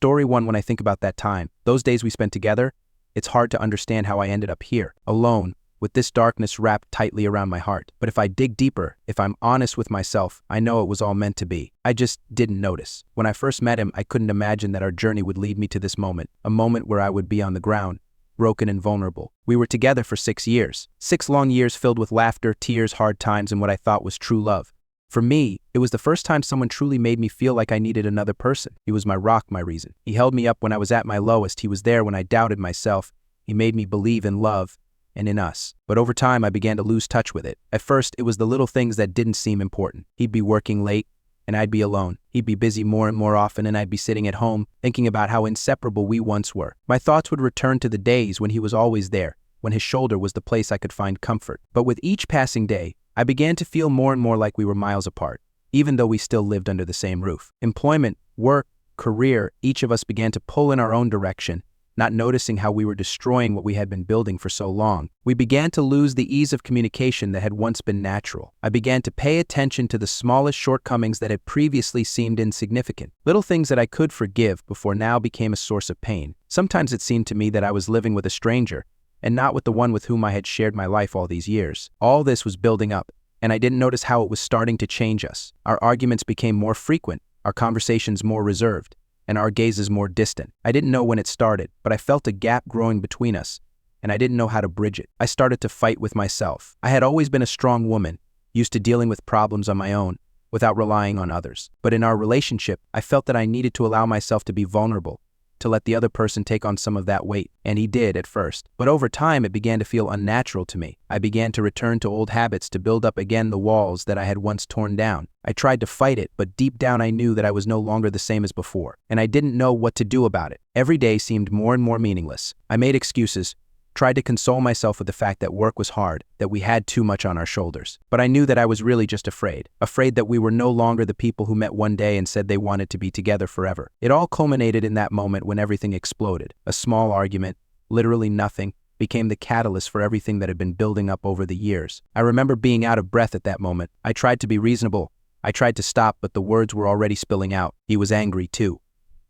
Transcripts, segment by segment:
story one when I think about that time. Those days we spent together, it's hard to understand how I ended up here, alone, with this darkness wrapped tightly around my heart. But if I dig deeper, if I'm honest with myself, I know it was all meant to be. I just didn't notice. When I first met him, I couldn't imagine that our journey would lead me to this moment, a moment where I would be on the ground, broken and vulnerable. We were together for 6 years. 6 long years filled with laughter, tears, hard times, and what I thought was true love. For me, it was the first time someone truly made me feel like I needed another person. He was my rock, my reason. He held me up when I was at my lowest. He was there when I doubted myself. He made me believe in love and in us. But over time, I began to lose touch with it. At first, it was the little things that didn't seem important. He'd be working late, and I'd be alone. He'd be busy more and more often, and I'd be sitting at home, thinking about how inseparable we once were. My thoughts would return to the days when he was always there, when his shoulder was the place I could find comfort. But with each passing day, I began to feel more and more like we were miles apart, even though we still lived under the same roof. Employment, work, career, each of us began to pull in our own direction, not noticing how we were destroying what we had been building for so long. We began to lose the ease of communication that had once been natural. I began to pay attention to the smallest shortcomings that had previously seemed insignificant. Little things that I could forgive before now became a source of pain. Sometimes it seemed to me that I was living with a stranger, and not with the one with whom I had shared my life all these years. All this was building up, and I didn't notice how it was starting to change us. Our arguments became more frequent, our conversations more reserved, and our gazes more distant. I didn't know when it started, but I felt a gap growing between us, and I didn't know how to bridge it. I started to fight with myself. I had always been a strong woman, used to dealing with problems on my own, without relying on others. But in our relationship, I felt that I needed to allow myself to be vulnerable, to let the other person take on some of that weight, and he did at first. But over time, it began to feel unnatural to me. I began to return to old habits, to build up again the walls that I had once torn down. I tried to fight it, but deep down I knew that I was no longer the same as before, and I didn't know what to do about it. Every day seemed more and more meaningless. I made excuses, tried to console myself with the fact that work was hard, that we had too much on our shoulders. But I knew that I was really just afraid that we were no longer the people who met one day and said they wanted to be together forever. It all culminated in that moment when everything exploded. A small argument, literally nothing, became the catalyst for everything that had been building up over the years. I remember being out of breath at that moment. I tried to be reasonable. I tried to stop, but the words were already spilling out. He was angry too.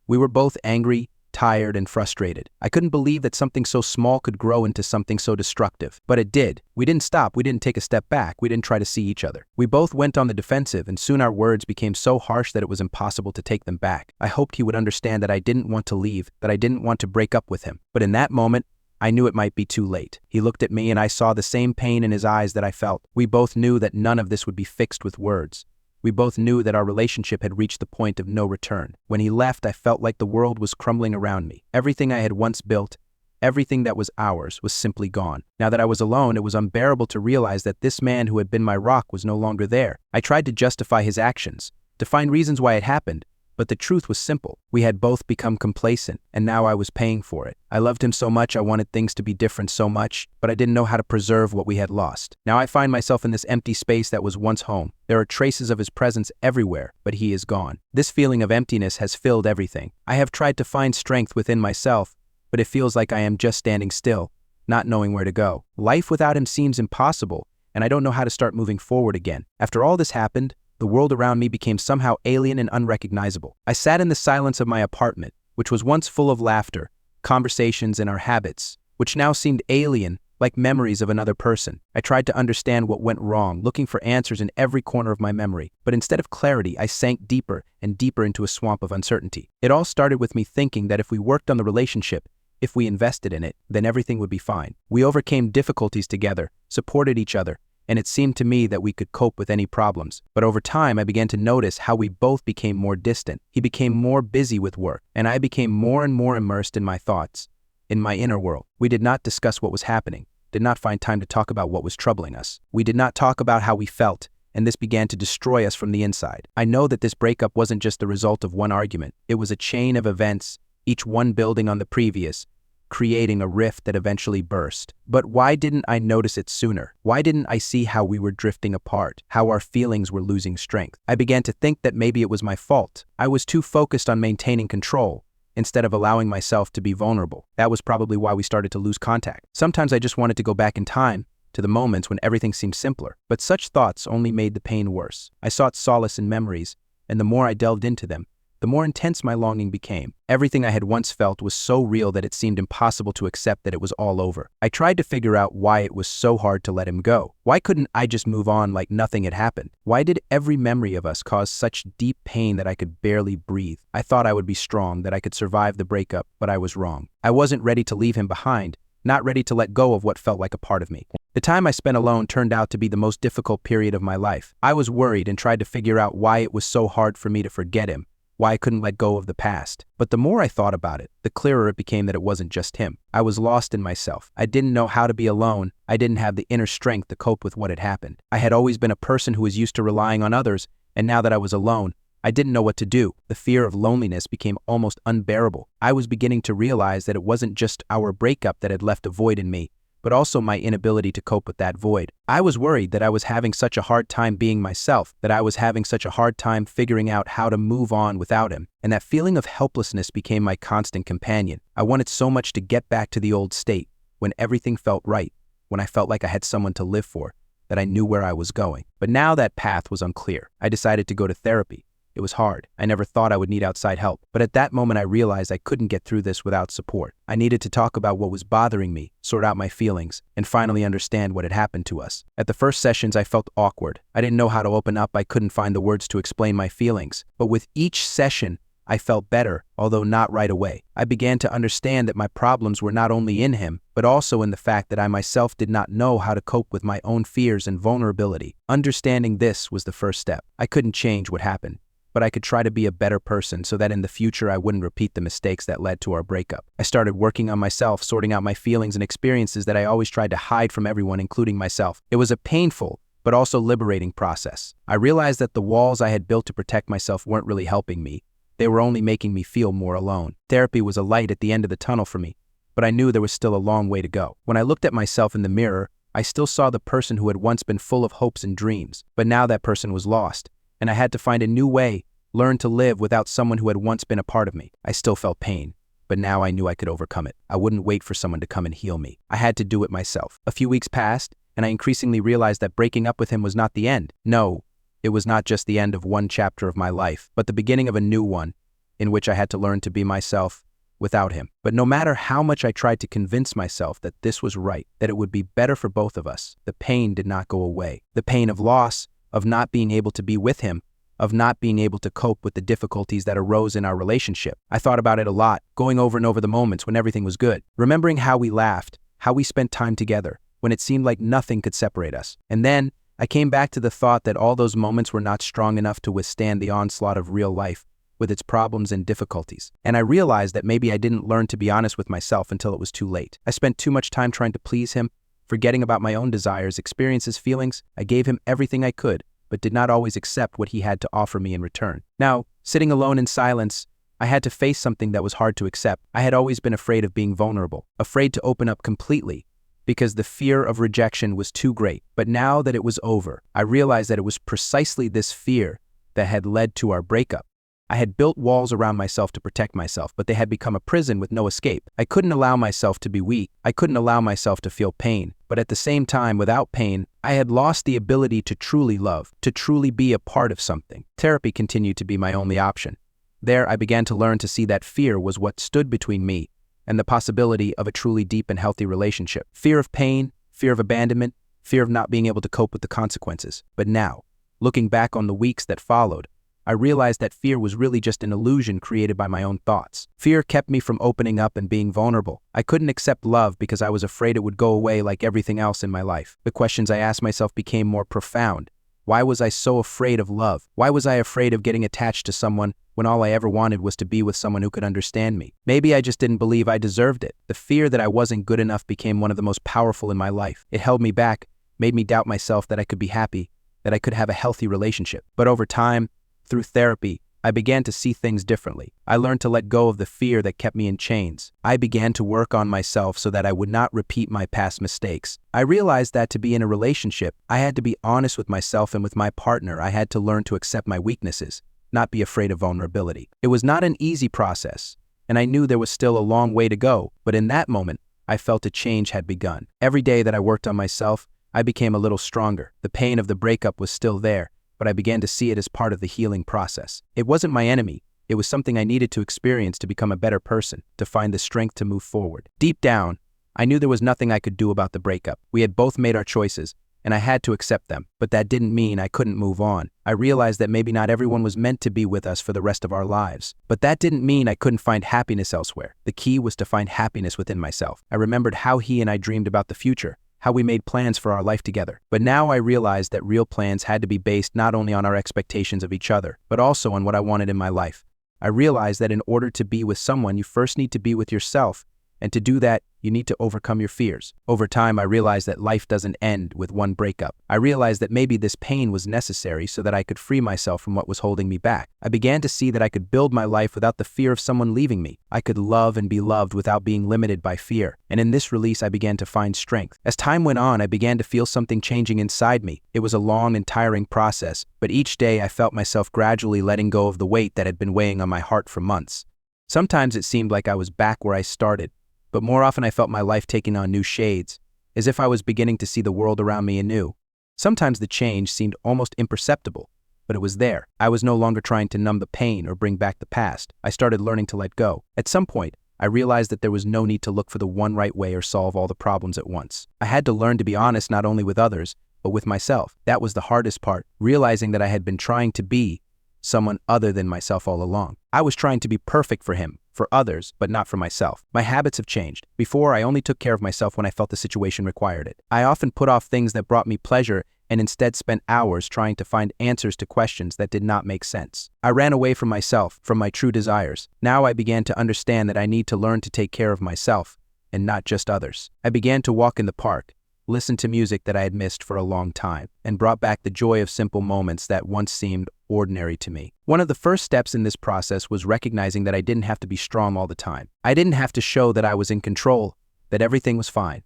We were both angry, tired, and frustrated. I couldn't believe that something so small could grow into something so destructive. But it did. We didn't stop. We didn't take a step back. We didn't try to see each other. We both went on the defensive, and soon our words became so harsh that it was impossible to take them back. I hoped he would understand that I didn't want to leave, that I didn't want to break up with him. But in that moment, I knew it might be too late. He looked at me, and I saw the same pain in his eyes that I felt. We both knew that none of this would be fixed with words. We both knew that our relationship had reached the point of no return. When he left, I felt like the world was crumbling around me. Everything I had once built, everything that was ours, was simply gone. Now that I was alone, it was unbearable to realize that this man who had been my rock was no longer there. I tried to justify his actions, to find reasons why it happened, but the truth was simple. We had both become complacent, and now I was paying for it. I loved him so much, I wanted things to be different so much, but I didn't know how to preserve what we had lost. Now I find myself in this empty space that was once home. There are traces of his presence everywhere, but he is gone. This feeling of emptiness has filled everything. I have tried to find strength within myself, but it feels like I am just standing still, not knowing where to go. Life without him seems impossible, and I don't know how to start moving forward again. After all this happened, the world around me became somehow alien and unrecognizable. I sat in the silence of my apartment, which was once full of laughter, conversations, and our habits, which now seemed alien, like memories of another person. I tried to understand what went wrong, looking for answers in every corner of my memory. But instead of clarity, I sank deeper and deeper into a swamp of uncertainty. It all started with me thinking that if we worked on the relationship, if we invested in it, then everything would be fine. We overcame difficulties together, supported each other, and it seemed to me that we could cope with any problems. But over time, I began to notice how we both became more distant. He became more busy with work, and I became more and more immersed in my thoughts, in my inner world. We did not discuss what was happening, did not find time to talk about what was troubling us. We did not talk about how we felt, and this began to destroy us from the inside. I know that this breakup wasn't just the result of one argument. It was a chain of events, each one building on the previous, creating a rift that eventually burst. But why didn't I notice it sooner? Why didn't I see how we were drifting apart, how our feelings were losing strength? I began to think that maybe it was my fault. I was too focused on maintaining control, instead of allowing myself to be vulnerable. That was probably why we started to lose contact. Sometimes I just wanted to go back in time, to the moments when everything seemed simpler. But such thoughts only made the pain worse. I sought solace in memories, and the more I delved into them, the more intense my longing became. Everything I had once felt was so real that it seemed impossible to accept that it was all over. I tried to figure out why it was so hard to let him go. Why couldn't I just move on like nothing had happened? Why did every memory of us cause such deep pain that I could barely breathe? I thought I would be strong, that I could survive the breakup, but I was wrong. I wasn't ready to leave him behind, not ready to let go of what felt like a part of me. The time I spent alone turned out to be the most difficult period of my life. I was worried and tried to figure out why it was so hard for me to forget him, why I couldn't let go of the past. But the more I thought about it, the clearer it became that it wasn't just him. I was lost in myself. I didn't know how to be alone. I didn't have the inner strength to cope with what had happened. I had always been a person who was used to relying on others, and now that I was alone, I didn't know what to do. The fear of loneliness became almost unbearable. I was beginning to realize that it wasn't just our breakup that had left a void in me, but also my inability to cope with that void. I was worried that I was having such a hard time being myself, that I was having such a hard time figuring out how to move on without him, and that feeling of helplessness became my constant companion. I wanted so much to get back to the old state, when everything felt right, when I felt like I had someone to live for, that I knew where I was going. But now that path was unclear. I decided to go to therapy. It was hard. I never thought I would need outside help. But at that moment I realized I couldn't get through this without support. I needed to talk about what was bothering me, sort out my feelings, and finally understand what had happened to us. At the first sessions I felt awkward. I didn't know how to open up. I couldn't find the words to explain my feelings. But with each session, I felt better, although not right away. I began to understand that my problems were not only in him, but also in the fact that I myself did not know how to cope with my own fears and vulnerability. Understanding this was the first step. I couldn't change what happened, but I could try to be a better person so that in the future I wouldn't repeat the mistakes that led to our breakup. I started working on myself, sorting out my feelings and experiences that I always tried to hide from everyone, including myself. It was a painful, but also liberating process. I realized that the walls I had built to protect myself weren't really helping me. They were only making me feel more alone. Therapy was a light at the end of the tunnel for me, but I knew there was still a long way to go. When I looked at myself in the mirror, I still saw the person who had once been full of hopes and dreams, but now that person was lost, and I had to find a new way, learn to live without someone who had once been a part of me. I still felt pain, but now I knew I could overcome it. I wouldn't wait for someone to come and heal me. I had to do it myself. A few weeks passed, and I increasingly realized that breaking up with him was not the end. No, it was not just the end of one chapter of my life, but the beginning of a new one, in which I had to learn to be myself without him. But no matter how much I tried to convince myself that this was right, that it would be better for both of us, the pain did not go away. The pain of loss, of not being able to be with him, of not being able to cope with the difficulties that arose in our relationship. I thought about it a lot, going over and over the moments when everything was good, remembering how we laughed, how we spent time together, when it seemed like nothing could separate us. And then I came back to the thought that all those moments were not strong enough to withstand the onslaught of real life, with its problems and difficulties. And I realized that maybe I didn't learn to be honest with myself until it was too late. I spent too much time trying to please him, forgetting about my own desires, experiences, feelings. I gave him everything I could, but did not always accept what he had to offer me in return. Now, sitting alone in silence, I had to face something that was hard to accept. I had always been afraid of being vulnerable, afraid to open up completely, because the fear of rejection was too great. But now that it was over, I realized that it was precisely this fear that had led to our breakup. I had built walls around myself to protect myself, but they had become a prison with no escape. I couldn't allow myself to be weak. I couldn't allow myself to feel pain. But at the same time, without pain, I had lost the ability to truly love, to truly be a part of something. Therapy continued to be my only option. There, I began to learn to see that fear was what stood between me and the possibility of a truly deep and healthy relationship. Fear of pain, fear of abandonment, fear of not being able to cope with the consequences. But now, looking back on the weeks that followed, I realized that fear was really just an illusion created by my own thoughts. Fear kept me from opening up and being vulnerable. I couldn't accept love because I was afraid it would go away like everything else in my life. The questions I asked myself became more profound. Why was I so afraid of love? Why was I afraid of getting attached to someone when all I ever wanted was to be with someone who could understand me? Maybe I just didn't believe I deserved it. The fear that I wasn't good enough became one of the most powerful in my life. It held me back, made me doubt myself that I could be happy, that I could have a healthy relationship. But over time, through therapy, I began to see things differently. I learned to let go of the fear that kept me in chains. I began to work on myself so that I would not repeat my past mistakes. I realized that to be in a relationship, I had to be honest with myself and with my partner. I had to learn to accept my weaknesses, not be afraid of vulnerability. It was not an easy process, and I knew there was still a long way to go, but in that moment, I felt a change had begun. Every day that I worked on myself, I became a little stronger. The pain of the breakup was still there, but I began to see it as part of the healing process. It wasn't my enemy. It was something I needed to experience to become a better person, to find the strength to move forward. Deep down, I knew there was nothing I could do about the breakup. We had both made our choices, and I had to accept them. But that didn't mean I couldn't move on. I realized that maybe not everyone was meant to be with us for the rest of our lives. But that didn't mean I couldn't find happiness elsewhere. The key was to find happiness within myself. I remembered how he and I dreamed about the future, how we made plans for our life together. But now I realized that real plans had to be based not only on our expectations of each other, but also on what I wanted in my life. I realized that in order to be with someone, you first need to be with yourself, and to do that, you need to overcome your fears. Over time, I realized that life doesn't end with one breakup. I realized that maybe this pain was necessary so that I could free myself from what was holding me back. I began to see that I could build my life without the fear of someone leaving me. I could love and be loved without being limited by fear. And in this release, I began to find strength. As time went on, I began to feel something changing inside me. It was a long and tiring process, but each day I felt myself gradually letting go of the weight that had been weighing on my heart for months. Sometimes it seemed like I was back where I started, but more often I felt my life taking on new shades, as if I was beginning to see the world around me anew. Sometimes the change seemed almost imperceptible, but it was there. I was no longer trying to numb the pain or bring back the past. I started learning to let go. At some point, I realized that there was no need to look for the one right way or solve all the problems at once. I had to learn to be honest not only with others, but with myself. That was the hardest part, realizing that I had been trying to be someone other than myself all along. I was trying to be perfect for him, for others, but not for myself. My habits have changed. Before, I only took care of myself when I felt the situation required it. I often put off things that brought me pleasure and instead spent hours trying to find answers to questions that did not make sense. I ran away from myself, from my true desires. Now I began to understand that I need to learn to take care of myself and not just others. I began to walk in the park, listen to music that I had missed for a long time, and brought back the joy of simple moments that once seemed ordinary to me. One of the first steps in this process was recognizing that I didn't have to be strong all the time. I didn't have to show that I was in control, that everything was fine.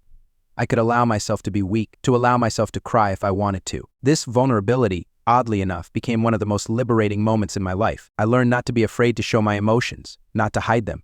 I could allow myself to be weak, to allow myself to cry if I wanted to. This vulnerability, oddly enough, became one of the most liberating moments in my life. I learned not to be afraid to show my emotions, not to hide them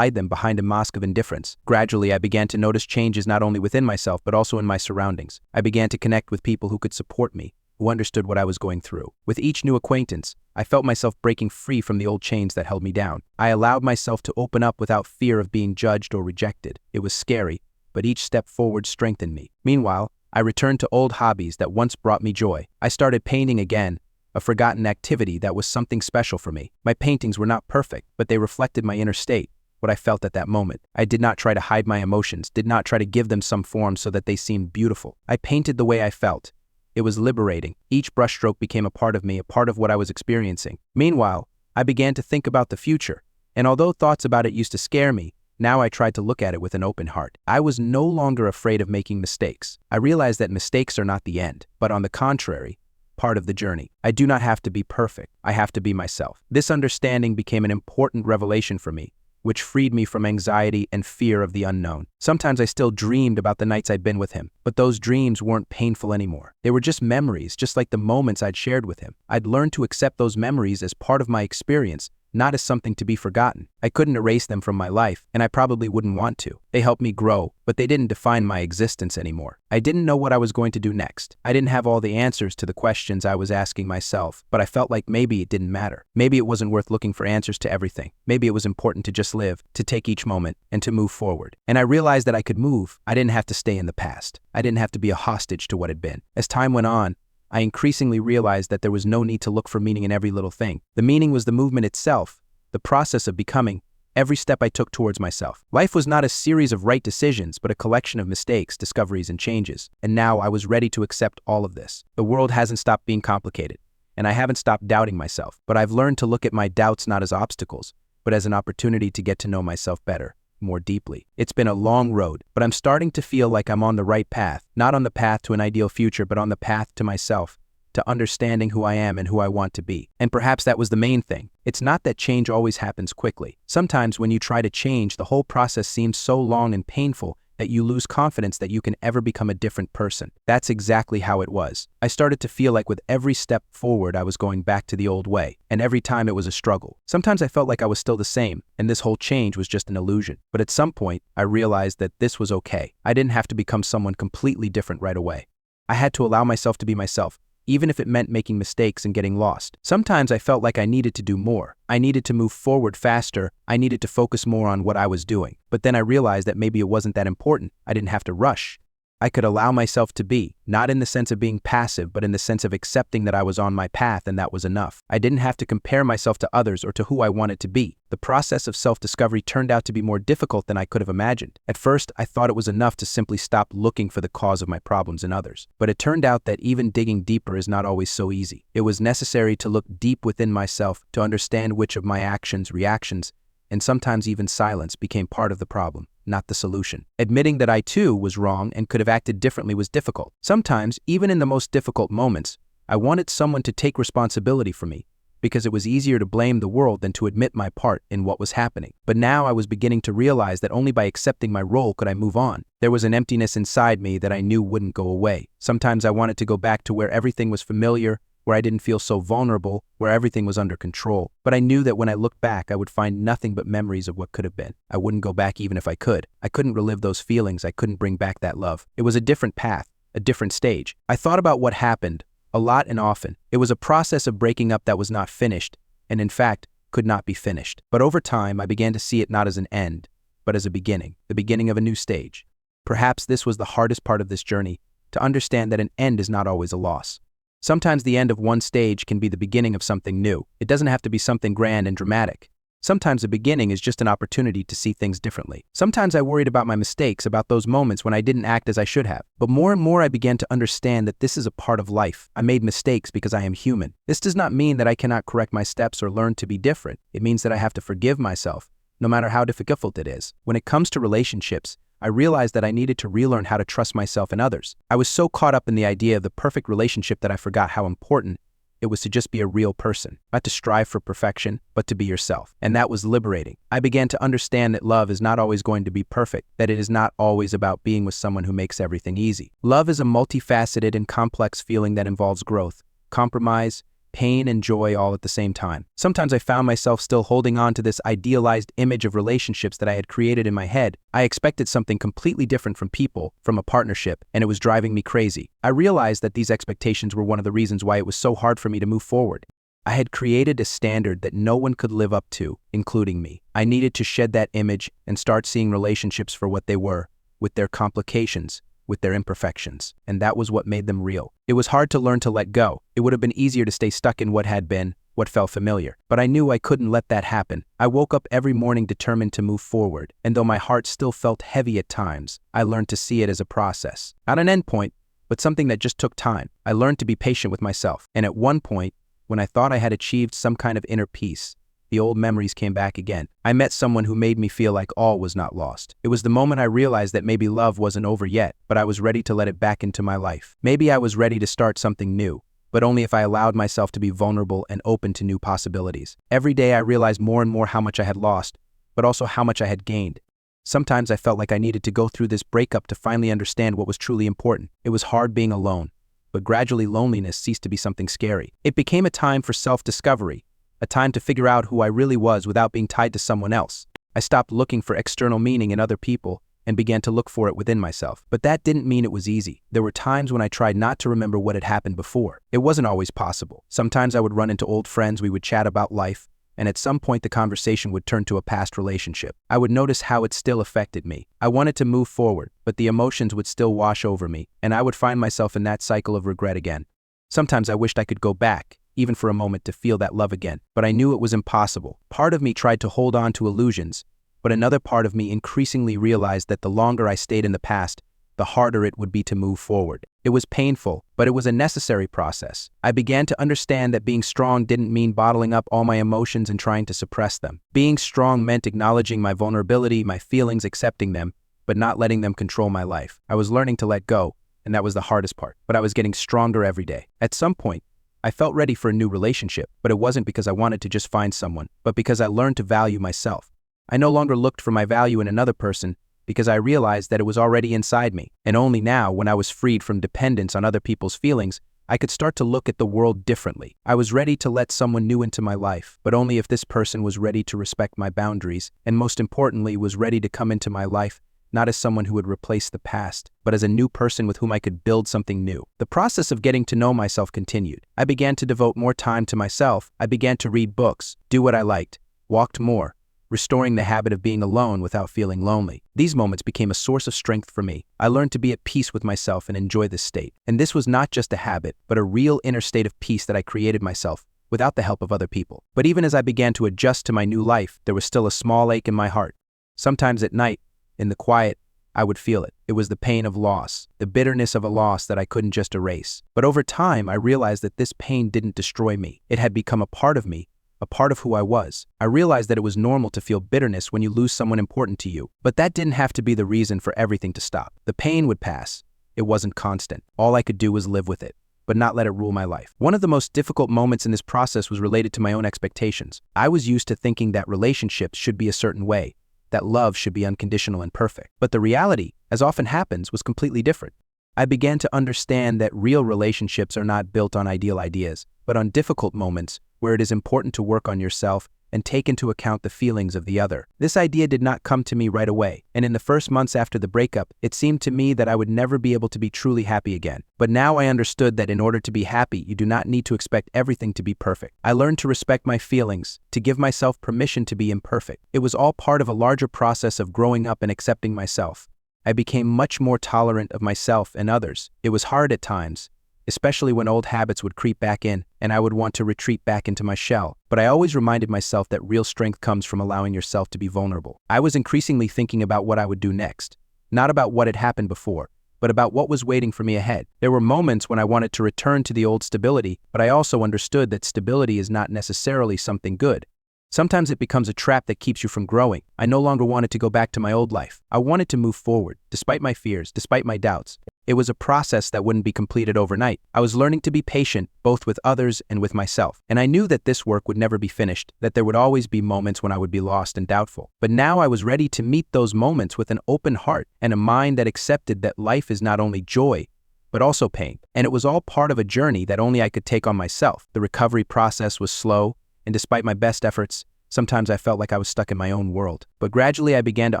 behind a mask of indifference. Gradually, I began to notice changes not only within myself, but also in my surroundings. I began to connect with people who could support me, who understood what I was going through. With each new acquaintance, I felt myself breaking free from the old chains that held me down. I allowed myself to open up without fear of being judged or rejected. It was scary, but each step forward strengthened me. Meanwhile, I returned to old hobbies that once brought me joy. I started painting again, a forgotten activity that was something special for me. My paintings were not perfect, but they reflected my inner state, what I felt at that moment. I did not try to hide my emotions, did not try to give them some form so that they seemed beautiful. I painted the way I felt. It was liberating. Each brushstroke became a part of me, a part of what I was experiencing. Meanwhile, I began to think about the future, and although thoughts about it used to scare me, now I tried to look at it with an open heart. I was no longer afraid of making mistakes. I realized that mistakes are not the end, but on the contrary, part of the journey. I do not have to be perfect. I have to be myself. This understanding became an important revelation for me, which freed me from anxiety and fear of the unknown. Sometimes I still dreamed about the nights I'd been with him, but those dreams weren't painful anymore. They were just memories, just like the moments I'd shared with him. I'd learned to accept those memories as part of my experience, not as something to be forgotten. I couldn't erase them from my life, and I probably wouldn't want to. They helped me grow, but they didn't define my existence anymore. I didn't know what I was going to do next. I didn't have all the answers to the questions I was asking myself, but I felt like maybe it didn't matter. Maybe it wasn't worth looking for answers to everything. Maybe it was important to just live, to take each moment, and to move forward. And I realized that I could move. I didn't have to stay in the past. I didn't have to be a hostage to what had been. As time went on, I increasingly realized that there was no need to look for meaning in every little thing. The meaning was the movement itself, the process of becoming, every step I took towards myself. Life was not a series of right decisions, but a collection of mistakes, discoveries, and changes. And now I was ready to accept all of this. The world hasn't stopped being complicated, and I haven't stopped doubting myself. But I've learned to look at my doubts not as obstacles, but as an opportunity to get to know myself better, more deeply. It's been a long road, but I'm starting to feel like I'm on the right path, not on the path to an ideal future, but on the path to myself, to understanding who I am and who I want to be. And perhaps that was the main thing. It's not that change always happens quickly. Sometimes when you try to change, the whole process seems so long and painful that you lose confidence that you can ever become a different person. That's exactly how it was. I started to feel like with every step forward, I was going back to the old way, and every time it was a struggle. Sometimes I felt like I was still the same, and this whole change was just an illusion. But at some point, I realized that this was okay. I didn't have to become someone completely different right away. I had to allow myself to be myself, even if it meant making mistakes and getting lost. Sometimes I felt like I needed to do more. I needed to move forward faster. I needed to focus more on what I was doing. But then I realized that maybe it wasn't that important. I didn't have to rush. I could allow myself to be, not in the sense of being passive, but in the sense of accepting that I was on my path and that was enough. I didn't have to compare myself to others or to who I wanted to be. The process of self-discovery turned out to be more difficult than I could have imagined. At first, I thought it was enough to simply stop looking for the cause of my problems in others. But it turned out that even digging deeper is not always so easy. It was necessary to look deep within myself to understand which of my actions, reactions, and sometimes even silence became part of the problem, not the solution. Admitting that I too was wrong and could have acted differently was difficult. Sometimes, even in the most difficult moments, I wanted someone to take responsibility for me, because it was easier to blame the world than to admit my part in what was happening. But now I was beginning to realize that only by accepting my role could I move on. There was an emptiness inside me that I knew wouldn't go away. Sometimes I wanted to go back to where everything was familiar, where I didn't feel so vulnerable, where everything was under control. But I knew that when I looked back, I would find nothing but memories of what could have been. I wouldn't go back even if I could. I couldn't relive those feelings. I couldn't bring back that love. It was a different path, a different stage. I thought about what happened a lot and often. It was a process of breaking up that was not finished, and in fact, could not be finished. But over time, I began to see it not as an end, but as a beginning, the beginning of a new stage. Perhaps this was the hardest part of this journey, to understand that an end is not always a loss. Sometimes the end of one stage can be the beginning of something new. It doesn't have to be something grand and dramatic. Sometimes the beginning is just an opportunity to see things differently. Sometimes I worried about my mistakes, about those moments when I didn't act as I should have. But more and more I began to understand that this is a part of life. I made mistakes because I am human. This does not mean that I cannot correct my steps or learn to be different. It means that I have to forgive myself, no matter how difficult it is. When it comes to relationships, I realized that I needed to relearn how to trust myself and others. I was so caught up in the idea of the perfect relationship that I forgot how important it was to just be a real person, not to strive for perfection, but to be yourself. And that was liberating. I began to understand that love is not always going to be perfect, that it is not always about being with someone who makes everything easy. Love is a multifaceted and complex feeling that involves growth, compromise, pain, and joy all at the same time. Sometimes I found myself still holding on to this idealized image of relationships that I had created in my head. I expected something completely different from people, from a partnership, and it was driving me crazy. I realized that these expectations were one of the reasons why it was so hard for me to move forward. I had created a standard that no one could live up to, including me. I needed to shed that image and start seeing relationships for what they were, with their complications, with their imperfections, and that was what made them real. It was hard to learn to let go. It would have been easier to stay stuck in what had been, what felt familiar. But I knew I couldn't let that happen. I woke up every morning determined to move forward, and though my heart still felt heavy at times, I learned to see it as a process. Not an end point, but something that just took time. I learned to be patient with myself, and at one point, when I thought I had achieved some kind of inner peace, the old memories came back again. I met someone who made me feel like all was not lost. It was the moment I realized that maybe love wasn't over yet, but I was ready to let it back into my life. Maybe I was ready to start something new, but only if I allowed myself to be vulnerable and open to new possibilities. Every day I realized more and more how much I had lost, but also how much I had gained. Sometimes I felt like I needed to go through this breakup to finally understand what was truly important. It was hard being alone, but gradually loneliness ceased to be something scary. It became a time for self-discovery, a time to figure out who I really was without being tied to someone else. I stopped looking for external meaning in other people and began to look for it within myself. But that didn't mean it was easy. There were times when I tried not to remember what had happened before. It wasn't always possible. Sometimes I would run into old friends, we would chat about life, and at some point the conversation would turn to a past relationship. I would notice how it still affected me. I wanted to move forward, but the emotions would still wash over me, and I would find myself in that cycle of regret again. Sometimes I wished I could go back, even for a moment, to feel that love again, but I knew it was impossible. Part of me tried to hold on to illusions, but another part of me increasingly realized that the longer I stayed in the past, the harder it would be to move forward. It was painful, but it was a necessary process. I began to understand that being strong didn't mean bottling up all my emotions and trying to suppress them. Being strong meant acknowledging my vulnerability, my feelings, accepting them, but not letting them control my life. I was learning to let go, and that was the hardest part, but I was getting stronger every day. At some point, I felt ready for a new relationship, but it wasn't because I wanted to just find someone, but because I learned to value myself. I no longer looked for my value in another person because I realized that it was already inside me. And only now, when I was freed from dependence on other people's feelings, I could start to look at the world differently. I was ready to let someone new into my life, but only if this person was ready to respect my boundaries, and most importantly, was ready to come into my life not as someone who would replace the past, but as a new person with whom I could build something new. The process of getting to know myself continued. I began to devote more time to myself. I began to read books, do what I liked, walked more, restoring the habit of being alone without feeling lonely. These moments became a source of strength for me. I learned to be at peace with myself and enjoy this state. And this was not just a habit, but a real inner state of peace that I created myself, without the help of other people. But even as I began to adjust to my new life, there was still a small ache in my heart. Sometimes at night, in the quiet, I would feel it. It was the pain of loss, the bitterness of a loss that I couldn't just erase. But over time, I realized that this pain didn't destroy me. It had become a part of me, a part of who I was. I realized that it was normal to feel bitterness when you lose someone important to you. But that didn't have to be the reason for everything to stop. The pain would pass. It wasn't constant. All I could do was live with it, but not let it rule my life. One of the most difficult moments in this process was related to my own expectations. I was used to thinking that relationships should be a certain way, that love should be unconditional and perfect. But the reality, as often happens, was completely different. I began to understand that real relationships are not built on ideal ideas, but on difficult moments where it is important to work on yourself and take into account the feelings of the other. This idea did not come to me right away, and in the first months after the breakup, it seemed to me that I would never be able to be truly happy again. But now I understood that in order to be happy, you do not need to expect everything to be perfect. I learned to respect my feelings, to give myself permission to be imperfect. It was all part of a larger process of growing up and accepting myself. I became much more tolerant of myself and others. It was hard at times, especially when old habits would creep back in and I would want to retreat back into my shell. But I always reminded myself that real strength comes from allowing yourself to be vulnerable. I was increasingly thinking about what I would do next, not about what had happened before, but about what was waiting for me ahead. There were moments when I wanted to return to the old stability, but I also understood that stability is not necessarily something good. Sometimes it becomes a trap that keeps you from growing. I no longer wanted to go back to my old life. I wanted to move forward, despite my fears, despite my doubts. It was a process that wouldn't be completed overnight. I was learning to be patient, both with others and with myself. And I knew that this work would never be finished, that there would always be moments when I would be lost and doubtful. But now I was ready to meet those moments with an open heart and a mind that accepted that life is not only joy, but also pain. And it was all part of a journey that only I could take on myself. The recovery process was slow, and despite my best efforts, sometimes I felt like I was stuck in my own world. But gradually I began to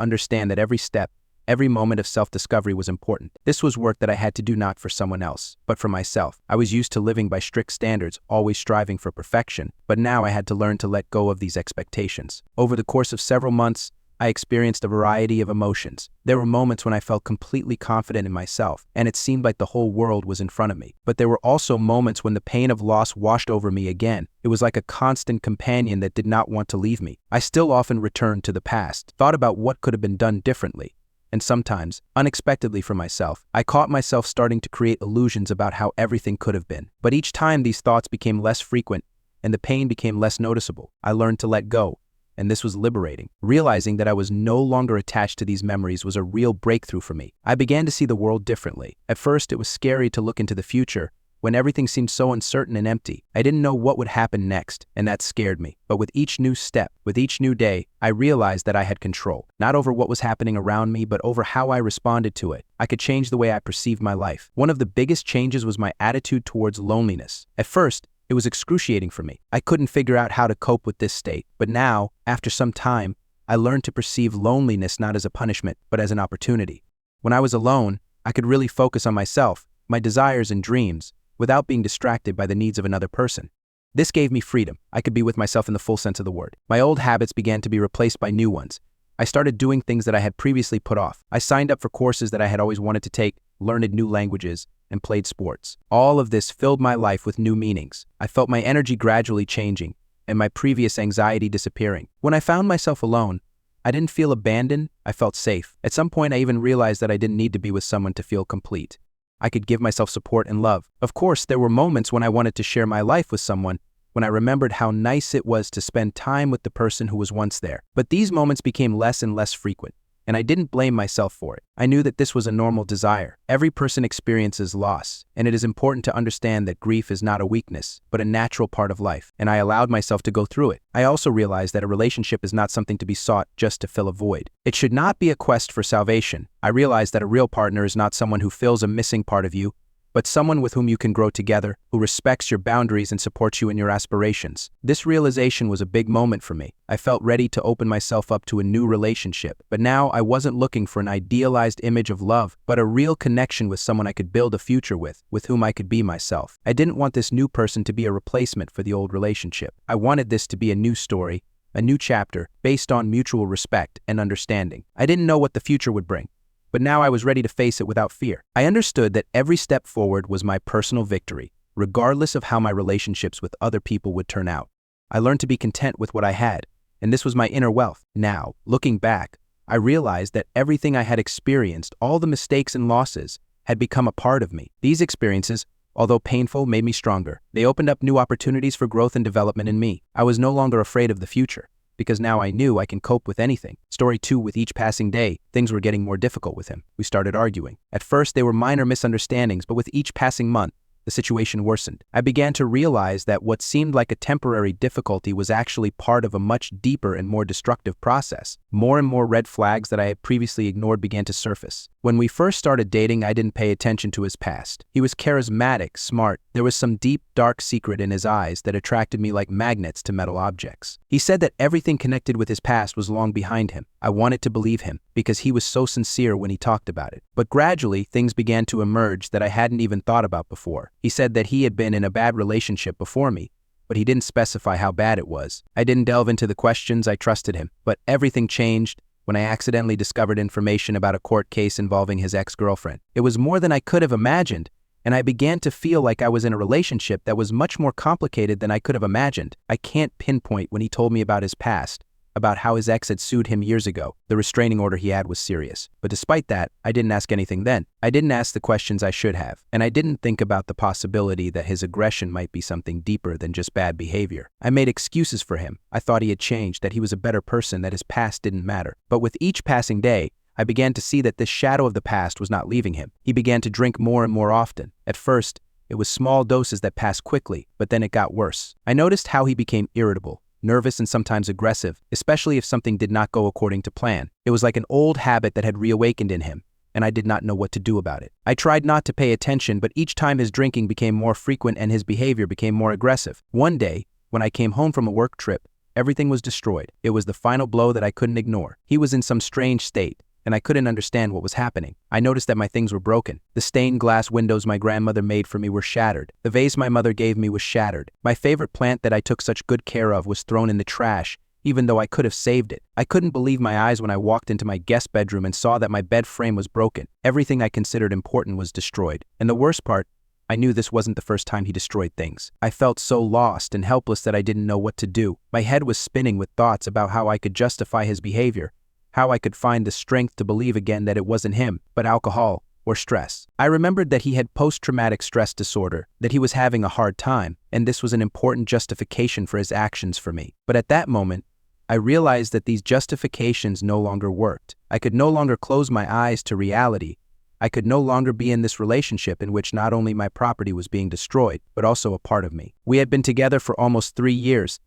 understand that every step, every moment of self-discovery was important. This was work that I had to do not for someone else, but for myself. I was used to living by strict standards, always striving for perfection, but now I had to learn to let go of these expectations. Over the course of several months, I experienced a variety of emotions. There were moments when I felt completely confident in myself, and it seemed like the whole world was in front of me. But there were also moments when the pain of loss washed over me again. It was like a constant companion that did not want to leave me. I still often returned to the past, thought about what could have been done differently, and sometimes, unexpectedly for myself, I caught myself starting to create illusions about how everything could have been. But each time these thoughts became less frequent, and the pain became less noticeable, I learned to let go. And this was liberating. Realizing that I was no longer attached to these memories was a real breakthrough for me. I began to see the world differently. At first, it was scary to look into the future, when everything seemed so uncertain and empty. I didn't know what would happen next, and that scared me. But with each new step, with each new day, I realized that I had control, not over what was happening around me, but over how I responded to it. I could change the way I perceived my life. One of the biggest changes was my attitude towards loneliness. At first, it was excruciating for me. I couldn't figure out how to cope with this state. But now, after some time, I learned to perceive loneliness not as a punishment, but as an opportunity. When I was alone, I could really focus on myself, my desires and dreams, without being distracted by the needs of another person. This gave me freedom. I could be with myself in the full sense of the word. My old habits began to be replaced by new ones. I started doing things that I had previously put off. I signed up for courses that I had always wanted to take, learned new languages, and played sports. All of this filled my life with new meanings. I felt my energy gradually changing, and my previous anxiety disappearing. When I found myself alone, I didn't feel abandoned, I felt safe. At some point, I even realized that I didn't need to be with someone to feel complete. I could give myself support and love. Of course, there were moments when I wanted to share my life with someone, when I remembered how nice it was to spend time with the person who was once there. But these moments became less and less frequent, and I didn't blame myself for it. I knew that this was a normal desire. Every person experiences loss, and it is important to understand that grief is not a weakness, but a natural part of life, and I allowed myself to go through it. I also realized that a relationship is not something to be sought just to fill a void. It should not be a quest for salvation. I realized that a real partner is not someone who fills a missing part of you, but someone with whom you can grow together, who respects your boundaries and supports you in your aspirations. This realization was a big moment for me. I felt ready to open myself up to a new relationship, but now I wasn't looking for an idealized image of love, but a real connection with someone I could build a future with whom I could be myself. I didn't want this new person to be a replacement for the old relationship. I wanted this to be a new story, a new chapter, based on mutual respect and understanding. I didn't know what the future would bring, but now I was ready to face it without fear. I understood that every step forward was my personal victory, regardless of how my relationships with other people would turn out. I learned to be content with what I had, and this was my inner wealth. Now, looking back, I realized that everything I had experienced, all the mistakes and losses, had become a part of me. These experiences, although painful, made me stronger. They opened up new opportunities for growth and development in me. I was no longer afraid of the future, because now I knew I can cope with anything. Story 2, with each passing day, things were getting more difficult with him. We started arguing. At first, they were minor misunderstandings, but with each passing month, the situation worsened. I began to realize that what seemed like a temporary difficulty was actually part of a much deeper and more destructive process. More and more red flags that I had previously ignored began to surface. When we first started dating, I didn't pay attention to his past. He was charismatic, smart. There was some deep, dark secret in his eyes that attracted me like magnets to metal objects. He said that everything connected with his past was long behind him. I wanted to believe him, because he was so sincere when he talked about it. But gradually, things began to emerge that I hadn't even thought about before. He said that he had been in a bad relationship before me, but he didn't specify how bad it was. I didn't delve into the questions. I trusted him. But everything changed when I accidentally discovered information about a court case involving his ex-girlfriend. It was more than I could have imagined, and I began to feel like I was in a relationship that was much more complicated than I could have imagined. I can't pinpoint when he told me about his past, about how his ex had sued him years ago. The restraining order he had was serious. But despite that, I didn't ask anything then. I didn't ask the questions I should have. And I didn't think about the possibility that his aggression might be something deeper than just bad behavior. I made excuses for him. I thought he had changed, that he was a better person, that his past didn't matter. But with each passing day, I began to see that this shadow of the past was not leaving him. He began to drink more and more often. At first, it was small doses that passed quickly, but then it got worse. I noticed how he became irritable, nervous, and sometimes aggressive, especially if something did not go according to plan. It was like an old habit that had reawakened in him, and I did not know what to do about it. I tried not to pay attention, but each time his drinking became more frequent and his behavior became more aggressive. One day, when I came home from a work trip, everything was destroyed. It was the final blow that I couldn't ignore. He was in some strange state, and I couldn't understand what was happening. I noticed that my things were broken. The stained glass windows my grandmother made for me were shattered. The vase my mother gave me was shattered. My favorite plant that I took such good care of was thrown in the trash, even though I could have saved it. I couldn't believe my eyes when I walked into my guest bedroom and saw that my bed frame was broken. Everything I considered important was destroyed. And the worst part, I knew this wasn't the first time he destroyed things. I felt so lost and helpless that I didn't know what to do. My head was spinning with thoughts about how I could justify his behavior, how I could find the strength to believe again that it wasn't him, but alcohol or stress. I remembered that he had post-traumatic stress disorder, that he was having a hard time, and this was an important justification for his actions for me. But at that moment, I realized that these justifications no longer worked. I could no longer close my eyes to reality. I could no longer be in this relationship in which not only my property was being destroyed, but also a part of me. We had been together for almost 3 years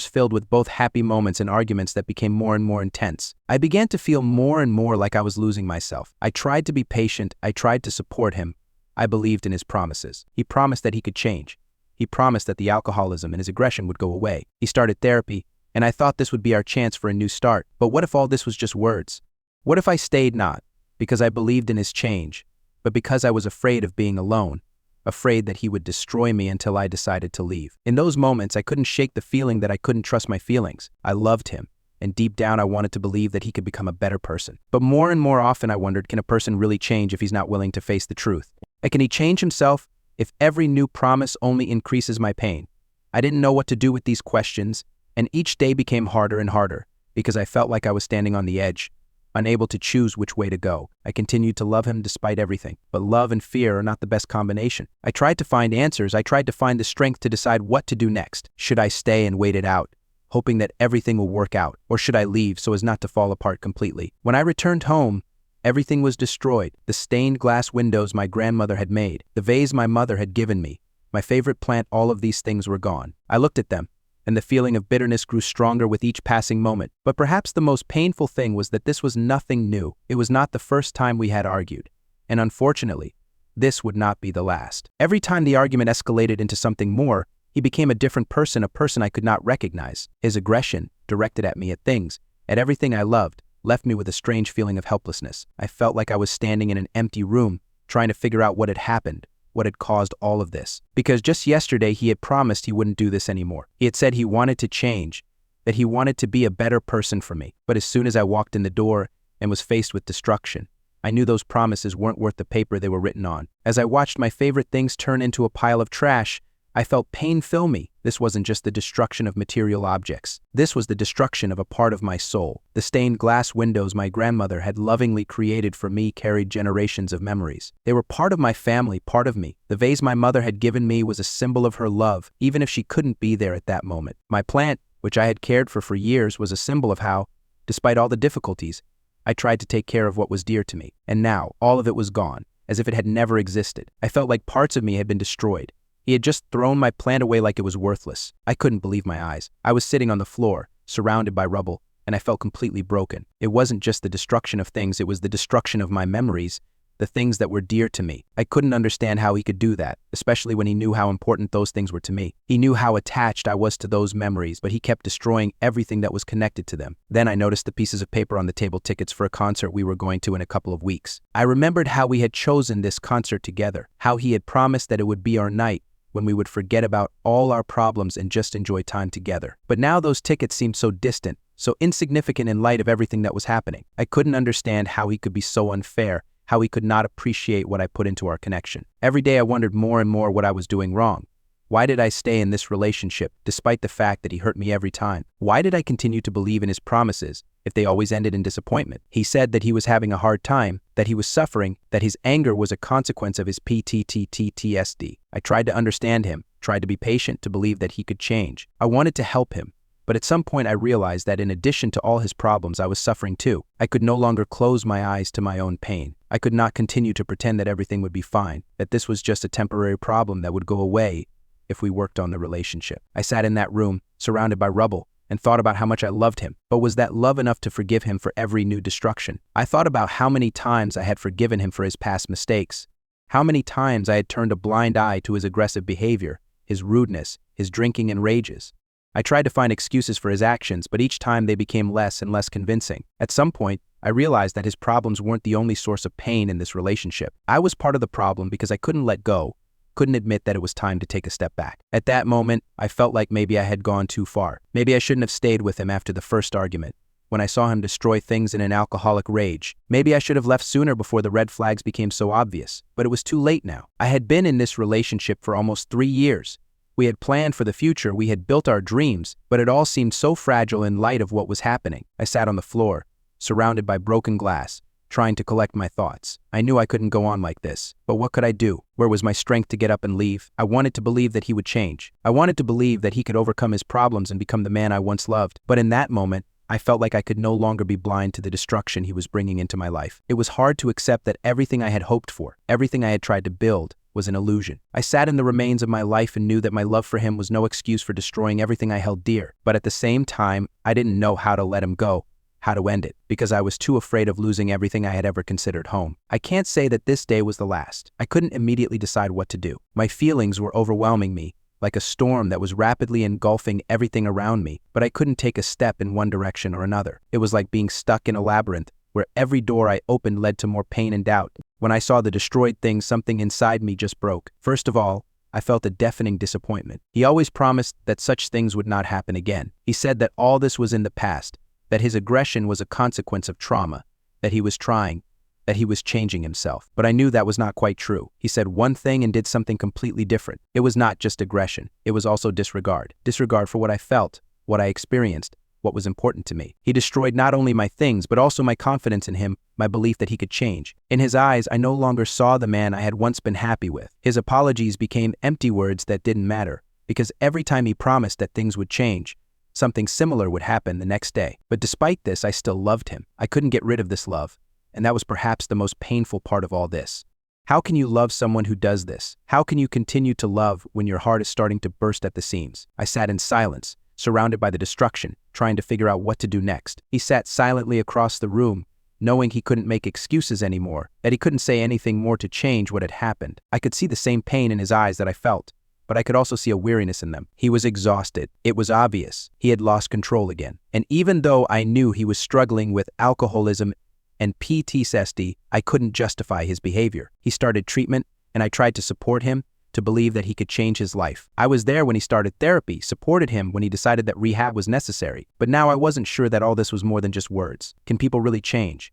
filled with both happy moments and arguments that became more and more intense. I began to feel more and more like I was losing myself. I tried to be patient. I tried to support him. I believed in his promises. He promised that he could change. He promised that the alcoholism and his aggression would go away. He started therapy, and I thought this would be our chance for a new start. But what if all this was just words? What if I stayed not because I believed in his change, but because I was afraid of being alone, afraid that he would destroy me until I decided to leave? In those moments, I couldn't shake the feeling that I couldn't trust my feelings. I loved him, and deep down I wanted to believe that he could become a better person. But more and more often I wondered, can a person really change if he's not willing to face the truth? And can he change himself if every new promise only increases my pain? I didn't know what to do with these questions, and each day became harder and harder, because I felt like I was standing on the edge, unable to choose which way to go. I continued to love him despite everything, but love and fear are not the best combination. I tried to find answers. I tried to find the strength to decide what to do next. Should I stay and wait it out, hoping that everything will work out, or should I leave so as not to fall apart completely? When I returned home, everything was destroyed. The stained glass windows my grandmother had made, the vase my mother had given me, my favorite plant, all of these things were gone. I looked at them, and the feeling of bitterness grew stronger with each passing moment. But perhaps the most painful thing was that this was nothing new. It was not the first time we had argued. And unfortunately, this would not be the last. Every time the argument escalated into something more, he became a different person, a person I could not recognize. His aggression, directed at me, at things, at everything I loved, left me with a strange feeling of helplessness. I felt like I was standing in an empty room, trying to figure out what had happened, what had caused all of this. Because just yesterday he had promised he wouldn't do this anymore. He had said he wanted to change, that he wanted to be a better person for me. But as soon as I walked in the door and was faced with destruction, I knew those promises weren't worth the paper they were written on. As I watched my favorite things turn into a pile of trash, I felt pain fill me. This wasn't just the destruction of material objects. This was the destruction of a part of my soul. The stained glass windows my grandmother had lovingly created for me carried generations of memories. They were part of my family, part of me. The vase my mother had given me was a symbol of her love, even if she couldn't be there at that moment. My plant, which I had cared for years, was a symbol of how, despite all the difficulties, I tried to take care of what was dear to me. And now, all of it was gone, as if it had never existed. I felt like parts of me had been destroyed. He had just thrown my plant away like it was worthless. I couldn't believe my eyes. I was sitting on the floor, surrounded by rubble, and I felt completely broken. It wasn't just the destruction of things, it was the destruction of my memories, the things that were dear to me. I couldn't understand how he could do that, especially when he knew how important those things were to me. He knew how attached I was to those memories, but he kept destroying everything that was connected to them. Then I noticed the pieces of paper on the table, tickets for a concert we were going to in a couple of weeks. I remembered how we had chosen this concert together, how he had promised that it would be our night, when we would forget about all our problems and just enjoy time together. But now those tickets seemed so distant, so insignificant in light of everything that was happening. I couldn't understand how he could be so unfair, how he could not appreciate what I put into our connection. Every day I wondered more and more what I was doing wrong. Why did I stay in this relationship, despite the fact that he hurt me every time? Why did I continue to believe in his promises if they always ended in disappointment? He said that he was having a hard time, that he was suffering, that his anger was a consequence of his PTSD. I tried to understand him, tried to be patient, to believe that he could change. I wanted to help him, but at some point I realized that in addition to all his problems, I was suffering too. I could no longer close my eyes to my own pain. I could not continue to pretend that everything would be fine, that this was just a temporary problem that would go away if we worked on the relationship. I sat in that room, surrounded by rubble, and thought about how much I loved him. But was that love enough to forgive him for every new destruction? I thought about how many times I had forgiven him for his past mistakes, how many times I had turned a blind eye to his aggressive behavior, his rudeness, his drinking and rages. I tried to find excuses for his actions, but each time they became less and less convincing. At some point, I realized that his problems weren't the only source of pain in this relationship. I was part of the problem because I couldn't let go, couldn't admit that it was time to take a step back. At that moment, I felt like maybe I had gone too far. Maybe I shouldn't have stayed with him after the first argument, when I saw him destroy things in an alcoholic rage. Maybe I should have left sooner before the red flags became so obvious. But it was too late now. I had been in this relationship for almost 3 years. We had planned for the future, we had built our dreams, but it all seemed so fragile in light of what was happening. I sat on the floor, surrounded by broken glass, trying to collect my thoughts. I knew I couldn't go on like this, but what could I do? Where was my strength to get up and leave? I wanted to believe that he would change. I wanted to believe that he could overcome his problems and become the man I once loved. But in that moment, I felt like I could no longer be blind to the destruction he was bringing into my life. It was hard to accept that everything I had hoped for, everything I had tried to build, was an illusion. I sat in the remains of my life and knew that my love for him was no excuse for destroying everything I held dear. But at the same time, I didn't know how to let him go, how to end it, because I was too afraid of losing everything I had ever considered home. I can't say that this day was the last. I couldn't immediately decide what to do. My feelings were overwhelming me, like a storm that was rapidly engulfing everything around me, but I couldn't take a step in one direction or another. It was like being stuck in a labyrinth, where every door I opened led to more pain and doubt. When I saw the destroyed things, something inside me just broke. First of all, I felt a deafening disappointment. He always promised that such things would not happen again. He said that all this was in the past, that his aggression was a consequence of trauma, that he was trying, that he was changing himself. But I knew that was not quite true. He said one thing and did something completely different. It was not just aggression. It was also disregard. Disregard for what I felt, what I experienced, what was important to me. He destroyed not only my things, but also my confidence in him, my belief that he could change. In his eyes, I no longer saw the man I had once been happy with. His apologies became empty words that didn't matter, because every time he promised that things would change, something similar would happen the next day. But despite this, I still loved him. I couldn't get rid of this love, and that was perhaps the most painful part of all this. How can you love someone who does this? How can you continue to love when your heart is starting to burst at the seams? I sat in silence, surrounded by the destruction, trying to figure out what to do next. He sat silently across the room, knowing he couldn't make excuses anymore, that he couldn't say anything more to change what had happened. I could see the same pain in his eyes that I felt, but I could also see a weariness in them. He was exhausted. It was obvious. He had lost control again. And even though I knew he was struggling with alcoholism and PTSD, I couldn't justify his behavior. He started treatment, and I tried to support him, to believe that he could change his life. I was there when he started therapy, supported him when he decided that rehab was necessary. But now I wasn't sure that all this was more than just words. Can people really change?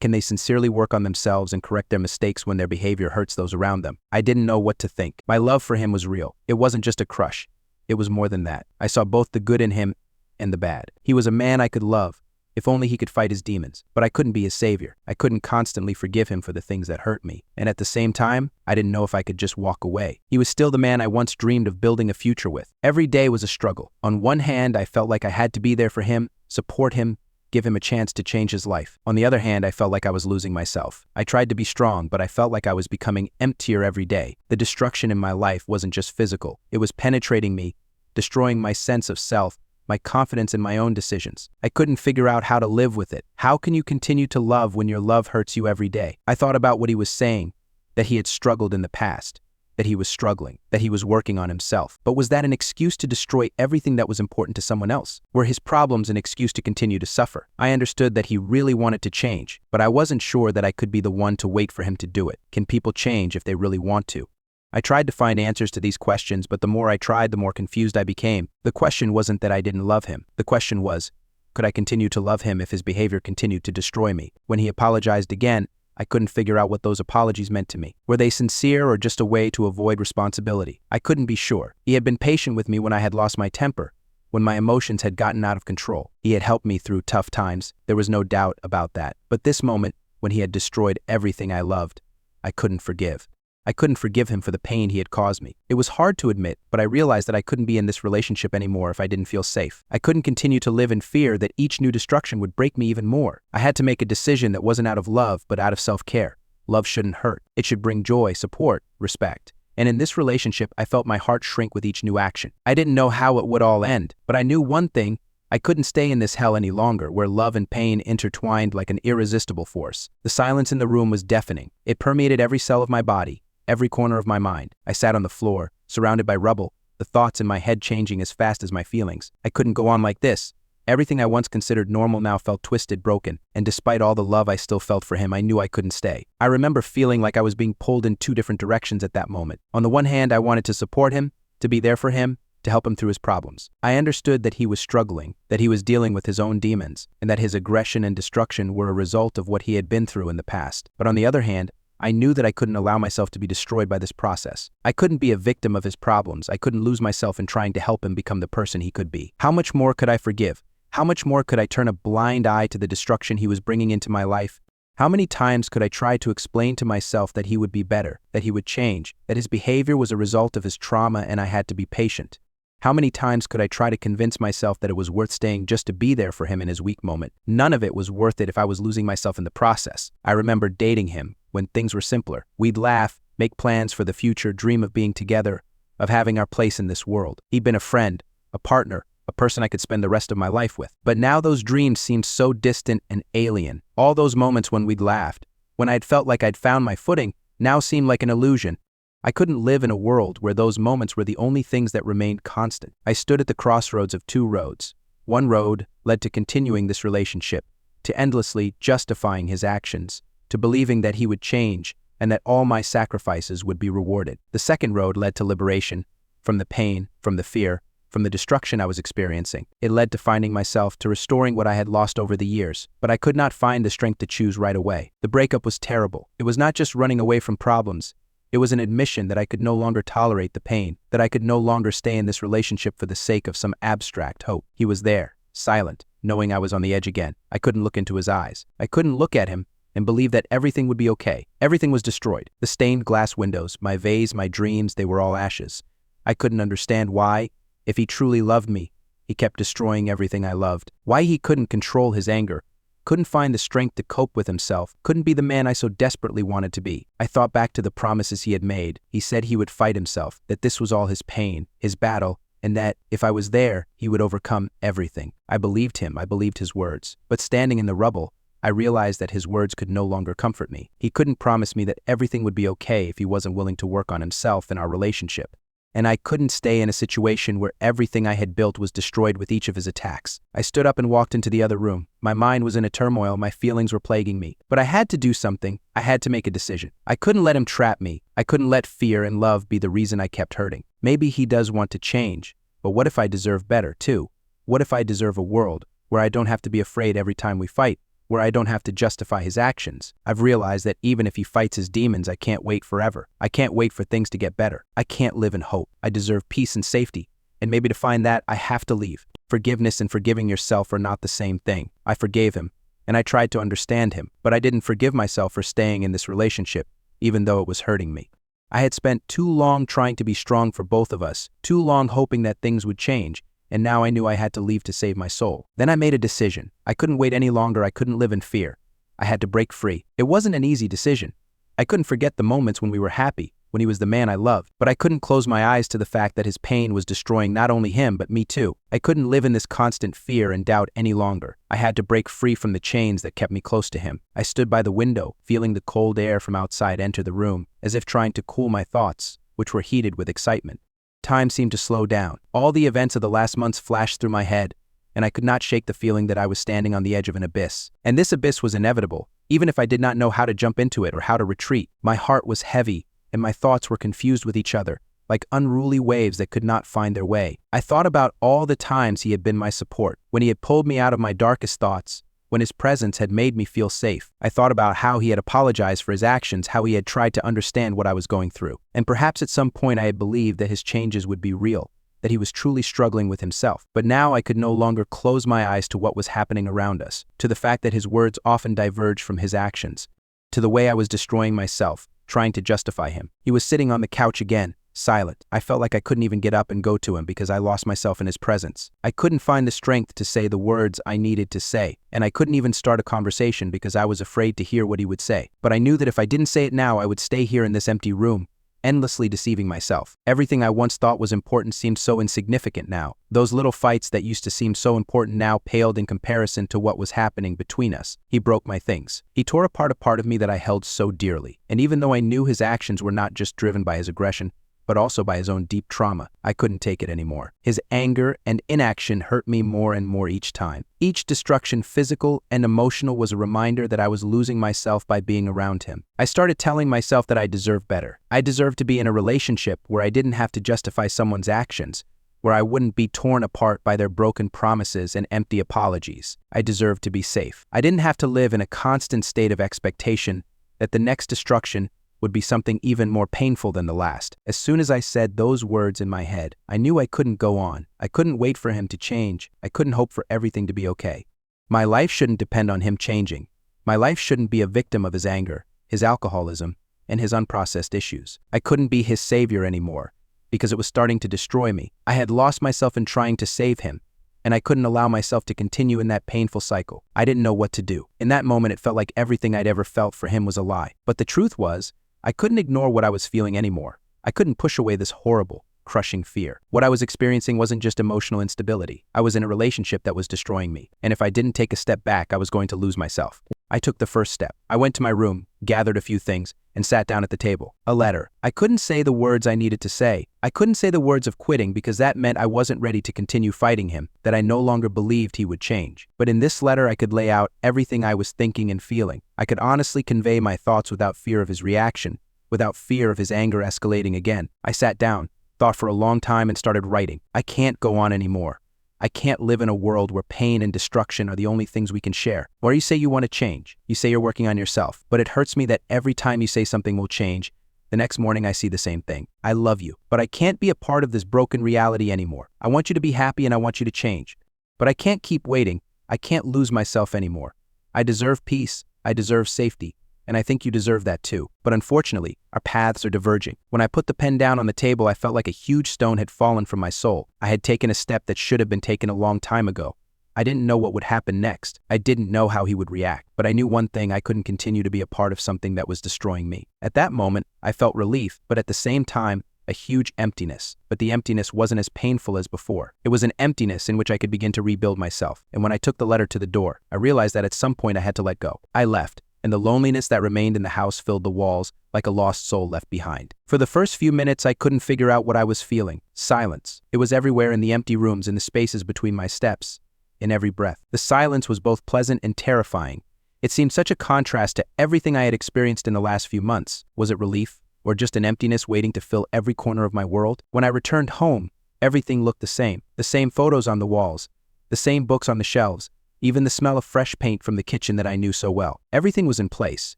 Can they sincerely work on themselves and correct their mistakes when their behavior hurts those around them? I didn't know what to think. My love for him was real. It wasn't just a crush. It was more than that. I saw both the good in him and the bad. He was a man I could love, if only he could fight his demons. But I couldn't be his savior. I couldn't constantly forgive him for the things that hurt me. And at the same time, I didn't know if I could just walk away. He was still the man I once dreamed of building a future with. Every day was a struggle. On one hand, I felt like I had to be there for him, support him, give him a chance to change his life. On the other hand, I felt like I was losing myself. I tried to be strong, but I felt like I was becoming emptier every day. The destruction in my life wasn't just physical. It was penetrating me, destroying my sense of self, my confidence in my own decisions. I couldn't figure out how to live with it. How can you continue to love when your love hurts you every day? I thought about what he was saying, that he had struggled in the past, that he was struggling, that he was working on himself. But was that an excuse to destroy everything that was important to someone else? Were his problems an excuse to continue to suffer? I understood that he really wanted to change, but I wasn't sure that I could be the one to wait for him to do it. Can people change if they really want to? I tried to find answers to these questions, but the more I tried, the more confused I became. The question wasn't that I didn't love him. The question was, could I continue to love him if his behavior continued to destroy me? When he apologized again, I couldn't figure out what those apologies meant to me. Were they sincere or just a way to avoid responsibility? I couldn't be sure. He had been patient with me when I had lost my temper, when my emotions had gotten out of control. He had helped me through tough times. There was no doubt about that. But this moment, when he had destroyed everything I loved, I couldn't forgive. I couldn't forgive him for the pain he had caused me. It was hard to admit, but I realized that I couldn't be in this relationship anymore if I didn't feel safe. I couldn't continue to live in fear that each new destruction would break me even more. I had to make a decision that wasn't out of love, but out of self-care. Love shouldn't hurt. It should bring joy, support, respect. And in this relationship, I felt my heart shrink with each new action. I didn't know how it would all end, but I knew one thing: I couldn't stay in this hell any longer, where love and pain intertwined like an irresistible force. The silence in the room was deafening. It permeated every cell of my body, every corner of my mind. I sat on the floor, surrounded by rubble, the thoughts in my head changing as fast as my feelings. I couldn't go on like this. Everything I once considered normal now felt twisted, broken, and despite all the love I still felt for him, I knew I couldn't stay. I remember feeling like I was being pulled in two different directions at that moment. On the one hand, I wanted to support him, to be there for him, to help him through his problems. I understood that he was struggling, that he was dealing with his own demons, and that his aggression and destruction were a result of what he had been through in the past. But on the other hand, I knew that I couldn't allow myself to be destroyed by this process. I couldn't be a victim of his problems. I couldn't lose myself in trying to help him become the person he could be. How much more could I forgive? How much more could I turn a blind eye to the destruction he was bringing into my life? How many times could I try to explain to myself that he would be better, that he would change, that his behavior was a result of his trauma and I had to be patient? How many times could I try to convince myself that it was worth staying just to be there for him in his weak moment? None of it was worth it if I was losing myself in the process. I remember dating him when things were simpler. We'd laugh, make plans for the future, dream of being together, of having our place in this world. He'd been a friend, a partner, a person I could spend the rest of my life with. But now those dreams seemed so distant and alien. All those moments when we'd laughed, when I'd felt like I'd found my footing, now seemed like an illusion. I couldn't live in a world where those moments were the only things that remained constant. I stood at the crossroads of two roads. One road led to continuing this relationship, to endlessly justifying his actions, to believing that he would change and that all my sacrifices would be rewarded. The second road led to liberation, from the pain, from the fear, from the destruction I was experiencing. It led to finding myself, to restoring what I had lost over the years. But I could not find the strength to choose right away. The breakup was terrible. It was not just running away from problems. It was an admission that I could no longer tolerate the pain, that I could no longer stay in this relationship for the sake of some abstract hope. He was there, silent, knowing I was on the edge again. I couldn't look into his eyes. I couldn't look at him and believe that everything would be okay. Everything was destroyed. The stained glass windows, my vase, my dreams, they were all ashes. I couldn't understand why, if he truly loved me, he kept destroying everything I loved. Why he couldn't control his anger, couldn't find the strength to cope with himself, couldn't be the man I so desperately wanted to be. I thought back to the promises he had made. He said he would fight himself, that this was all his pain, his battle, and that, if I was there, he would overcome everything. I believed him, I believed his words. But standing in the rubble, I realized that his words could no longer comfort me. He couldn't promise me that everything would be okay if he wasn't willing to work on himself and our relationship. And I couldn't stay in a situation where everything I had built was destroyed with each of his attacks. I stood up and walked into the other room. My mind was in a turmoil, my feelings were plaguing me. But I had to do something. I had to make a decision. I couldn't let him trap me. I couldn't let fear and love be the reason I kept hurting. Maybe he does want to change, but what if I deserve better, too? What if I deserve a world where I don't have to be afraid every time we fight, where I don't have to justify his actions? I've realized that even if he fights his demons, I can't wait forever. I can't wait for things to get better. I can't live in hope. I deserve peace and safety. And maybe to find that, I have to leave. Forgiveness and forgiving yourself are not the same thing. I forgave him, and I tried to understand him, but I didn't forgive myself for staying in this relationship, even though it was hurting me. I had spent too long trying to be strong for both of us, too long hoping that things would change, and now I knew I had to leave to save my soul. Then I made a decision. I couldn't wait any longer. I couldn't live in fear. I had to break free. It wasn't an easy decision. I couldn't forget the moments when we were happy, when he was the man I loved, but I couldn't close my eyes to the fact that his pain was destroying not only him, but me too. I couldn't live in this constant fear and doubt any longer. I had to break free from the chains that kept me close to him. I stood by the window, feeling the cold air from outside enter the room, as if trying to cool my thoughts, which were heated with excitement. Time seemed to slow down. All the events of the last months flashed through my head, and I could not shake the feeling that I was standing on the edge of an abyss. And this abyss was inevitable, even if I did not know how to jump into it or how to retreat. My heart was heavy, and my thoughts were confused with each other, like unruly waves that could not find their way. I thought about all the times he had been my support, when he had pulled me out of my darkest thoughts, when his presence had made me feel safe. I thought about how he had apologized for his actions, how he had tried to understand what I was going through. And perhaps at some point I had believed that his changes would be real, that he was truly struggling with himself. But now I could no longer close my eyes to what was happening around us, to the fact that his words often diverged from his actions, to the way I was destroying myself, trying to justify him. He was sitting on the couch again, silent. I felt like I couldn't even get up and go to him because I lost myself in his presence. I couldn't find the strength to say the words I needed to say, and I couldn't even start a conversation because I was afraid to hear what he would say. But I knew that if I didn't say it now, I would stay here in this empty room, endlessly deceiving myself. Everything I once thought was important seemed so insignificant now. Those little fights that used to seem so important now paled in comparison to what was happening between us. He broke my things. He tore apart a part of me that I held so dearly. And even though I knew his actions were not just driven by his aggression, but also by his own deep trauma, I couldn't take it anymore. His anger and inaction hurt me more and more each time. Each destruction, physical and emotional, was a reminder that I was losing myself by being around him. I started telling myself that I deserved better. I deserved to be in a relationship where I didn't have to justify someone's actions, where I wouldn't be torn apart by their broken promises and empty apologies. I deserved to be safe. I didn't have to live in a constant state of expectation that the next destruction would be something even more painful than the last. As soon as I said those words in my head, I knew I couldn't go on. I couldn't wait for him to change. I couldn't hope for everything to be okay. My life shouldn't depend on him changing. My life shouldn't be a victim of his anger, his alcoholism, and his unprocessed issues. I couldn't be his savior anymore, because it was starting to destroy me. I had lost myself in trying to save him, and I couldn't allow myself to continue in that painful cycle. I didn't know what to do. In that moment, it felt like everything I'd ever felt for him was a lie. But the truth was, I couldn't ignore what I was feeling anymore. I couldn't push away this horrible, crushing fear. What I was experiencing wasn't just emotional instability. I was in a relationship that was destroying me, and if I didn't take a step back, I was going to lose myself. I took the first step. I went to my room, gathered a few things, and sat down at the table. A letter. I couldn't say the words I needed to say. I couldn't say the words of quitting because that meant I wasn't ready to continue fighting him, that I no longer believed he would change. But in this letter, I could lay out everything I was thinking and feeling. I could honestly convey my thoughts without fear of his reaction, without fear of his anger escalating again. I sat down, thought for a long time, and started writing. I can't go on anymore. I can't live in a world where pain and destruction are the only things we can share. Or you say you want to change. You say you're working on yourself. But it hurts me that every time you say something will change, the next morning I see the same thing. I love you, but I can't be a part of this broken reality anymore. I want you to be happy and I want you to change. But I can't keep waiting. I can't lose myself anymore. I deserve peace. I deserve safety. And I think you deserve that too. But unfortunately, our paths are diverging. When I put the pen down on the table, I felt like a huge stone had fallen from my soul. I had taken a step that should have been taken a long time ago. I didn't know what would happen next. I didn't know how he would react. But I knew one thing: I couldn't continue to be a part of something that was destroying me. At that moment, I felt relief, but at the same time, a huge emptiness. But the emptiness wasn't as painful as before. It was an emptiness in which I could begin to rebuild myself. And when I took the letter to the door, I realized that at some point I had to let go. I left, and the loneliness that remained in the house filled the walls like a lost soul left behind. For the first few minutes, I couldn't figure out what I was feeling. Silence. It was everywhere, in the empty rooms, in the spaces between my steps, in every breath. The silence was both pleasant and terrifying. It seemed such a contrast to everything I had experienced in the last few months. Was it relief, or just an emptiness waiting to fill every corner of my world? When I returned home, everything looked the same photos on the walls, the same books on the shelves, even the smell of fresh paint from the kitchen that I knew so well. Everything was in place,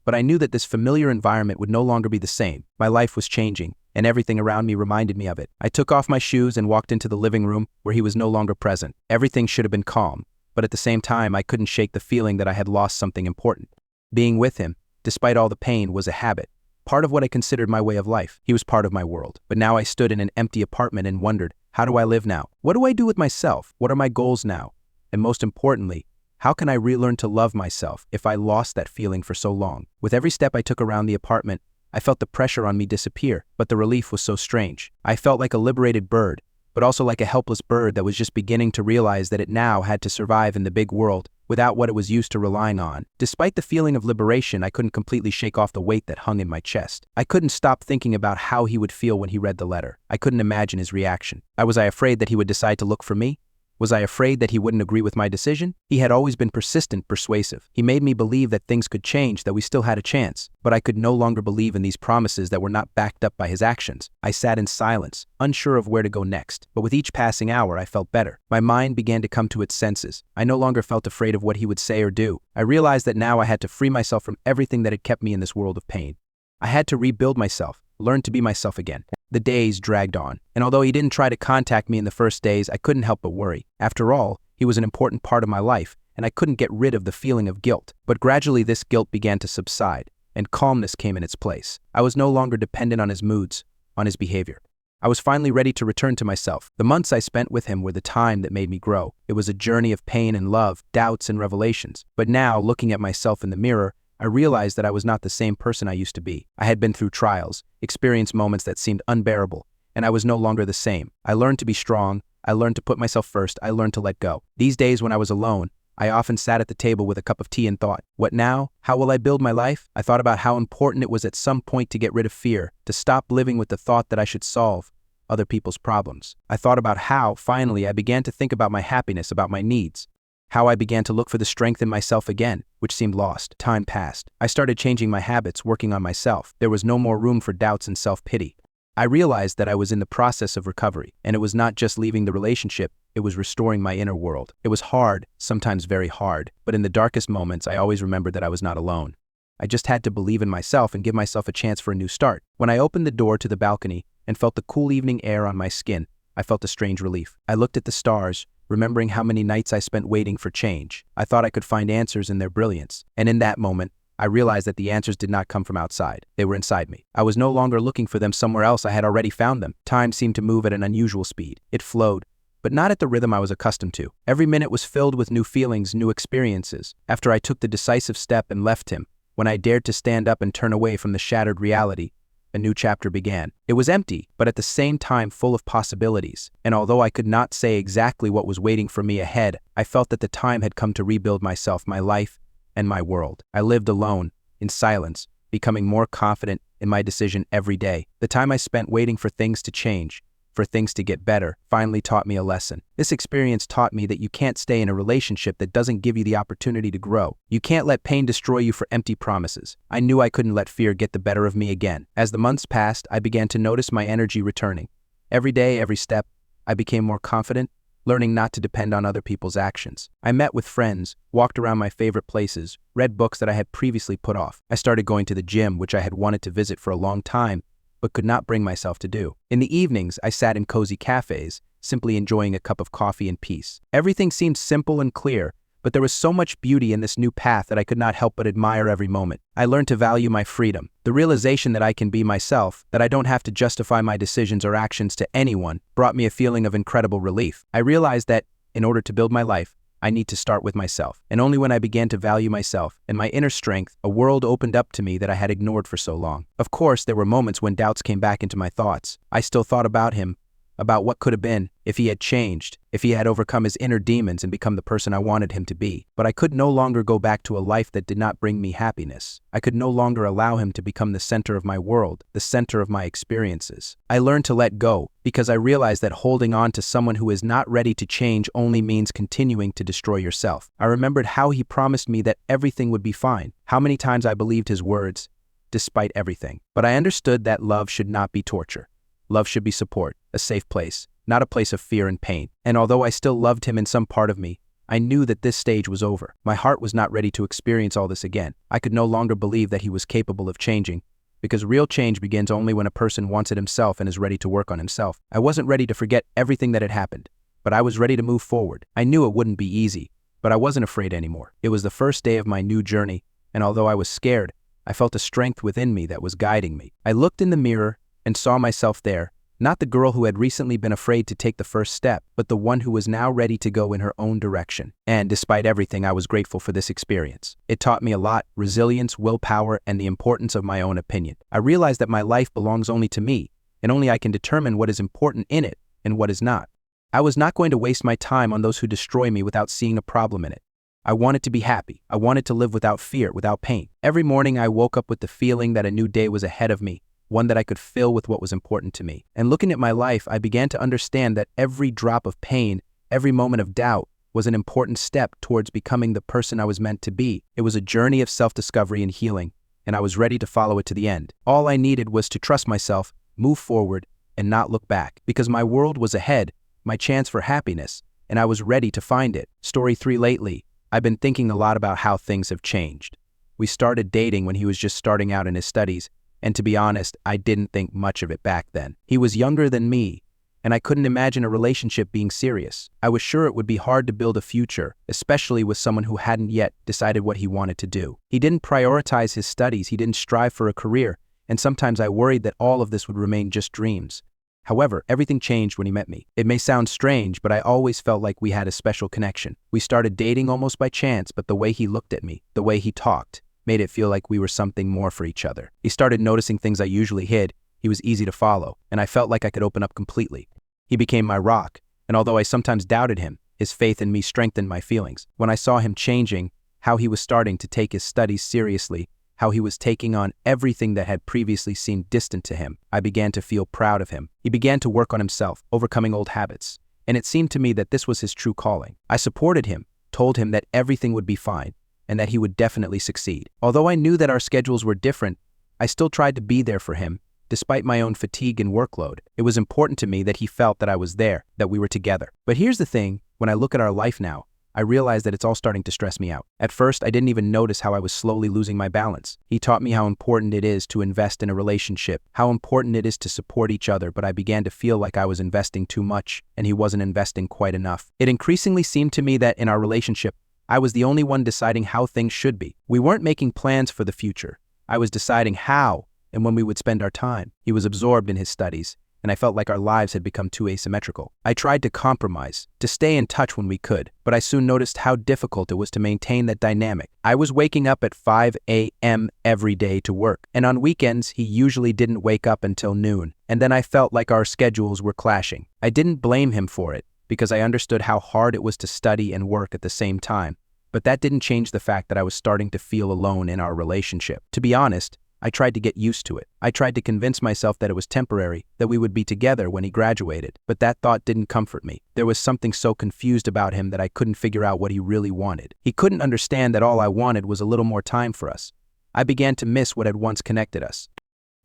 but I knew that this familiar environment would no longer be the same. My life was changing, and everything around me reminded me of it. I took off my shoes and walked into the living room where he was no longer present. Everything should have been calm, but at the same time, I couldn't shake the feeling that I had lost something important. Being with him, despite all the pain, was a habit, part of what I considered my way of life. He was part of my world. But now I stood in an empty apartment and wondered, how do I live now? What do I do with myself? What are my goals now? And most importantly, how can I relearn to love myself if I lost that feeling for so long? With every step I took around the apartment, I felt the pressure on me disappear, but the relief was so strange. I felt like a liberated bird, but also like a helpless bird that was just beginning to realize that it now had to survive in the big world without what it was used to relying on. Despite the feeling of liberation, I couldn't completely shake off the weight that hung in my chest. I couldn't stop thinking about how he would feel when he read the letter. I couldn't imagine his reaction. Was I afraid that he would decide to look for me? Was I afraid that he wouldn't agree with my decision? He had always been persistent, persuasive. He made me believe that things could change, that we still had a chance. But I could no longer believe in these promises that were not backed up by his actions. I sat in silence, unsure of where to go next. But with each passing hour, I felt better. My mind began to come to its senses. I no longer felt afraid of what he would say or do. I realized that now I had to free myself from everything that had kept me in this world of pain. I had to rebuild myself, learn to be myself again. The days dragged on, and although he didn't try to contact me in the first days, I couldn't help but worry. After all, he was an important part of my life, and I couldn't get rid of the feeling of guilt. But gradually this guilt began to subside, and calmness came in its place. I was no longer dependent on his moods, on his behavior. I was finally ready to return to myself. The months I spent with him were the time that made me grow. It was a journey of pain and love, doubts and revelations. But now, looking at myself in the mirror, I realized that I was not the same person I used to be. I had been through trials, experienced moments that seemed unbearable, and I was no longer the same. I learned to be strong, I learned to put myself first, I learned to let go. These days when I was alone, I often sat at the table with a cup of tea and thought, what now? How will I build my life? I thought about how important it was at some point to get rid of fear, to stop living with the thought that I should solve other people's problems. I thought about how, finally, I began to think about my happiness, about my needs. How I began to look for the strength in myself again, which seemed lost. Time passed. I started changing my habits, working on myself. There was no more room for doubts and self-pity. I realized that I was in the process of recovery, and it was not just leaving the relationship, it was restoring my inner world. It was hard, sometimes very hard, but in the darkest moments, I always remembered that I was not alone. I just had to believe in myself and give myself a chance for a new start. When I opened the door to the balcony and felt the cool evening air on my skin, I felt a strange relief. I looked at the stars, remembering how many nights I spent waiting for change. I thought I could find answers in their brilliance, and in that moment, I realized that the answers did not come from outside. They were inside me. I was no longer looking for them somewhere else. I had already found them. Time seemed to move at an unusual speed. It flowed, but not at the rhythm I was accustomed to. Every minute was filled with new feelings, new experiences. After I took the decisive step and left him, when I dared to stand up and turn away from the shattered reality, a new chapter began. It was empty, but at the same time full of possibilities. And although I could not say exactly what was waiting for me ahead, I felt that the time had come to rebuild myself, my life, and my world. I lived alone, in silence, becoming more confident in my decision every day. The time I spent waiting for things to change, for things to get better, finally taught me a lesson. This experience taught me that you can't stay in a relationship that doesn't give you the opportunity to grow. You can't let pain destroy you for empty promises. I knew I couldn't let fear get the better of me again. As the months passed, I began to notice my energy returning. Every day, every step, I became more confident, learning not to depend on other people's actions. I met with friends, walked around my favorite places, read books that I had previously put off. I started going to the gym, which I had wanted to visit for a long time, but could not bring myself to do. In the evenings, I sat in cozy cafes, simply enjoying a cup of coffee in peace. Everything seemed simple and clear, but there was so much beauty in this new path that I could not help but admire every moment. I learned to value my freedom, the realization that I can be myself, that I don't have to justify my decisions or actions to anyone, brought me a feeling of incredible relief. I realized that, in order to build my life, I need to start with myself. And only when I began to value myself and my inner strength, a world opened up to me that I had ignored for so long. Of course, there were moments when doubts came back into my thoughts. I still thought about him, about what could have been, if he had changed, if he had overcome his inner demons and become the person I wanted him to be. But I could no longer go back to a life that did not bring me happiness. I could no longer allow him to become the center of my world, the center of my experiences. I learned to let go because I realized that holding on to someone who is not ready to change only means continuing to destroy yourself. I remembered how he promised me that everything would be fine, how many times I believed his words, despite everything. But I understood that love should not be torture. Love should be support, a safe place, not a place of fear and pain. And although I still loved him in some part of me, I knew that this stage was over. My heart was not ready to experience all this again. I could no longer believe that he was capable of changing, because real change begins only when a person wants it himself and is ready to work on himself. I wasn't ready to forget everything that had happened, but I was ready to move forward. I knew it wouldn't be easy, but I wasn't afraid anymore. It was the first day of my new journey, and although I was scared, I felt a strength within me that was guiding me. I looked in the mirror and saw myself there, not the girl who had recently been afraid to take the first step, but the one who was now ready to go in her own direction. And despite everything, I was grateful for this experience. It taught me a lot: resilience, willpower, and the importance of my own opinion. I realized that my life belongs only to me, and only I can determine what is important in it and what is not. I was not going to waste my time on those who destroy me without seeing a problem in it. I wanted to be happy. I wanted to live without fear, without pain. Every morning I woke up with the feeling that a new day was ahead of me, one that I could fill with what was important to me. And looking at my life, I began to understand that every drop of pain, every moment of doubt, was an important step towards becoming the person I was meant to be. It was a journey of self-discovery and healing, and I was ready to follow it to the end. All I needed was to trust myself, move forward, and not look back, because my world was ahead, my chance for happiness, and I was ready to find it. Story 3. Lately, I've been thinking a lot about how things have changed. We started dating when he was just starting out in his studies, and to be honest, I didn't think much of it back then. He was younger than me, and I couldn't imagine a relationship being serious. I was sure it would be hard to build a future, especially with someone who hadn't yet decided what he wanted to do. He didn't prioritize his studies, he didn't strive for a career, and sometimes I worried that all of this would remain just dreams. However, everything changed when he met me. It may sound strange, but I always felt like we had a special connection. We started dating almost by chance, but the way he looked at me, the way he talked, made it feel like we were something more for each other. He started noticing things I usually hid. He was easy to follow, and I felt like I could open up completely. He became my rock, and although I sometimes doubted him, his faith in me strengthened my feelings. When I saw him changing, how he was starting to take his studies seriously, how he was taking on everything that had previously seemed distant to him, I began to feel proud of him. He began to work on himself, overcoming old habits, and it seemed to me that this was his true calling. I supported him, told him that everything would be fine, and that he would definitely succeed. Although I knew that our schedules were different, I still tried to be there for him, despite my own fatigue and workload. It was important to me that he felt that I was there, that we were together. But here's the thing, when I look at our life now, I realize that it's all starting to stress me out. At first, I didn't even notice how I was slowly losing my balance. He taught me how important it is to invest in a relationship, how important it is to support each other, but I began to feel like I was investing too much, and he wasn't investing quite enough. It increasingly seemed to me that in our relationship, I was the only one deciding how things should be. We weren't making plans for the future. I was deciding how and when we would spend our time. He was absorbed in his studies, and I felt like our lives had become too asymmetrical. I tried to compromise, to stay in touch when we could, but I soon noticed how difficult it was to maintain that dynamic. I was waking up at 5 a.m. every day to work, and on weekends, he usually didn't wake up until noon, and then I felt like our schedules were clashing. I didn't blame him for it, because I understood how hard it was to study and work at the same time, but that didn't change the fact that I was starting to feel alone in our relationship. To be honest, I tried to get used to it. I tried to convince myself that it was temporary, that we would be together when he graduated, but that thought didn't comfort me. There was something so confused about him that I couldn't figure out what he really wanted. He couldn't understand that all I wanted was a little more time for us. I began to miss what had once connected us.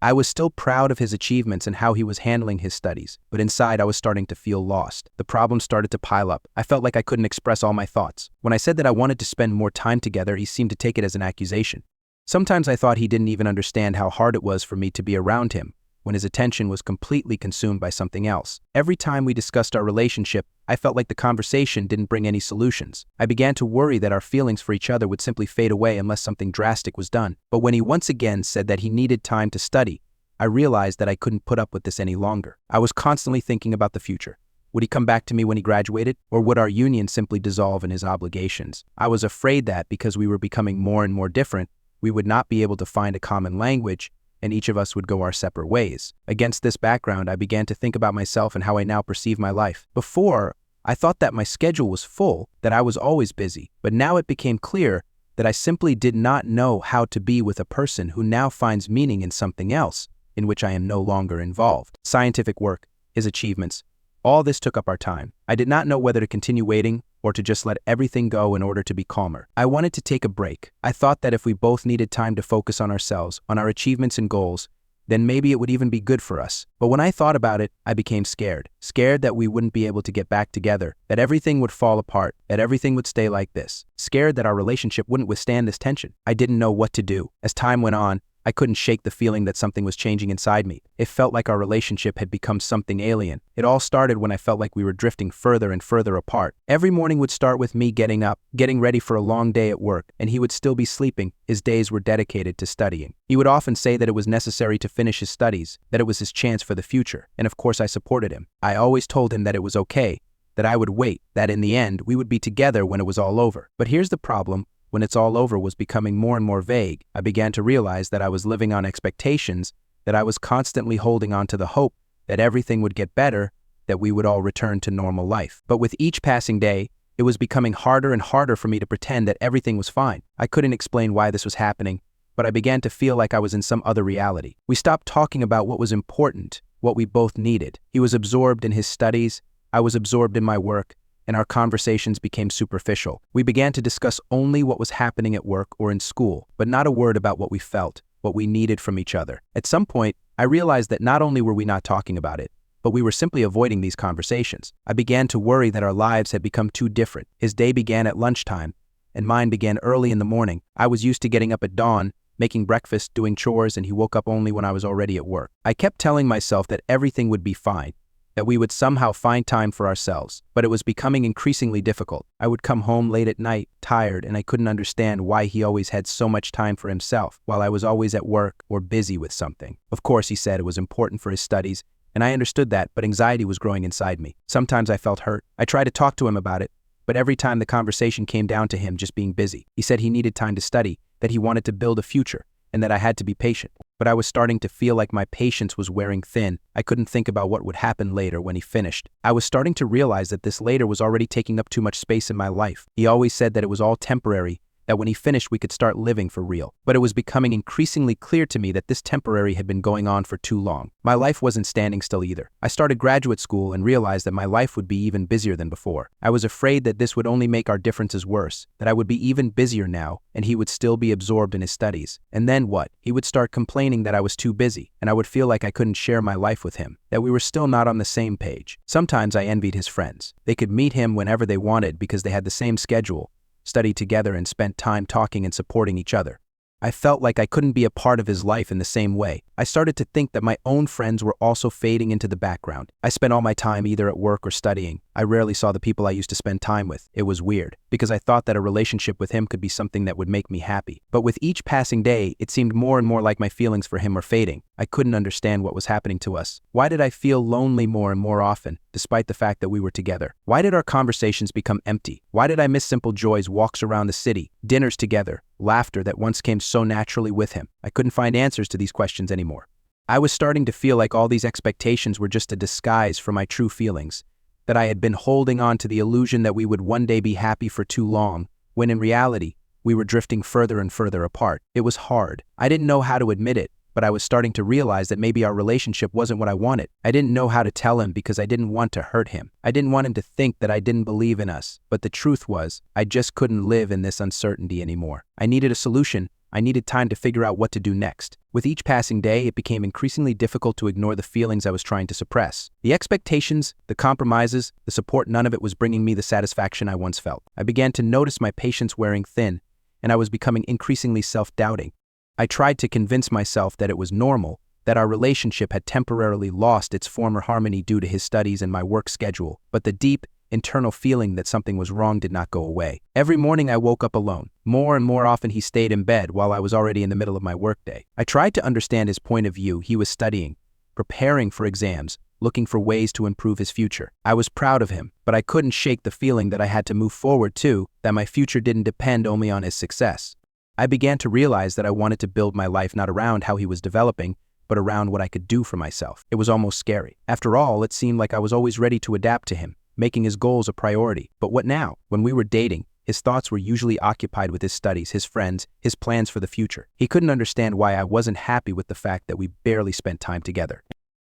I was still proud of his achievements and how he was handling his studies, but inside I was starting to feel lost. The problems started to pile up. I felt like I couldn't express all my thoughts. When I said that I wanted to spend more time together, he seemed to take it as an accusation. Sometimes I thought he didn't even understand how hard it was for me to be around him, when his attention was completely consumed by something else. Every time we discussed our relationship, I felt like the conversation didn't bring any solutions. I began to worry that our feelings for each other would simply fade away unless something drastic was done. But when he once again said that he needed time to study, I realized that I couldn't put up with this any longer. I was constantly thinking about the future. Would he come back to me when he graduated? Or would our union simply dissolve in his obligations? I was afraid that because we were becoming more and more different, we would not be able to find a common language, and each of us would go our separate ways. Against this background, I began to think about myself and how I now perceive my life. Before, I thought that my schedule was full, that I was always busy, but now it became clear that I simply did not know how to be with a person who now finds meaning in something else, in which I am no longer involved. Scientific work, his achievements, all this took up our time. I did not know whether to continue waiting or to just let everything go in order to be calmer. I wanted to take a break. I thought that if we both needed time to focus on ourselves, on our achievements and goals, then maybe it would even be good for us. But when I thought about it, I became scared. Scared that we wouldn't be able to get back together, that everything would fall apart, that everything would stay like this. Scared that our relationship wouldn't withstand this tension. I didn't know what to do. As time went on, I couldn't shake the feeling that something was changing inside me. It felt like our relationship had become something alien. It all started when I felt like we were drifting further and further apart. Every morning would start with me getting up, getting ready for a long day at work, and he would still be sleeping. His days were dedicated to studying. He would often say that it was necessary to finish his studies, that it was his chance for the future, and of course I supported him. I always told him that it was okay, that I would wait, that in the end we would be together when it was all over. But here's the problem. When it's all over was becoming more and more vague. I began to realize that I was living on expectations, that I was constantly holding on to the hope that everything would get better, that we would all return to normal life. But with each passing day, it was becoming harder and harder for me to pretend that everything was fine. I couldn't explain why this was happening, but I began to feel like I was in some other reality. We stopped talking about what was important, what we both needed. He was absorbed in his studies, I was absorbed in my work, and our conversations became superficial. We began to discuss only what was happening at work or in school, but not a word about what we felt, what we needed from each other. At some point, I realized that not only were we not talking about it, but we were simply avoiding these conversations. I began to worry that our lives had become too different. His day began at lunchtime, and mine began early in the morning. I was used to getting up at dawn, making breakfast, doing chores, and he woke up only when I was already at work. I kept telling myself that everything would be fine, that we would somehow find time for ourselves, but it was becoming increasingly difficult. I would come home late at night, tired, and I couldn't understand why he always had so much time for himself, while I was always at work or busy with something. Of course, he said it was important for his studies, and I understood that, but anxiety was growing inside me. Sometimes I felt hurt. I tried to talk to him about it, but every time the conversation came down to him just being busy. He said he needed time to study, that he wanted to build a future, and that I had to be patient. But I was starting to feel like my patience was wearing thin. I couldn't think about what would happen later when he finished. I was starting to realize that this later was already taking up too much space in my life. He always said that it was all temporary, that when he finished we could start living for real. But it was becoming increasingly clear to me that this temporary had been going on for too long. My life wasn't standing still either. I started graduate school and realized that my life would be even busier than before. I was afraid that this would only make our differences worse, that I would be even busier now and he would still be absorbed in his studies. And then what? He would start complaining that I was too busy, and I would feel like I couldn't share my life with him, that we were still not on the same page. Sometimes I envied his friends. They could meet him whenever they wanted because they had the same schedule, studied together, and spent time talking and supporting each other. I felt like I couldn't be a part of his life in the same way. I started to think that my own friends were also fading into the background. I spent all my time either at work or studying. I rarely saw the people I used to spend time with. It was weird, because I thought that a relationship with him could be something that would make me happy. But with each passing day, it seemed more and more like my feelings for him were fading. I couldn't understand what was happening to us. Why did I feel lonely more and more often, despite the fact that we were together? Why did our conversations become empty? Why did I miss simple joys, walks around the city, dinners together, laughter that once came so naturally with him? I couldn't find answers to these questions anymore. I was starting to feel like all these expectations were just a disguise for my true feelings, that I had been holding on to the illusion that we would one day be happy for too long, when in reality, we were drifting further and further apart. It was hard. I didn't know how to admit it, but I was starting to realize that maybe our relationship wasn't what I wanted. I didn't know how to tell him because I didn't want to hurt him. I didn't want him to think that I didn't believe in us, but the truth was, I just couldn't live in this uncertainty anymore. I needed a solution. I needed time to figure out what to do next. With each passing day, it became increasingly difficult to ignore the feelings I was trying to suppress. The expectations, the compromises, the support, none of it was bringing me the satisfaction I once felt. I began to notice my patience wearing thin, and I was becoming increasingly self-doubting. I tried to convince myself that it was normal, that our relationship had temporarily lost its former harmony due to his studies and my work schedule, but the deep, internal feeling that something was wrong did not go away. Every morning I woke up alone. More and more often he stayed in bed while I was already in the middle of my workday. I tried to understand his point of view. He was studying, preparing for exams, looking for ways to improve his future. I was proud of him, but I couldn't shake the feeling that I had to move forward too, that my future didn't depend only on his success. I began to realize that I wanted to build my life not around how he was developing, but around what I could do for myself. It was almost scary. After all, it seemed like I was always ready to adapt to him, making his goals a priority. But what now? When we were dating, his thoughts were usually occupied with his studies, his friends, his plans for the future. He couldn't understand why I wasn't happy with the fact that we barely spent time together.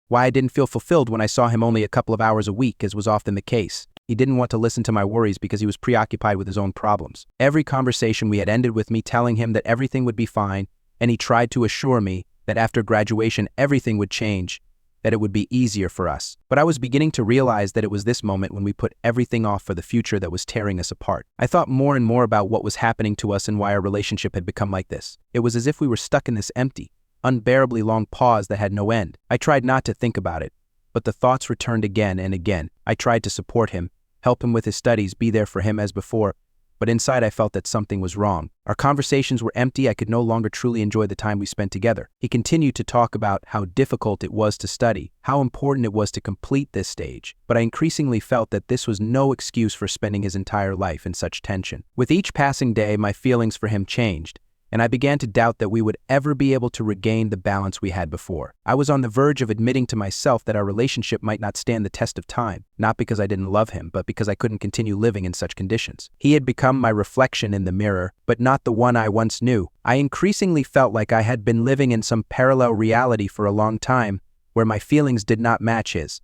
Why I didn't feel fulfilled when I saw him only a couple of hours a week, as was often the case. He didn't want to listen to my worries because he was preoccupied with his own problems. Every conversation we had ended with me telling him that everything would be fine, and he tried to assure me that after graduation everything would change, that it would be easier for us. But I was beginning to realize that it was this moment when we put everything off for the future that was tearing us apart. I thought more and more about what was happening to us and why our relationship had become like this. It was as if we were stuck in this empty, unbearably long pause that had no end. I tried not to think about it, but the thoughts returned again and again. I tried to support him, help him with his studies, be there for him as before, but inside I felt that something was wrong. Our conversations were empty. I could no longer truly enjoy the time we spent together. He continued to talk about how difficult it was to study, how important it was to complete this stage, but I increasingly felt that this was no excuse for spending his entire life in such tension. With each passing day, my feelings for him changed, and I began to doubt that we would ever be able to regain the balance we had before. I was on the verge of admitting to myself that our relationship might not stand the test of time, not because I didn't love him, but because I couldn't continue living in such conditions. He had become my reflection in the mirror, but not the one I once knew. I increasingly felt like I had been living in some parallel reality for a long time, where my feelings did not match his.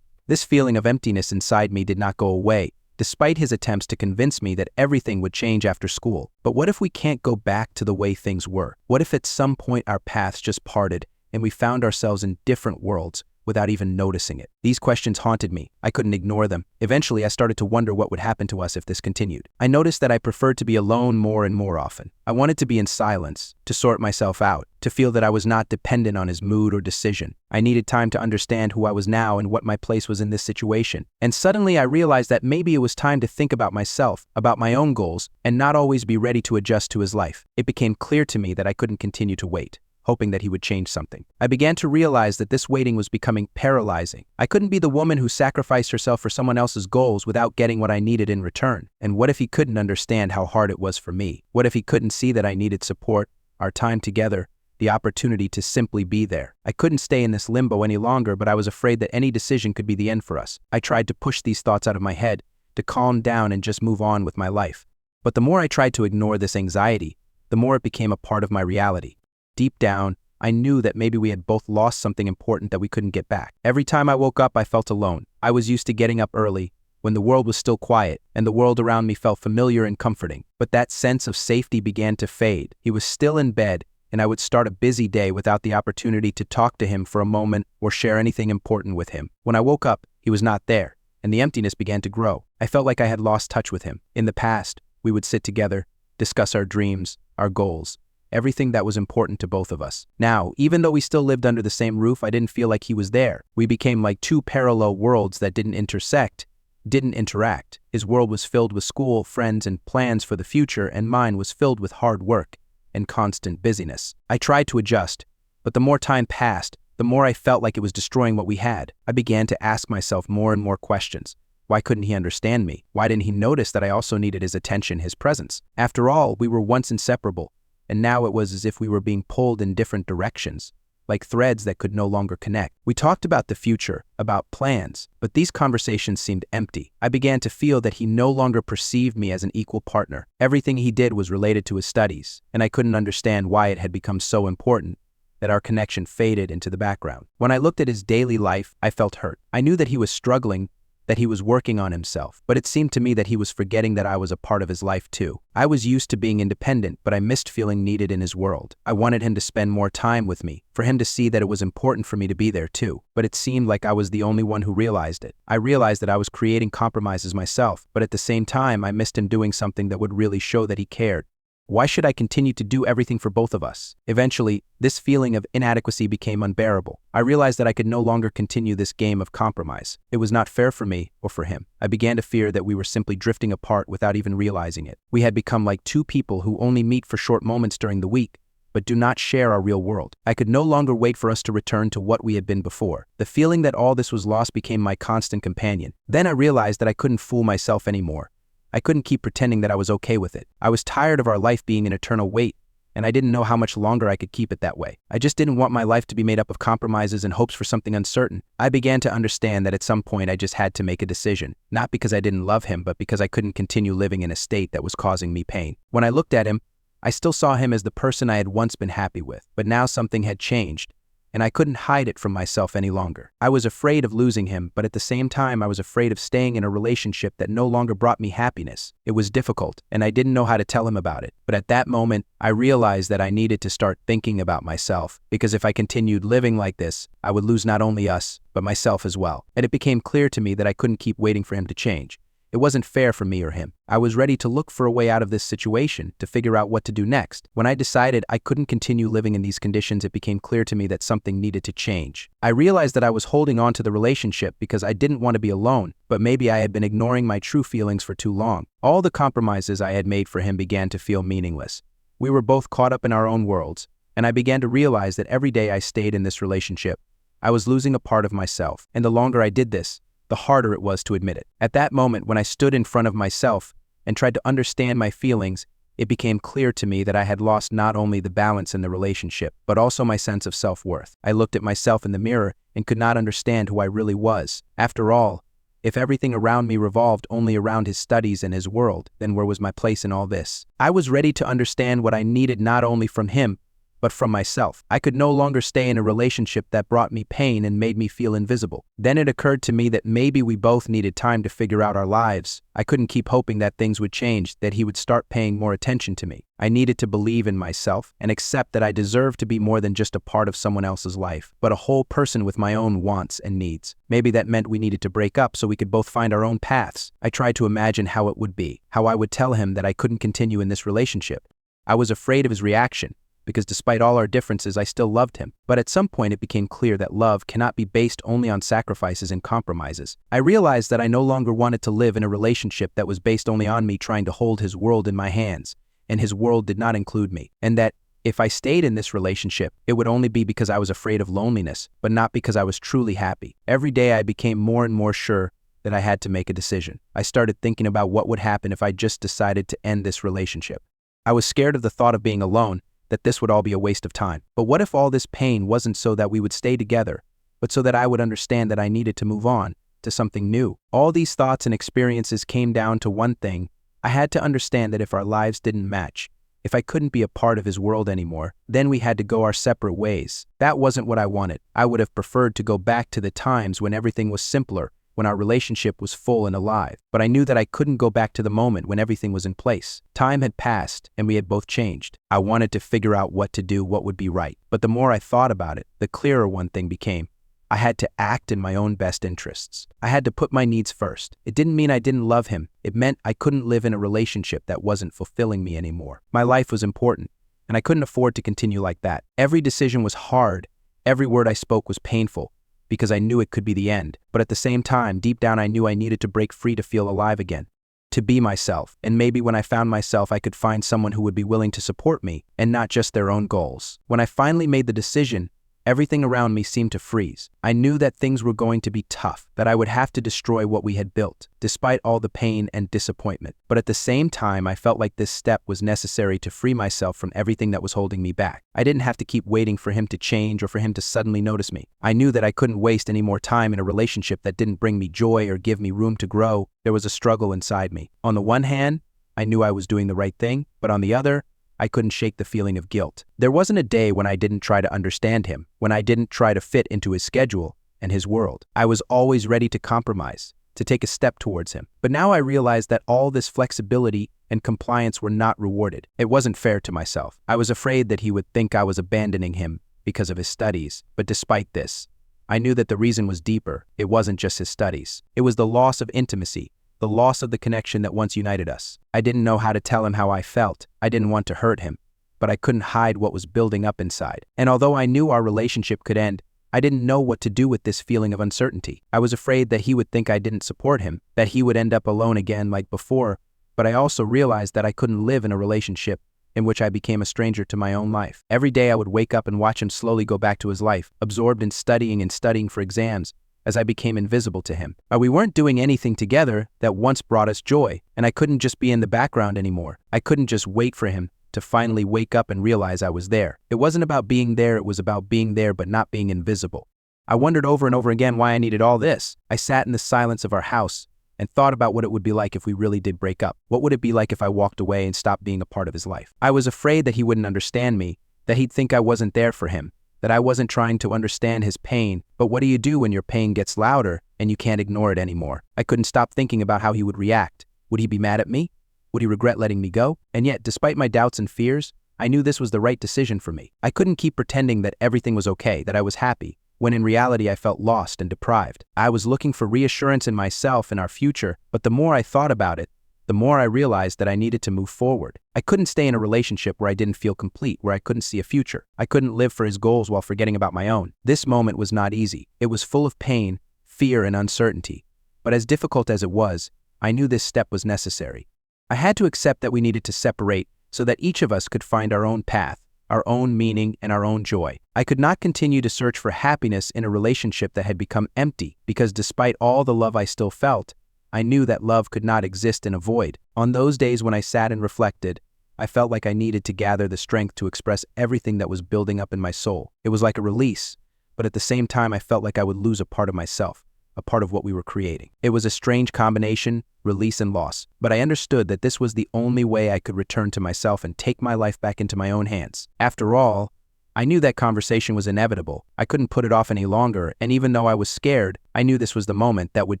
This feeling of emptiness inside me did not go away, despite his attempts to convince me that everything would change after school. But what if we can't go back to the way things were? What if at some point our paths just parted and we found ourselves in different worlds without even noticing it? These questions haunted me. I couldn't ignore them. Eventually, I started to wonder what would happen to us if this continued. I noticed that I preferred to be alone more and more often. I wanted to be in silence, to sort myself out, to feel that I was not dependent on his mood or decision. I needed time to understand who I was now and what my place was in this situation. And suddenly I realized that maybe it was time to think about myself, about my own goals, and not always be ready to adjust to his life. It became clear to me that I couldn't continue to wait, hoping that he would change something. I began to realize that this waiting was becoming paralyzing. I couldn't be the woman who sacrificed herself for someone else's goals without getting what I needed in return. And what if he couldn't understand how hard it was for me? What if he couldn't see that I needed support, our time together, the opportunity to simply be there? I couldn't stay in this limbo any longer, but I was afraid that any decision could be the end for us. I tried to push these thoughts out of my head, to calm down and just move on with my life. But the more I tried to ignore this anxiety, the more it became a part of my reality. Deep down, I knew that maybe we had both lost something important that we couldn't get back. Every time I woke up, I felt alone. I was used to getting up early, when the world was still quiet, and the world around me felt familiar and comforting. But that sense of safety began to fade. He was still in bed, and I would start a busy day without the opportunity to talk to him for a moment or share anything important with him. When I woke up, he was not there, and the emptiness began to grow. I felt like I had lost touch with him. In the past, we would sit together, discuss our dreams, our goals, everything that was important to both of us. Now, even though we still lived under the same roof, I didn't feel like he was there. We became like two parallel worlds that didn't intersect, didn't interact. His world was filled with school, friends, and plans for the future, and mine was filled with hard work and constant busyness. I tried to adjust, but the more time passed, the more I felt like it was destroying what we had. I began to ask myself more and more questions. Why couldn't he understand me? Why didn't he notice that I also needed his attention, his presence? After all, we were once inseparable, and now it was as if we were being pulled in different directions, like threads that could no longer connect. We talked about the future, about plans, but these conversations seemed empty. I began to feel that he no longer perceived me as an equal partner. Everything he did was related to his studies, and I couldn't understand why it had become so important that our connection faded into the background. When I looked at his daily life, I felt hurt. I knew that he was struggling, that he was working on himself, but it seemed to me that he was forgetting that I was a part of his life too. I was used to being independent, but I missed feeling needed in his world. I wanted him to spend more time with me, for him to see that it was important for me to be there too, but it seemed like I was the only one who realized it. I realized that I was creating compromises myself, but at the same time, I missed him doing something that would really show that he cared. Why should I continue to do everything for both of us? Eventually, this feeling of inadequacy became unbearable. I realized that I could no longer continue this game of compromise. It was not fair for me or for him. I began to fear that we were simply drifting apart without even realizing it. We had become like two people who only meet for short moments during the week, but do not share our real world. I could no longer wait for us to return to what we had been before. The feeling that all this was lost became my constant companion. Then I realized that I couldn't fool myself anymore. I couldn't keep pretending that I was okay with it. I was tired of our life being an eternal wait, and I didn't know how much longer I could keep it that way. I just didn't want my life to be made up of compromises and hopes for something uncertain. I began to understand that at some point I just had to make a decision, not because I didn't love him, but because I couldn't continue living in a state that was causing me pain. When I looked at him, I still saw him as the person I had once been happy with, but now something had changed, and I couldn't hide it from myself any longer. I was afraid of losing him, but at the same time I was afraid of staying in a relationship that no longer brought me happiness. It was difficult, and I didn't know how to tell him about it. But at that moment, I realized that I needed to start thinking about myself, because if I continued living like this, I would lose not only us, but myself as well. And it became clear to me that I couldn't keep waiting for him to change. It wasn't fair for me or him. I was ready to look for a way out of this situation, to figure out what to do next. When I decided I couldn't continue living in these conditions, it became clear to me that something needed to change. I realized that I was holding on to the relationship because I didn't want to be alone, but maybe I had been ignoring my true feelings for too long. All the compromises I had made for him began to feel meaningless. We were both caught up in our own worlds, and I began to realize that every day I stayed in this relationship, I was losing a part of myself, and the longer I did this, the harder it was to admit it. At that moment, when I stood in front of myself and tried to understand my feelings, it became clear to me that I had lost not only the balance in the relationship, but also my sense of self-worth. I looked at myself in the mirror and could not understand who I really was. After all, if everything around me revolved only around his studies and his world, then where was my place in all this? I was ready to understand what I needed not only from him, but from myself. I could no longer stay in a relationship that brought me pain and made me feel invisible. Then it occurred to me that maybe we both needed time to figure out our lives. I couldn't keep hoping that things would change, that he would start paying more attention to me. I needed to believe in myself and accept that I deserved to be more than just a part of someone else's life, but a whole person with my own wants and needs. Maybe that meant we needed to break up so we could both find our own paths. I tried to imagine how it would be, how I would tell him that I couldn't continue in this relationship. I was afraid of his reaction, because despite all our differences, I still loved him. But at some point it became clear that love cannot be based only on sacrifices and compromises. I realized that I no longer wanted to live in a relationship that was based only on me trying to hold his world in my hands, and his world did not include me. And that if I stayed in this relationship, it would only be because I was afraid of loneliness, but not because I was truly happy. Every day I became more and more sure that I had to make a decision. I started thinking about what would happen if I just decided to end this relationship. I was scared of the thought of being alone, that this would all be a waste of time. But what if all this pain wasn't so that we would stay together, but so that I would understand that I needed to move on to something new? All these thoughts and experiences came down to one thing. I had to understand that if our lives didn't match, if I couldn't be a part of his world anymore, then we had to go our separate ways. That wasn't what I wanted. I would have preferred to go back to the times when everything was simpler, when our relationship was full and alive. But I knew that I couldn't go back to the moment when everything was in place. Time had passed, and we had both changed. I wanted to figure out what to do, what would be right. But the more I thought about it, the clearer one thing became. I had to act in my own best interests. I had to put my needs first. It didn't mean I didn't love him. It meant I couldn't live in a relationship that wasn't fulfilling me anymore. My life was important, and I couldn't afford to continue like that. Every decision was hard. Every word I spoke was painful, because I knew it could be the end. But at the same time, deep down I knew I needed to break free to feel alive again, to be myself. And maybe when I found myself, I could find someone who would be willing to support me and not just their own goals. When I finally made the decision, everything around me seemed to freeze. I knew that things were going to be tough, that I would have to destroy what we had built, despite all the pain and disappointment. But at the same time, I felt like this step was necessary to free myself from everything that was holding me back. I didn't have to keep waiting for him to change or for him to suddenly notice me. I knew that I couldn't waste any more time in a relationship that didn't bring me joy or give me room to grow. There was a struggle inside me. On the one hand, I knew I was doing the right thing, but on the other, I couldn't shake the feeling of guilt. There wasn't a day when I didn't try to understand him, when I didn't try to fit into his schedule and his world. I was always ready to compromise, to take a step towards him. But now I realized that all this flexibility and compliance were not rewarded. It wasn't fair to myself. I was afraid that he would think I was abandoning him because of his studies. But despite this, I knew that the reason was deeper. It wasn't just his studies. It was the loss of intimacy, the loss of the connection that once united us. I didn't know how to tell him how I felt. I didn't want to hurt him, but I couldn't hide what was building up inside. And although I knew our relationship could end, I didn't know what to do with this feeling of uncertainty. I was afraid that he would think I didn't support him, that he would end up alone again like before, but I also realized that I couldn't live in a relationship in which I became a stranger to my own life. Every day I would wake up and watch him slowly go back to his life, absorbed in studying and studying for exams, as I became invisible to him. But we weren't doing anything together that once brought us joy, and I couldn't just be in the background anymore. I couldn't just wait for him to finally wake up and realize I was there. It wasn't about being there, it was about being there but not being invisible. I wondered over and over again why I needed all this. I sat in the silence of our house and thought about what it would be like if we really did break up. What would it be like if I walked away and stopped being a part of his life? I was afraid that he wouldn't understand me, that he'd think I wasn't there for him, that I wasn't trying to understand his pain. But what do you do when your pain gets louder and you can't ignore it anymore? I couldn't stop thinking about how he would react. Would he be mad at me? Would he regret letting me go? And yet, despite my doubts and fears, I knew this was the right decision for me. I couldn't keep pretending that everything was okay, that I was happy, when in reality I felt lost and deprived. I was looking for reassurance in myself and our future, but the more I thought about it, the more I realized that I needed to move forward. I couldn't stay in a relationship where I didn't feel complete, where I couldn't see a future. I couldn't live for his goals while forgetting about my own. This moment was not easy. It was full of pain, fear, and uncertainty. But as difficult as it was, I knew this step was necessary. I had to accept that we needed to separate so that each of us could find our own path, our own meaning, and our own joy. I could not continue to search for happiness in a relationship that had become empty, because despite all the love I still felt, I knew that love could not exist in a void. On those days when I sat and reflected, I felt like I needed to gather the strength to express everything that was building up in my soul. It was like a release, but at the same time I felt like I would lose a part of myself, a part of what we were creating. It was a strange combination, release and loss, but I understood that this was the only way I could return to myself and take my life back into my own hands. After all, I knew that conversation was inevitable. I couldn't put it off any longer, and even though I was scared, I knew this was the moment that would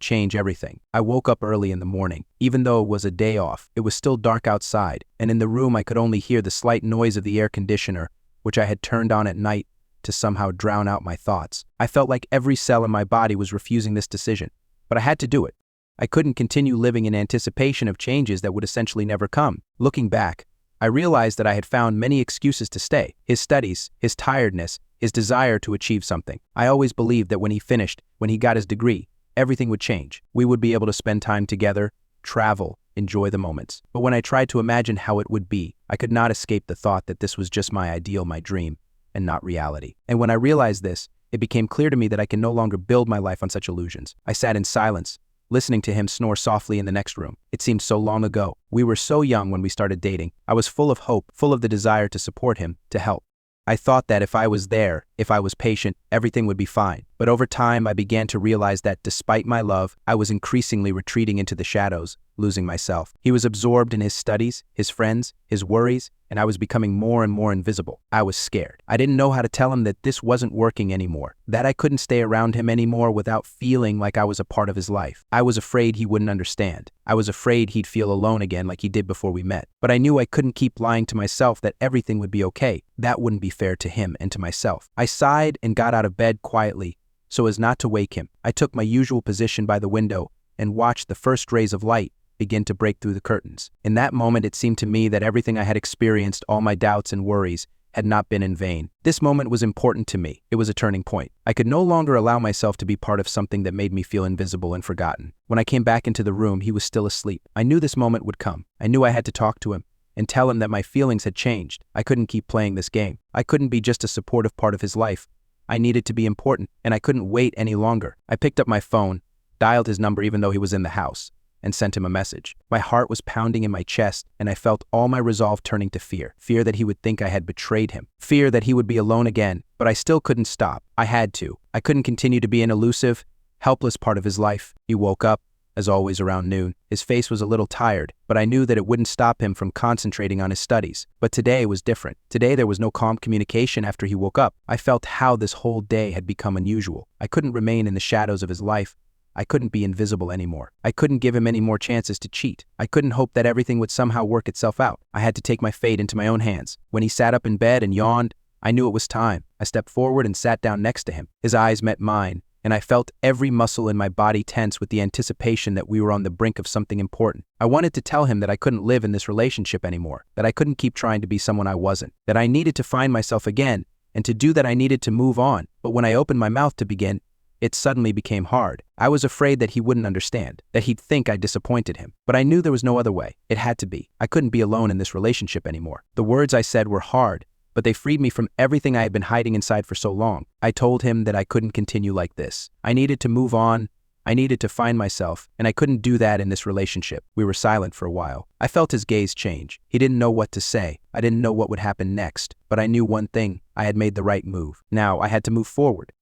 change everything. I woke up early in the morning. Even though it was a day off, it was still dark outside, and in the room I could only hear the slight noise of the air conditioner, which I had turned on at night to somehow drown out my thoughts. I felt like every cell in my body was refusing this decision, but I had to do it. I couldn't continue living in anticipation of changes that would essentially never come. Looking back, I realized that I had found many excuses to stay. His studies, his tiredness, his desire to achieve something. I always believed that when he finished, when he got his degree, everything would change. We would be able to spend time together, travel, enjoy the moments. But when I tried to imagine how it would be, I could not escape the thought that this was just my ideal, my dream, and not reality. And when I realized this, it became clear to me that I can no longer build my life on such illusions. I sat in silence, listening to him snore softly in the next room. It seemed so long ago. We were so young when we started dating. I was full of hope, full of the desire to support him, to help. I thought that if I was there, if I was patient, everything would be fine. But over time, I began to realize that despite my love, I was increasingly retreating into the shadows, losing myself. He was absorbed in his studies, his friends, his worries, and I was becoming more and more invisible. I was scared. I didn't know how to tell him that this wasn't working anymore, that I couldn't stay around him anymore without feeling like I was a part of his life. I was afraid he wouldn't understand. I was afraid he'd feel alone again like he did before we met. But I knew I couldn't keep lying to myself that everything would be okay. That wouldn't be fair to him and to myself. I sighed and got out of bed quietly so as not to wake him. I took my usual position by the window and watched the first rays of light begin to break through the curtains. In that moment, it seemed to me that everything I had experienced, all my doubts and worries, had not been in vain. This moment was important to me. It was a turning point. I could no longer allow myself to be part of something that made me feel invisible and forgotten. When I came back into the room, he was still asleep. I knew this moment would come. I knew I had to talk to him and tell him that my feelings had changed. I couldn't keep playing this game. I couldn't be just a supportive part of his life. I needed to be important, and I couldn't wait any longer. I picked up my phone, dialed his number even though he was in the house, and sent him a message. My heart was pounding in my chest, and I felt all my resolve turning to fear. Fear that he would think I had betrayed him. Fear that he would be alone again, but I still couldn't stop. I had to. I couldn't continue to be an elusive, helpless part of his life. He woke up, as always around noon. His face was a little tired, but I knew that it wouldn't stop him from concentrating on his studies. But today was different. Today there was no calm communication after he woke up. I felt how this whole day had become unusual. I couldn't remain in the shadows of his life. I couldn't be invisible anymore. I couldn't give him any more chances to cheat. I couldn't hope that everything would somehow work itself out. I had to take my fate into my own hands. When he sat up in bed and yawned, I knew it was time. I stepped forward and sat down next to him. His eyes met mine, and I felt every muscle in my body tense with the anticipation that we were on the brink of something important. I wanted to tell him that I couldn't live in this relationship anymore, that I couldn't keep trying to be someone I wasn't, that I needed to find myself again, and to do that I needed to move on. But when I opened my mouth to begin, it suddenly became hard. I was afraid that he wouldn't understand, that he'd think I disappointed him. But I knew there was no other way. It had to be. I couldn't be alone in this relationship anymore. The words I said were hard, but they freed me from everything I had been hiding inside for so long. I told him that I couldn't continue like this. I needed to move on. I needed to find myself, and I couldn't do that in this relationship. We were silent for a while. I felt his gaze change. He didn't know what to say. I didn't know what would happen next, but I knew one thing. I had made the right move. Now I had to move forward.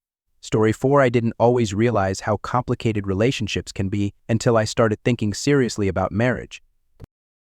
Story 4. I didn't always realize how complicated relationships can be until I started thinking seriously about marriage.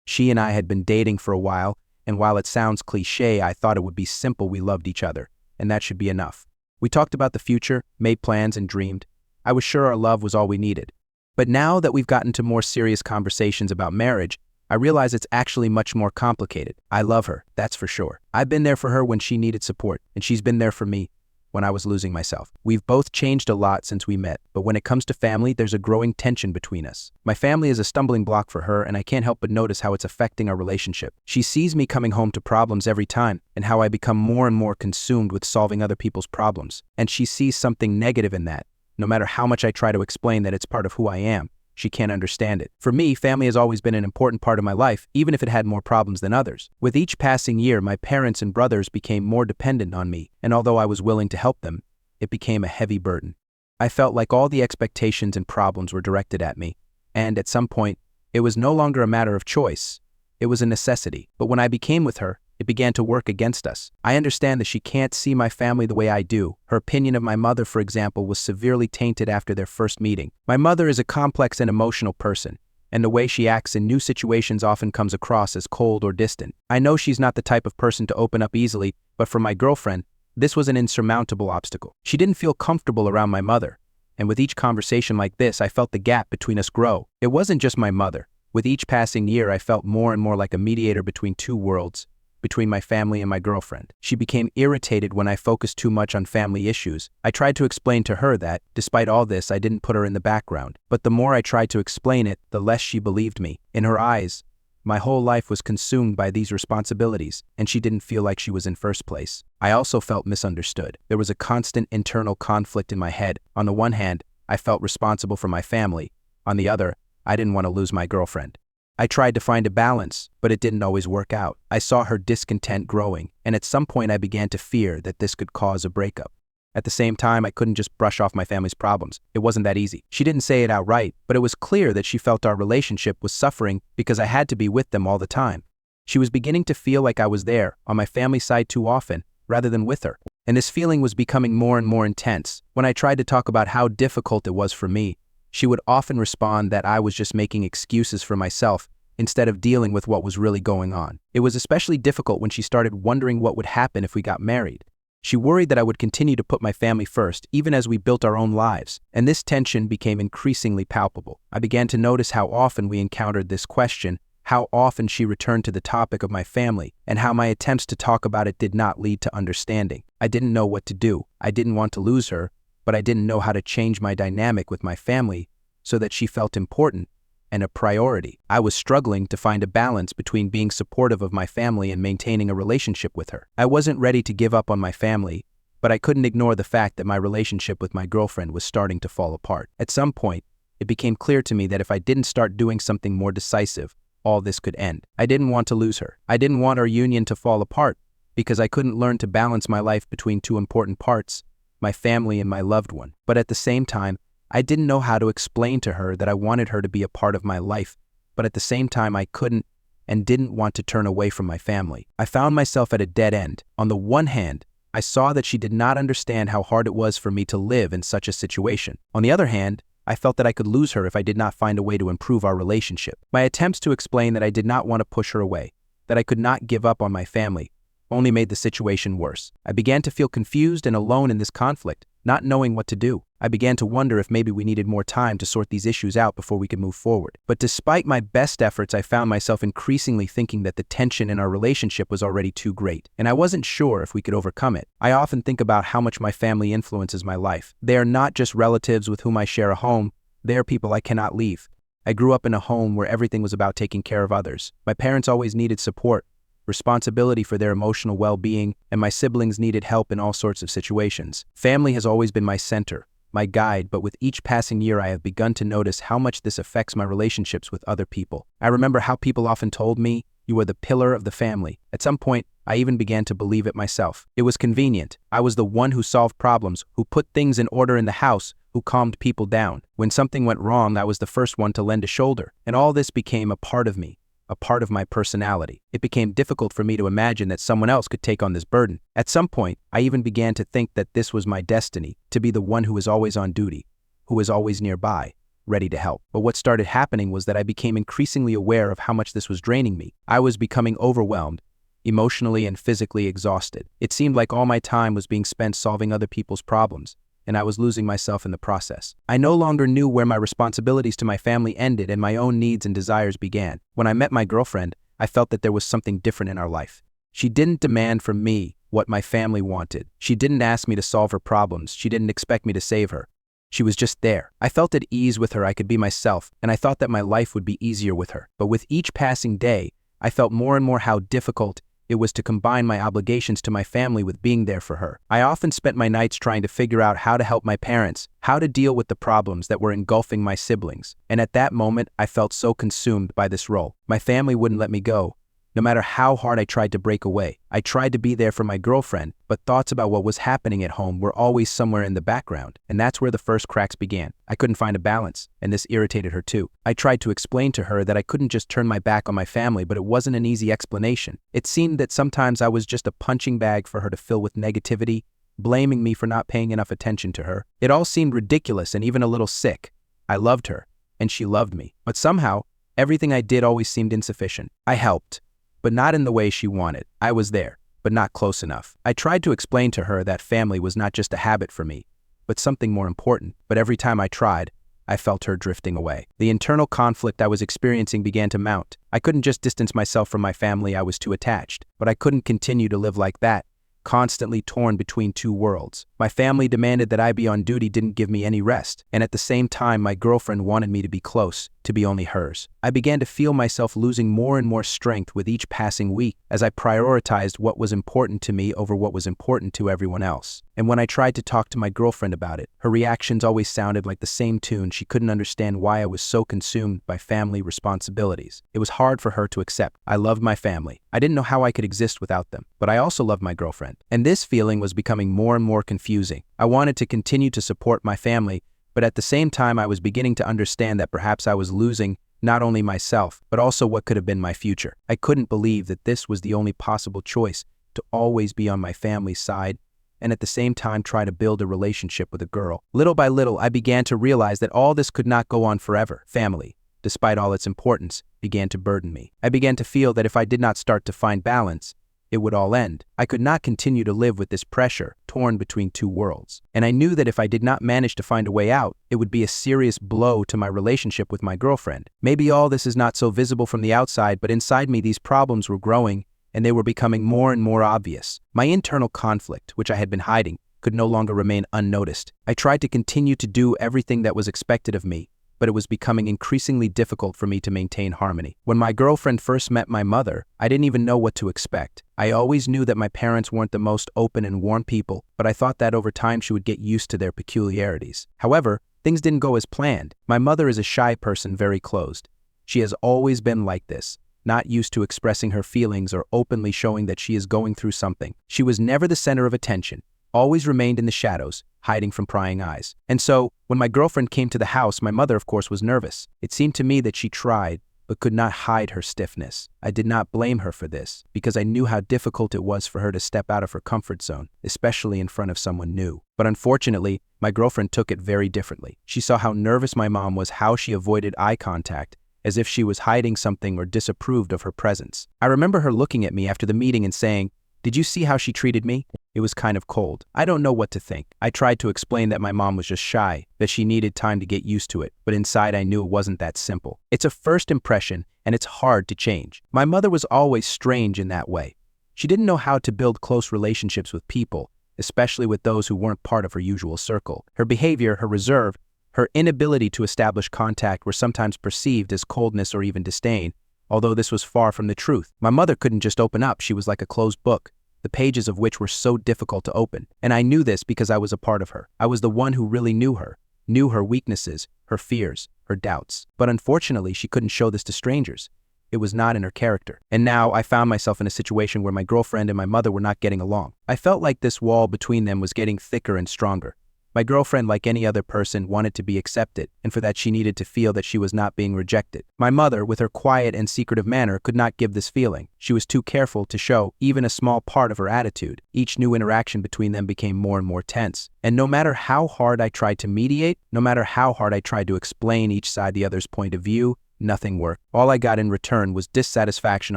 She and I had been dating for a while, and while it sounds cliché, I thought it would be simple. We loved each other, and that should be enough. We talked about the future, made plans, and dreamed. I was sure our love was all we needed. But now that we've gotten to more serious conversations about marriage, I realize it's actually much more complicated. I love her, that's for sure. I've been there for her when she needed support, and she's been there for me when I was losing myself. We've both changed a lot since we met, but when it comes to family, there's a growing tension between us. My family is a stumbling block for her, and I can't help but notice how it's affecting our relationship. She sees me coming home to problems every time, and how I become more and more consumed with solving other people's problems. And she sees something negative in that. No matter how much I try to explain that it's part of who I am, she can't understand it. For me, family has always been an important part of my life, even if it had more problems than others. With each passing year, my parents and brothers became more dependent on me, and although I was willing to help them, it became a heavy burden. I felt like all the expectations and problems were directed at me, and at some point, it was no longer a matter of choice. It was a necessity. But when I became with her, it began to work against us. I understand that she can't see my family the way I do. Her opinion of my mother, for example, was severely tainted after their first meeting. My mother is a complex and emotional person, and the way she acts in new situations often comes across as cold or distant. I know she's not the type of person to open up easily, but for my girlfriend, this was an insurmountable obstacle. She didn't feel comfortable around my mother, and with each conversation like this, I felt the gap between us grow. It wasn't just my mother. With each passing year, I felt more and more like a mediator between two worlds, between my family and my girlfriend. She became irritated when I focused too much on family issues. I tried to explain to her that, despite all this, I didn't put her in the background. But the more I tried to explain it, the less she believed me. In her eyes, my whole life was consumed by these responsibilities, and she didn't feel like she was in first place. I also felt misunderstood. There was a constant internal conflict in my head. On the one hand, I felt responsible for my family. On the other, I didn't want to lose my girlfriend. I tried to find a balance, but it didn't always work out. I saw her discontent growing, and at some point I began to fear that this could cause a breakup. At the same time, I couldn't just brush off my family's problems. It wasn't that easy. She didn't say it outright, but it was clear that she felt our relationship was suffering because I had to be with them all the time. She was beginning to feel like I was there, on my family's side too often, rather than with her. And this feeling was becoming more and more intense. When I tried to talk about how difficult it was for me, she would often respond that I was just making excuses for myself instead of dealing with what was really going on. It was especially difficult when she started wondering what would happen if we got married. She worried that I would continue to put my family first, even as we built our own lives, and this tension became increasingly palpable. I began to notice how often we encountered this question, how often she returned to the topic of my family, and how my attempts to talk about it did not lead to understanding. I didn't know what to do. I didn't want to lose her, but I didn't know how to change my dynamic with my family so that she felt important and a priority. I was struggling to find a balance between being supportive of my family and maintaining a relationship with her. I wasn't ready to give up on my family, but I couldn't ignore the fact that my relationship with my girlfriend was starting to fall apart. At some point, it became clear to me that if I didn't start doing something more decisive, all this could end. I didn't want to lose her. I didn't want our union to fall apart because I couldn't learn to balance my life between two important parts, my family and my loved one. But at the same time, I didn't know how to explain to her that I wanted her to be a part of my life, but at the same time I couldn't and didn't want to turn away from my family. I found myself at a dead end. On the one hand, I saw that she did not understand how hard it was for me to live in such a situation. On the other hand, I felt that I could lose her if I did not find a way to improve our relationship. My attempts to explain that I did not want to push her away, that I could not give up on my family, only made the situation worse. I began to feel confused and alone in this conflict, not knowing what to do. I began to wonder if maybe we needed more time to sort these issues out before we could move forward. But despite my best efforts, I found myself increasingly thinking that the tension in our relationship was already too great, and I wasn't sure if we could overcome it. I often think about how much my family influences my life. They are not just relatives with whom I share a home, they are people I cannot leave. I grew up in a home where everything was about taking care of others. My parents always needed support, responsibility for their emotional well-being, and my siblings needed help in all sorts of situations. Family has always been my center, my guide, but with each passing year I have begun to notice how much this affects my relationships with other people. I remember how people often told me, "You are the pillar of the family." At some point, I even began to believe it myself. It was convenient. I was the one who solved problems, who put things in order in the house, who calmed people down. When something went wrong, I was the first one to lend a shoulder. And all this became a part of me, a part of my personality. It became difficult for me to imagine that someone else could take on this burden. At some point, I even began to think that this was my destiny, to be the one who is always on duty, who is always nearby, ready to help. But what started happening was that I became increasingly aware of how much this was draining me. I was becoming overwhelmed, emotionally and physically exhausted. It seemed like all my time was being spent solving other people's problems, and I was losing myself in the process. I no longer knew where my responsibilities to my family ended and my own needs and desires began. When I met my girlfriend, I felt that there was something different in our life. She didn't demand from me what my family wanted. She didn't ask me to solve her problems. She didn't expect me to save her. She was just there. I felt at ease with her. I could be myself, and I thought that my life would be easier with her. But with each passing day, I felt more and more how difficult it was to combine my obligations to my family with being there for her. I often spent my nights trying to figure out how to help my parents, how to deal with the problems that were engulfing my siblings. And at that moment, I felt so consumed by this role. My family wouldn't let me go. No matter how hard I tried to break away, I tried to be there for my girlfriend, but thoughts about what was happening at home were always somewhere in the background, and that's where the first cracks began. I couldn't find a balance, and this irritated her too. I tried to explain to her that I couldn't just turn my back on my family, but it wasn't an easy explanation. It seemed that sometimes I was just a punching bag for her to fill with negativity, blaming me for not paying enough attention to her. It all seemed ridiculous and even a little sick. I loved her, and she loved me, but somehow, everything I did always seemed insufficient. I helped, but not in the way she wanted. I was there, but not close enough. I tried to explain to her that family was not just a habit for me, but something more important. But every time I tried, I felt her drifting away. The internal conflict I was experiencing began to mount. I couldn't just distance myself from my family. I was too attached. But I couldn't continue to live like that, constantly torn between two worlds. My family demanded that I be on duty, didn't give me any rest. And at the same time, my girlfriend wanted me to be close, to be only hers. I began to feel myself losing more and more strength with each passing week as I prioritized what was important to me over what was important to everyone else. And when I tried to talk to my girlfriend about it, her reactions always sounded like the same tune. She couldn't understand why I was so consumed by family responsibilities. It was hard for her to accept. I loved my family. I didn't know how I could exist without them, but I also loved my girlfriend. And this feeling was becoming more and more confusing. I wanted to continue to support my family, but at the same time I was beginning to understand that perhaps I was losing not only myself, but also what could have been my future. I couldn't believe that this was the only possible choice, to always be on my family's side and at the same time try to build a relationship with a girl. Little by little, I began to realize that all this could not go on forever. Family, despite all its importance, began to burden me. I began to feel that if I did not start to find balance, it would all end. I could not continue to live with this pressure, torn between two worlds. And I knew that if I did not manage to find a way out, it would be a serious blow to my relationship with my girlfriend. Maybe all this is not so visible from the outside, but inside me these problems were growing, and they were becoming more and more obvious. My internal conflict, which I had been hiding, could no longer remain unnoticed. I tried to continue to do everything that was expected of me, but it was becoming increasingly difficult for me to maintain harmony. When my girlfriend first met my mother, I didn't even know what to expect. I always knew that my parents weren't the most open and warm people, but I thought that over time she would get used to their peculiarities. However, things didn't go as planned. My mother is a shy person, very closed. She has always been like this, not used to expressing her feelings or openly showing that she is going through something. She was never the center of attention, always remained in the shadows, hiding from prying eyes. And so, when my girlfriend came to the house, my mother, of course, was nervous. It seemed to me that she tried, but could not hide her stiffness. I did not blame her for this, because I knew how difficult it was for her to step out of her comfort zone, especially in front of someone new. But unfortunately, my girlfriend took it very differently. She saw how nervous my mom was, how she avoided eye contact, as if she was hiding something or disapproved of her presence. I remember her looking at me after the meeting and saying, "Did you see how she treated me?" It was kind of cold. I don't know what to think. I tried to explain that my mom was just shy, that she needed time to get used to it, but inside I knew it wasn't that simple. It's a first impression, and it's hard to change. My mother was always strange in that way. She didn't know how to build close relationships with people, especially with those who weren't part of her usual circle. Her behavior, her reserve, her inability to establish contact were sometimes perceived as coldness or even disdain, although this was far from the truth. My mother couldn't just open up. She was like a closed book, the pages of which were so difficult to open. And I knew this because I was a part of her. I was the one who really knew her weaknesses, her fears, her doubts. But unfortunately, she couldn't show this to strangers. It was not in her character. And now I found myself in a situation where my girlfriend and my mother were not getting along. I felt like this wall between them was getting thicker and stronger. My girlfriend, like any other person, wanted to be accepted, and for that she needed to feel that she was not being rejected. My mother, with her quiet and secretive manner, could not give this feeling. She was too careful to show even a small part of her attitude. Each new interaction between them became more and more tense. And no matter how hard I tried to mediate, no matter how hard I tried to explain each side the other's point of view, nothing worked. All I got in return was dissatisfaction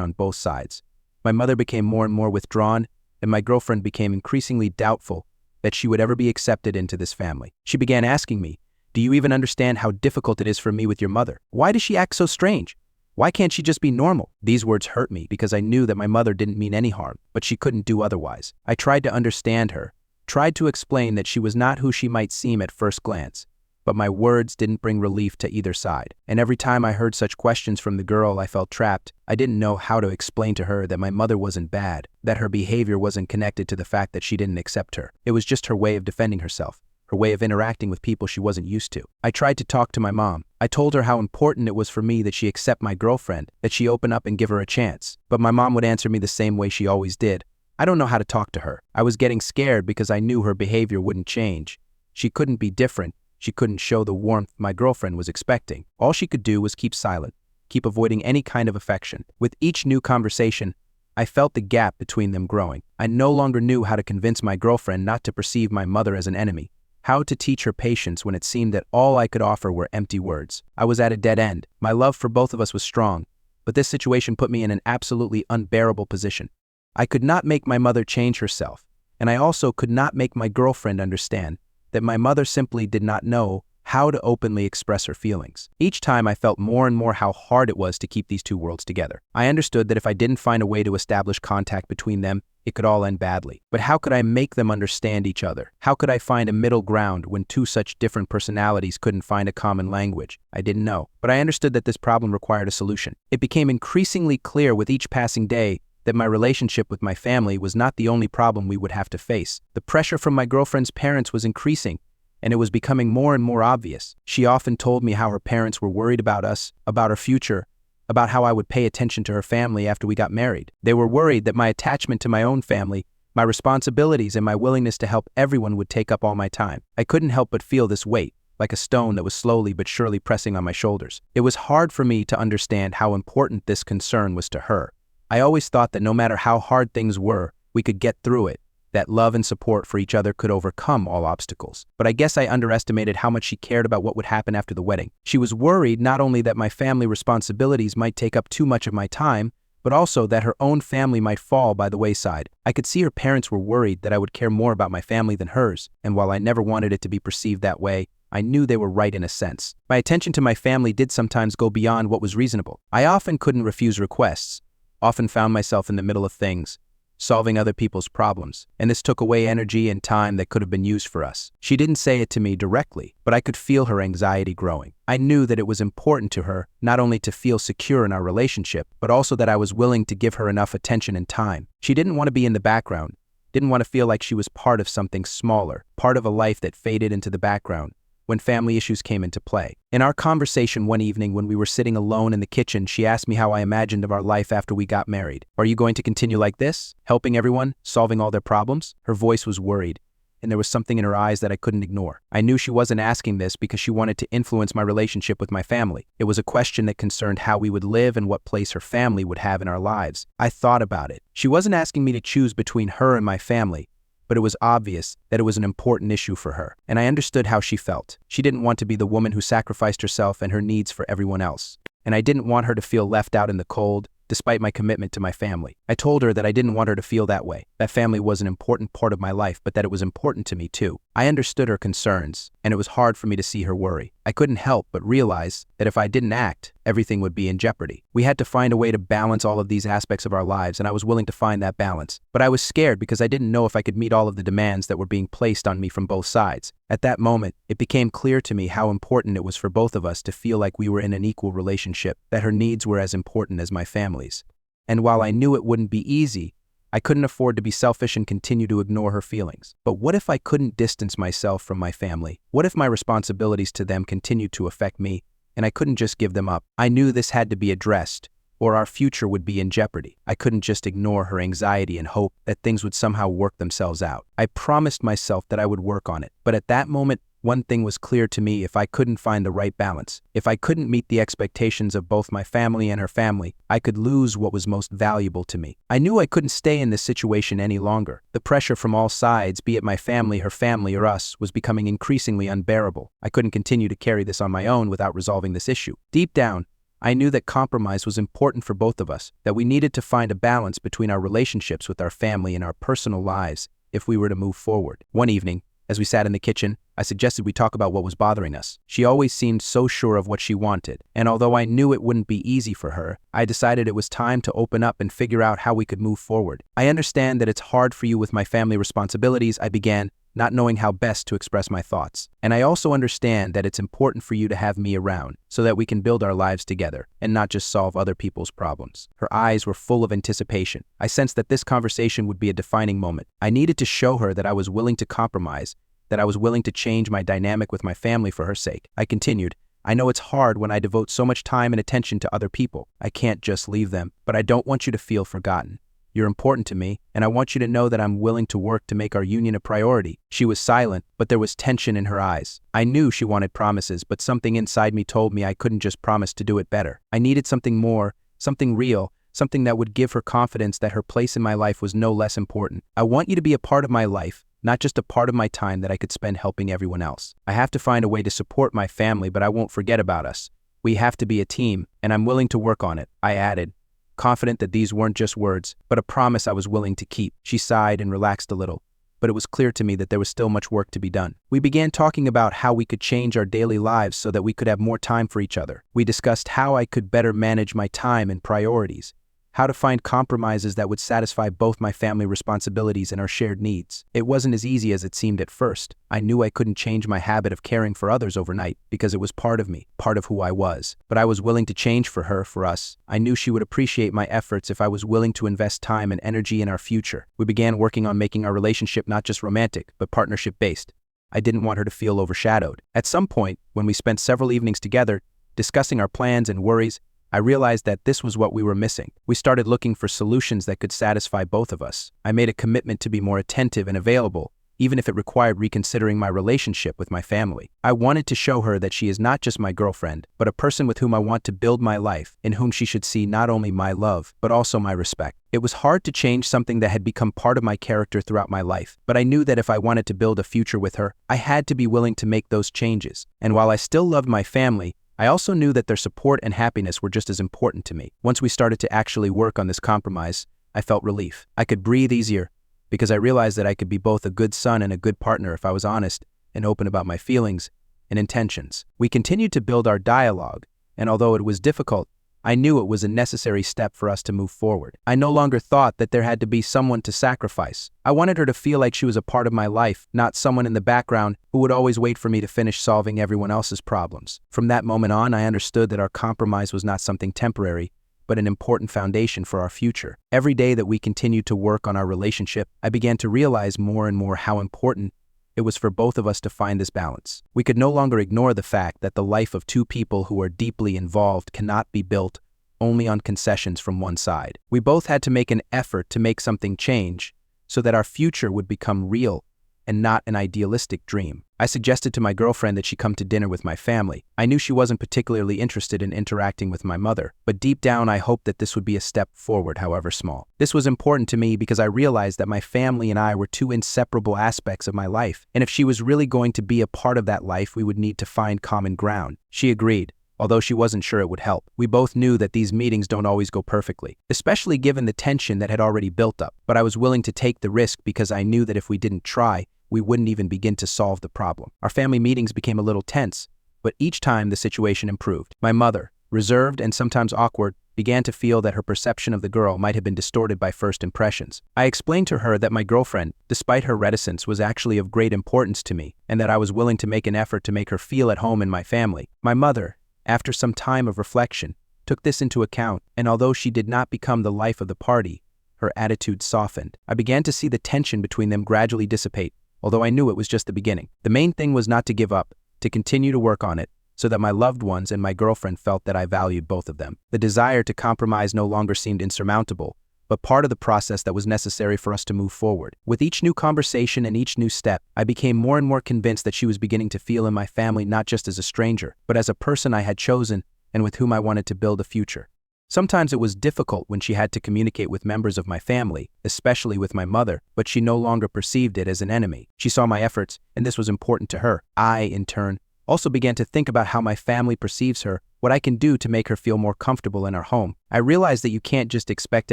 on both sides. My mother became more and more withdrawn, and my girlfriend became increasingly doubtful that she would ever be accepted into this family. She began asking me, "Do you even understand how difficult it is for me with your mother? Why does she act so strange? Why can't she just be normal?" These words hurt me because I knew that my mother didn't mean any harm, but she couldn't do otherwise. I tried to understand her, tried to explain that she was not who she might seem at first glance, but my words didn't bring relief to either side. And every time I heard such questions from the girl, I felt trapped. I didn't know how to explain to her that my mother wasn't bad, that her behavior wasn't connected to the fact that she didn't accept her. It was just her way of defending herself, her way of interacting with people she wasn't used to. I tried to talk to my mom. I told her how important it was for me that she accept my girlfriend, that she open up and give her a chance. But my mom would answer me the same way she always did. I don't know how to talk to her. I was getting scared because I knew her behavior wouldn't change. She couldn't be different. She couldn't show the warmth my girlfriend was expecting. All she could do was keep silent, keep avoiding any kind of affection. With each new conversation, I felt the gap between them growing. I no longer knew how to convince my girlfriend not to perceive my mother as an enemy, how to teach her patience when it seemed that all I could offer were empty words. I was at a dead end. My love for both of us was strong, but this situation put me in an absolutely unbearable position. I could not make my mother change herself, and I also could not make my girlfriend understand that my mother simply did not know how to openly express her feelings. Each time I felt more and more how hard it was to keep these two worlds together. I understood that if I didn't find a way to establish contact between them, it could all end badly. But how could I make them understand each other? How could I find a middle ground when two such different personalities couldn't find a common language? I didn't know, but I understood that this problem required a solution. It became increasingly clear with each passing day that my relationship with my family was not the only problem we would have to face. The pressure from my girlfriend's parents was increasing, and it was becoming more and more obvious. She often told me how her parents were worried about us, about our future, about how I would pay attention to her family after we got married. They were worried that my attachment to my own family, my responsibilities, and my willingness to help everyone would take up all my time. I couldn't help but feel this weight, like a stone that was slowly but surely pressing on my shoulders. It was hard for me to understand how important this concern was to her. I always thought that no matter how hard things were, we could get through it, that love and support for each other could overcome all obstacles. But I guess I underestimated how much she cared about what would happen after the wedding. She was worried not only that my family responsibilities might take up too much of my time, but also that her own family might fall by the wayside. I could see her parents were worried that I would care more about my family than hers, and while I never wanted it to be perceived that way, I knew they were right in a sense. My attention to my family did sometimes go beyond what was reasonable. I often couldn't refuse requests, often found myself in the middle of things, solving other people's problems, and this took away energy and time that could have been used for us. She didn't say it to me directly, but I could feel her anxiety growing. I knew that it was important to her not only to feel secure in our relationship, but also that I was willing to give her enough attention and time. She didn't want to be in the background, didn't want to feel like she was part of something smaller, part of a life that faded into the background when family issues came into play. In our conversation one evening when we were sitting alone in the kitchen, she asked me how I imagined of our life after we got married. "Are you going to continue like this, helping everyone, solving all their problems?" Her voice was worried, and there was something in her eyes that I couldn't ignore. I knew she wasn't asking this because she wanted to influence my relationship with my family. It was a question that concerned how we would live and what place her family would have in our lives. I thought about it. She wasn't asking me to choose between her and my family, but it was obvious that it was an important issue for her, and I understood how she felt. She didn't want to be the woman who sacrificed herself and her needs for everyone else, and I didn't want her to feel left out in the cold, despite my commitment to my family. I told her that I didn't want her to feel that way, that family was an important part of my life, but that it was important to me too. I understood her concerns, and it was hard for me to see her worry. I couldn't help but realize that if I didn't act, everything would be in jeopardy. We had to find a way to balance all of these aspects of our lives, and I was willing to find that balance. But I was scared because I didn't know if I could meet all of the demands that were being placed on me from both sides. At that moment, it became clear to me how important it was for both of us to feel like we were in an equal relationship, that her needs were as important as my family's. And while I knew it wouldn't be easy, I couldn't afford to be selfish and continue to ignore her feelings. But what if I couldn't distance myself from my family? What if my responsibilities to them continued to affect me, and I couldn't just give them up? I knew this had to be addressed, or our future would be in jeopardy. I couldn't just ignore her anxiety and hope that things would somehow work themselves out. I promised myself that I would work on it. But at that moment, one thing was clear to me: if I couldn't find the right balance, if I couldn't meet the expectations of both my family and her family, I could lose what was most valuable to me. I knew I couldn't stay in this situation any longer. The pressure from all sides, be it my family, her family, or us, was becoming increasingly unbearable. I couldn't continue to carry this on my own without resolving this issue. Deep down, I knew that compromise was important for both of us, that we needed to find a balance between our relationships with our family and our personal lives if we were to move forward. One evening, as we sat in the kitchen, I suggested we talk about what was bothering us. She always seemed so sure of what she wanted, and although I knew it wouldn't be easy for her, I decided it was time to open up and figure out how we could move forward. I understand that it's hard for you with my family responsibilities, I began, not knowing how best to express my thoughts. And I also understand that it's important for you to have me around so that we can build our lives together and not just solve other people's problems. Her eyes were full of anticipation. I sensed that this conversation would be a defining moment. I needed to show her that I was willing to compromise, that I was willing to change my dynamic with my family for her sake. I continued, I know it's hard when I devote so much time and attention to other people. I can't just leave them, but I don't want you to feel forgotten. You're important to me, and I want you to know that I'm willing to work to make our union a priority. She was silent, but there was tension in her eyes. I knew she wanted promises, but something inside me told me I couldn't just promise to do it better. I needed something more, something real, something that would give her confidence that her place in my life was no less important. I want you to be a part of my life, not just a part of my time that I could spend helping everyone else. I have to find a way to support my family, but I won't forget about us. We have to be a team, and I'm willing to work on it, I added, confident that these weren't just words, but a promise I was willing to keep. She sighed and relaxed a little, but it was clear to me that there was still much work to be done. We began talking about how we could change our daily lives so that we could have more time for each other. We discussed how I could better manage my time and priorities, how to find compromises that would satisfy both my family responsibilities and our shared needs. It wasn't as easy as it seemed at first. I knew I couldn't change my habit of caring for others overnight because it was part of me, part of who I was. But I was willing to change for her, for us. I knew she would appreciate my efforts if I was willing to invest time and energy in our future. We began working on making our relationship not just romantic, but partnership-based. I didn't want her to feel overshadowed. At some point, when we spent several evenings together, discussing our plans and worries, I realized that this was what we were missing. We started looking for solutions that could satisfy both of us. I made a commitment to be more attentive and available, even if it required reconsidering my relationship with my family. I wanted to show her that she is not just my girlfriend, but a person with whom I want to build my life, in whom she should see not only my love, but also my respect. It was hard to change something that had become part of my character throughout my life, but I knew that if I wanted to build a future with her, I had to be willing to make those changes. And while I still loved my family, I also knew that their support and happiness were just as important to me. Once we started to actually work on this compromise, I felt relief. I could breathe easier because I realized that I could be both a good son and a good partner if I was honest and open about my feelings and intentions. We continued to build our dialogue, and although it was difficult, I knew it was a necessary step for us to move forward. I no longer thought that there had to be someone to sacrifice. I wanted her to feel like she was a part of my life, not someone in the background who would always wait for me to finish solving everyone else's problems. From that moment on, I understood that our compromise was not something temporary, but an important foundation for our future. Every day that we continued to work on our relationship, I began to realize more and more how important it was for both of us to find this balance. We could no longer ignore the fact that the life of two people who are deeply involved cannot be built only on concessions from one side. We both had to make an effort to make something change so that our future would become real and not an idealistic dream. I suggested to my girlfriend that she come to dinner with my family. I knew she wasn't particularly interested in interacting with my mother, but deep down I hoped that this would be a step forward, however small. This was important to me because I realized that my family and I were two inseparable aspects of my life, and if she was really going to be a part of that life, we would need to find common ground. She agreed, although she wasn't sure it would help. We both knew that these meetings don't always go perfectly, especially given the tension that had already built up, but I was willing to take the risk because I knew that if we didn't try, we wouldn't even begin to solve the problem. Our family meetings became a little tense, but each time the situation improved. My mother, reserved and sometimes awkward, began to feel that her perception of the girl might have been distorted by first impressions. I explained to her that my girlfriend, despite her reticence, was actually of great importance to me, and that I was willing to make an effort to make her feel at home in my family. My mother, after some time of reflection, took this into account, and although she did not become the life of the party, her attitude softened. I began to see the tension between them gradually dissipate, although I knew it was just the beginning. The main thing was not to give up, to continue to work on it, so that my loved ones and my girlfriend felt that I valued both of them. The desire to compromise no longer seemed insurmountable, but part of the process that was necessary for us to move forward. With each new conversation and each new step, I became more and more convinced that she was beginning to feel in my family not just as a stranger, but as a person I had chosen and with whom I wanted to build a future. Sometimes it was difficult when she had to communicate with members of my family, especially with my mother, but she no longer perceived it as an enemy. She saw my efforts, and this was important to her. I, in turn, also began to think about how my family perceives her, what I can do to make her feel more comfortable in our home. I realized that you can't just expect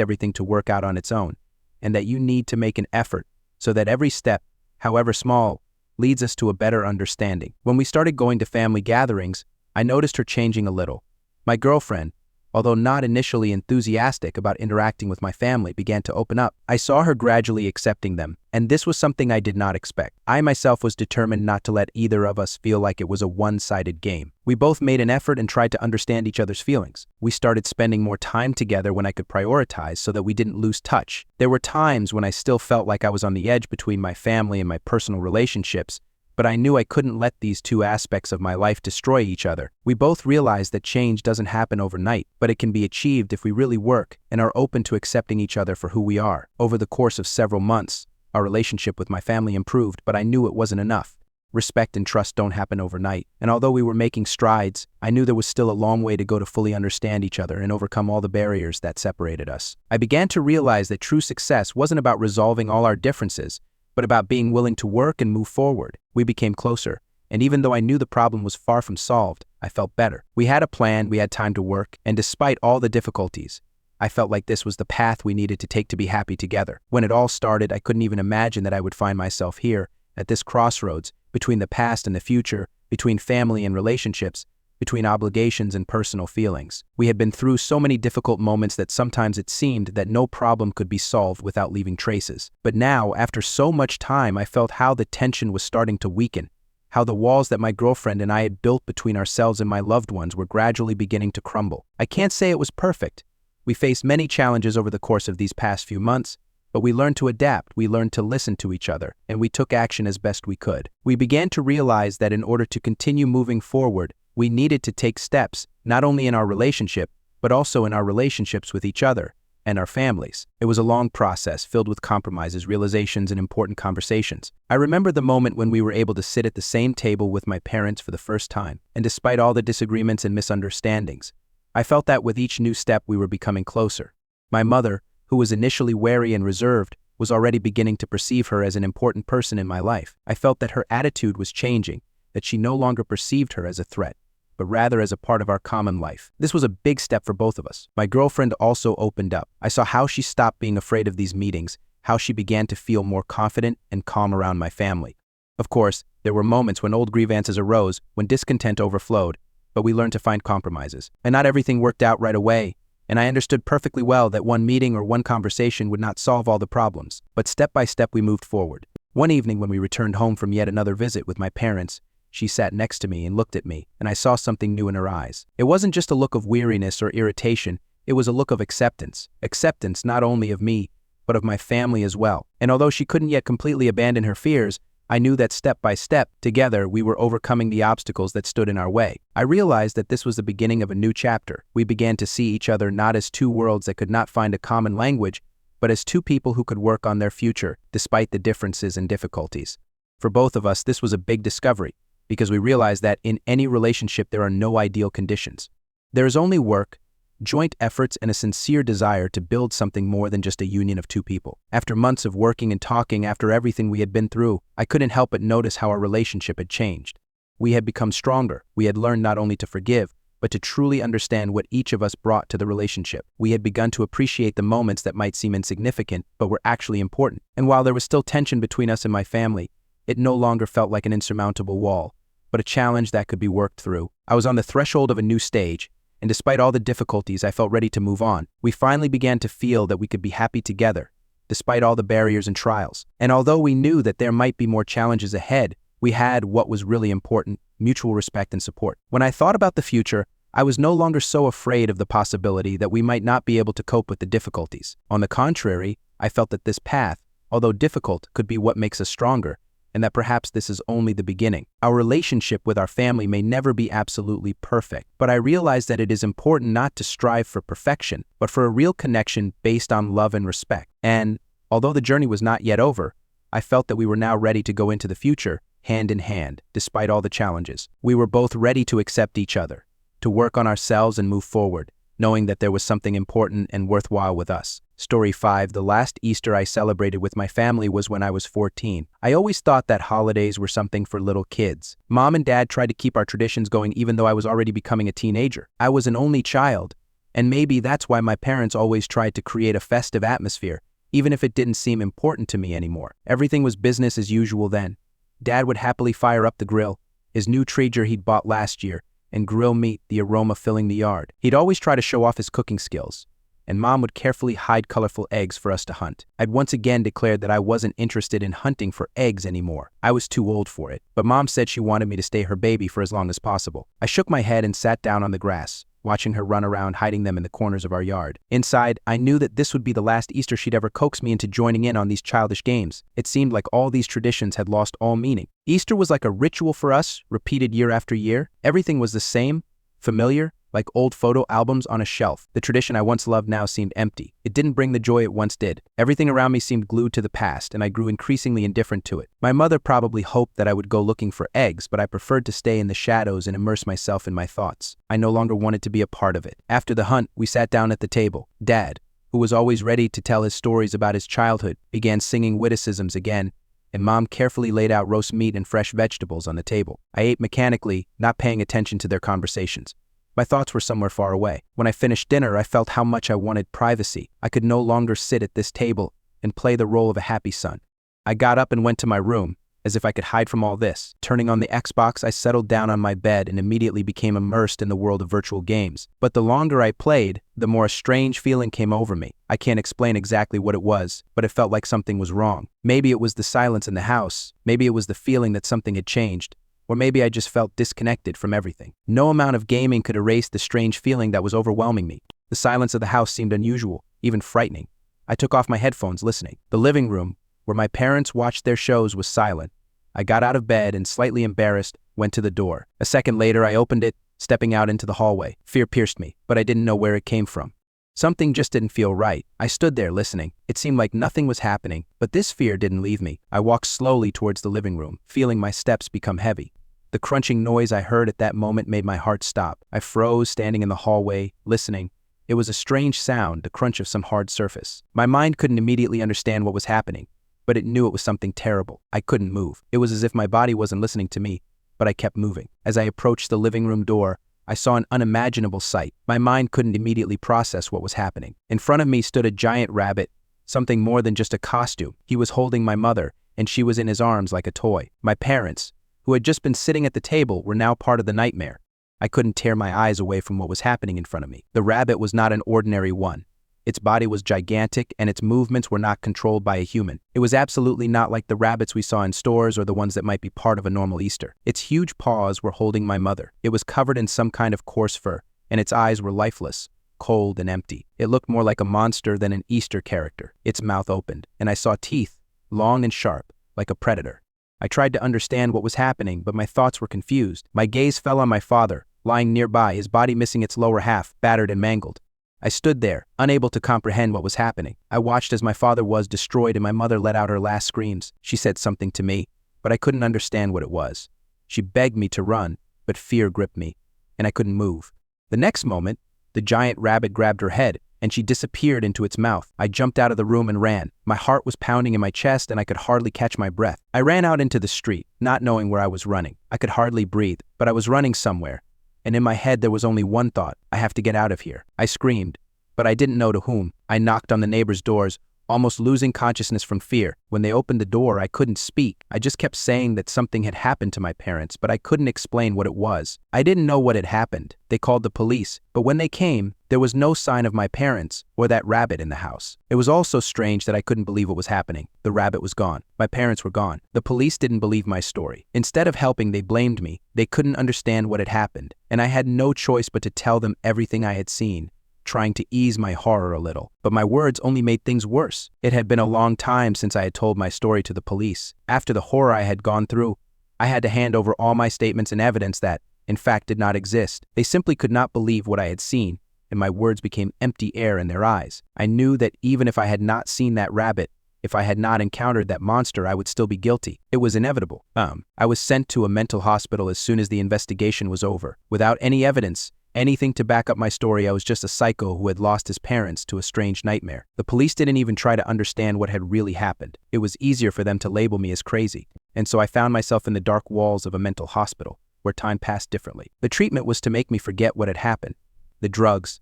everything to work out on its own, and that you need to make an effort so that every step, however small, leads us to a better understanding. When we started going to family gatherings, I noticed her changing a little. My girlfriend, although not initially enthusiastic about interacting with my family, began to open up. I saw her gradually accepting them, and this was something I did not expect. I myself was determined not to let either of us feel like it was a one-sided game. We both made an effort and tried to understand each other's feelings. We started spending more time together when I could prioritize so that we didn't lose touch. There were times when I still felt like I was on the edge between my family and my personal relationships, but I knew I couldn't let these two aspects of my life destroy each other. We both realized that change doesn't happen overnight, but it can be achieved if we really work and are open to accepting each other for who we are. Over the course of several months, our relationship with my family improved, but I knew it wasn't enough. Respect and trust don't happen overnight, and although we were making strides, I knew there was still a long way to go to fully understand each other and overcome all the barriers that separated us. I began to realize that true success wasn't about resolving all our differences, but about being willing to work and move forward. We became closer, and even though I knew the problem was far from solved, I felt better. We had a plan, we had time to work, and despite all the difficulties, I felt like this was the path we needed to take to be happy together. When it all started, I couldn't even imagine that I would find myself here, at this crossroads, between the past and the future, between family and relationships, between obligations and personal feelings. We had been through so many difficult moments that sometimes it seemed that no problem could be solved without leaving traces. But now, after so much time, I felt how the tension was starting to weaken, how the walls that my girlfriend and I had built between ourselves and my loved ones were gradually beginning to crumble. I can't say it was perfect. We faced many challenges over the course of these past few months, but we learned to adapt, we learned to listen to each other, and we took action as best we could. We began to realize that in order to continue moving forward, we needed to take steps, not only in our relationship, but also in our relationships with each other and our families. It was a long process filled with compromises, realizations, and important conversations. I remember the moment when we were able to sit at the same table with my parents for the first time, and despite all the disagreements and misunderstandings, I felt that with each new step we were becoming closer. My mother, who was initially wary and reserved, was already beginning to perceive her as an important person in my life. I felt that her attitude was changing, that she no longer perceived her as a threat, but rather as a part of our common life. This was a big step for both of us. My girlfriend also opened up. I saw how she stopped being afraid of these meetings, how she began to feel more confident and calm around my family. Of course, there were moments when old grievances arose, when discontent overflowed, but we learned to find compromises. And not everything worked out right away, and I understood perfectly well that one meeting or one conversation would not solve all the problems. But step by step we moved forward. One evening when we returned home from yet another visit with my parents, she sat next to me and looked at me, and I saw something new in her eyes. It wasn't just a look of weariness or irritation, it was a look of acceptance. Acceptance not only of me, but of my family as well. And although she couldn't yet completely abandon her fears, I knew that step by step, together, we were overcoming the obstacles that stood in our way. I realized that this was the beginning of a new chapter. We began to see each other not as two worlds that could not find a common language, but as two people who could work on their future, despite the differences and difficulties. For both of us, this was a big discovery, because we realized that in any relationship there are no ideal conditions. There is only work, joint efforts, and a sincere desire to build something more than just a union of two people. After months of working and talking, after everything we had been through, I couldn't help but notice how our relationship had changed. We had become stronger. We had learned not only to forgive, but to truly understand what each of us brought to the relationship. We had begun to appreciate the moments that might seem insignificant, but were actually important. And while there was still tension between us and my family, it no longer felt like an insurmountable wall, but a challenge that could be worked through. I was on the threshold of a new stage, and despite all the difficulties, I felt ready to move on. We finally began to feel that we could be happy together, despite all the barriers and trials. And although we knew that there might be more challenges ahead, we had what was really important: mutual respect and support. When I thought about the future, I was no longer so afraid of the possibility that we might not be able to cope with the difficulties. On the contrary, I felt that this path, although difficult, could be what makes us stronger, and that perhaps this is only the beginning. Our relationship with our family may never be absolutely perfect, but I realized that it is important not to strive for perfection, but for a real connection based on love and respect. And, although the journey was not yet over, I felt that we were now ready to go into the future, hand in hand, despite all the challenges. We were both ready to accept each other, to work on ourselves and move forward, knowing that there was something important and worthwhile with us. Story 5. The last Easter I celebrated with my family was when I was 14. I always thought that holidays were something for little kids. Mom and Dad tried to keep our traditions going even though I was already becoming a teenager. I was an only child, and maybe that's why my parents always tried to create a festive atmosphere, even if it didn't seem important to me anymore. Everything was business as usual then. Dad would happily fire up the grill, his new Traeger he'd bought last year, and grill meat, the aroma filling the yard. He'd always try to show off his cooking skills, and Mom would carefully hide colorful eggs for us to hunt. I'd once again declared that I wasn't interested in hunting for eggs anymore. I was too old for it, but Mom said she wanted me to stay her baby for as long as possible. I shook my head and sat down on the grass, watching her run around hiding them in the corners of our yard. Inside, I knew that this would be the last Easter she'd ever coax me into joining in on these childish games. It seemed like all these traditions had lost all meaning. Easter was like a ritual for us, repeated year after year. Everything was the same, familiar, like old photo albums on a shelf. The tradition I once loved now seemed empty. It didn't bring the joy it once did. Everything around me seemed glued to the past, and I grew increasingly indifferent to it. My mother probably hoped that I would go looking for eggs, but I preferred to stay in the shadows and immerse myself in my thoughts. I no longer wanted to be a part of it. After the hunt, we sat down at the table. Dad, who was always ready to tell his stories about his childhood, began singing witticisms again, and Mom carefully laid out roast meat and fresh vegetables on the table. I ate mechanically, not paying attention to their conversations. My thoughts were somewhere far away. When I finished dinner, I felt how much I wanted privacy. I could no longer sit at this table and play the role of a happy son. I got up and went to my room, as if I could hide from all this. Turning on the Xbox, I settled down on my bed and immediately became immersed in the world of virtual games. But the longer I played, the more a strange feeling came over me. I can't explain exactly what it was, but it felt like something was wrong. Maybe it was the silence in the house. Maybe it was the feeling that something had changed. Or maybe I just felt disconnected from everything. No amount of gaming could erase the strange feeling that was overwhelming me. The silence of the house seemed unusual, even frightening. I took off my headphones, listening. The living room, where my parents watched their shows, was silent. I got out of bed and, slightly embarrassed, went to the door. A second later, I opened it, stepping out into the hallway. Fear pierced me, but I didn't know where it came from. Something just didn't feel right. I stood there listening. It seemed like nothing was happening, but this fear didn't leave me. I walked slowly towards the living room, feeling my steps become heavy. The crunching noise I heard at that moment made my heart stop. I froze, standing in the hallway, listening. It was a strange sound, the crunch of some hard surface. My mind couldn't immediately understand what was happening, but it knew it was something terrible. I couldn't move. It was as if my body wasn't listening to me, but I kept moving. As I approached the living room door, I saw an unimaginable sight. My mind couldn't immediately process what was happening. In front of me stood a giant rabbit, something more than just a costume. He was holding my mother, and she was in his arms like a toy. My parents, who had just been sitting at the table, were now part of the nightmare. I couldn't tear my eyes away from what was happening in front of me. The rabbit was not an ordinary one. Its body was gigantic, and its movements were not controlled by a human. It was absolutely not like the rabbits we saw in stores or the ones that might be part of a normal Easter. Its huge paws were holding my mother. It was covered in some kind of coarse fur, and its eyes were lifeless, cold and empty. It looked more like a monster than an Easter character. Its mouth opened, and I saw teeth, long and sharp, like a predator. I tried to understand what was happening, but my thoughts were confused. My gaze fell on my father, lying nearby, his body missing its lower half, battered and mangled. I stood there, unable to comprehend what was happening. I watched as my father was destroyed and my mother let out her last screams. She said something to me, but I couldn't understand what it was. She begged me to run, but fear gripped me, and I couldn't move. The next moment, the giant rabbit grabbed her head, and she disappeared into its mouth. I jumped out of the room and ran. My heart was pounding in my chest, and I could hardly catch my breath. I ran out into the street, not knowing where I was running. I could hardly breathe, but I was running somewhere. And in my head there was only one thought: I have to get out of here. I screamed, but I didn't know to whom. I knocked on the neighbors' doors, almost losing consciousness from fear. When they opened the door, I couldn't speak. I just kept saying that something had happened to my parents, but I couldn't explain what it was. I didn't know what had happened. They called the police, but when they came, there was no sign of my parents or that rabbit in the house. It was all so strange that I couldn't believe what was happening. The rabbit was gone. My parents were gone. The police didn't believe my story. Instead of helping, they blamed me. They couldn't understand what had happened, and I had no choice but to tell them everything I had seen, trying to ease my horror a little. But my words only made things worse. It had been a long time since I had told my story to the police. After the horror I had gone through, I had to hand over all my statements and evidence that, in fact, did not exist. They simply could not believe what I had seen, and my words became empty air in their eyes. I knew that even if I had not seen that rabbit, if I had not encountered that monster, I would still be guilty. It was inevitable. I was sent to a mental hospital as soon as the investigation was over. Without any evidence, anything to back up my story, I was just a psycho who had lost his parents to a strange nightmare. The police didn't even try to understand what had really happened. It was easier for them to label me as crazy. And so I found myself in the dark walls of a mental hospital, where time passed differently. The treatment was to make me forget what had happened. The drugs,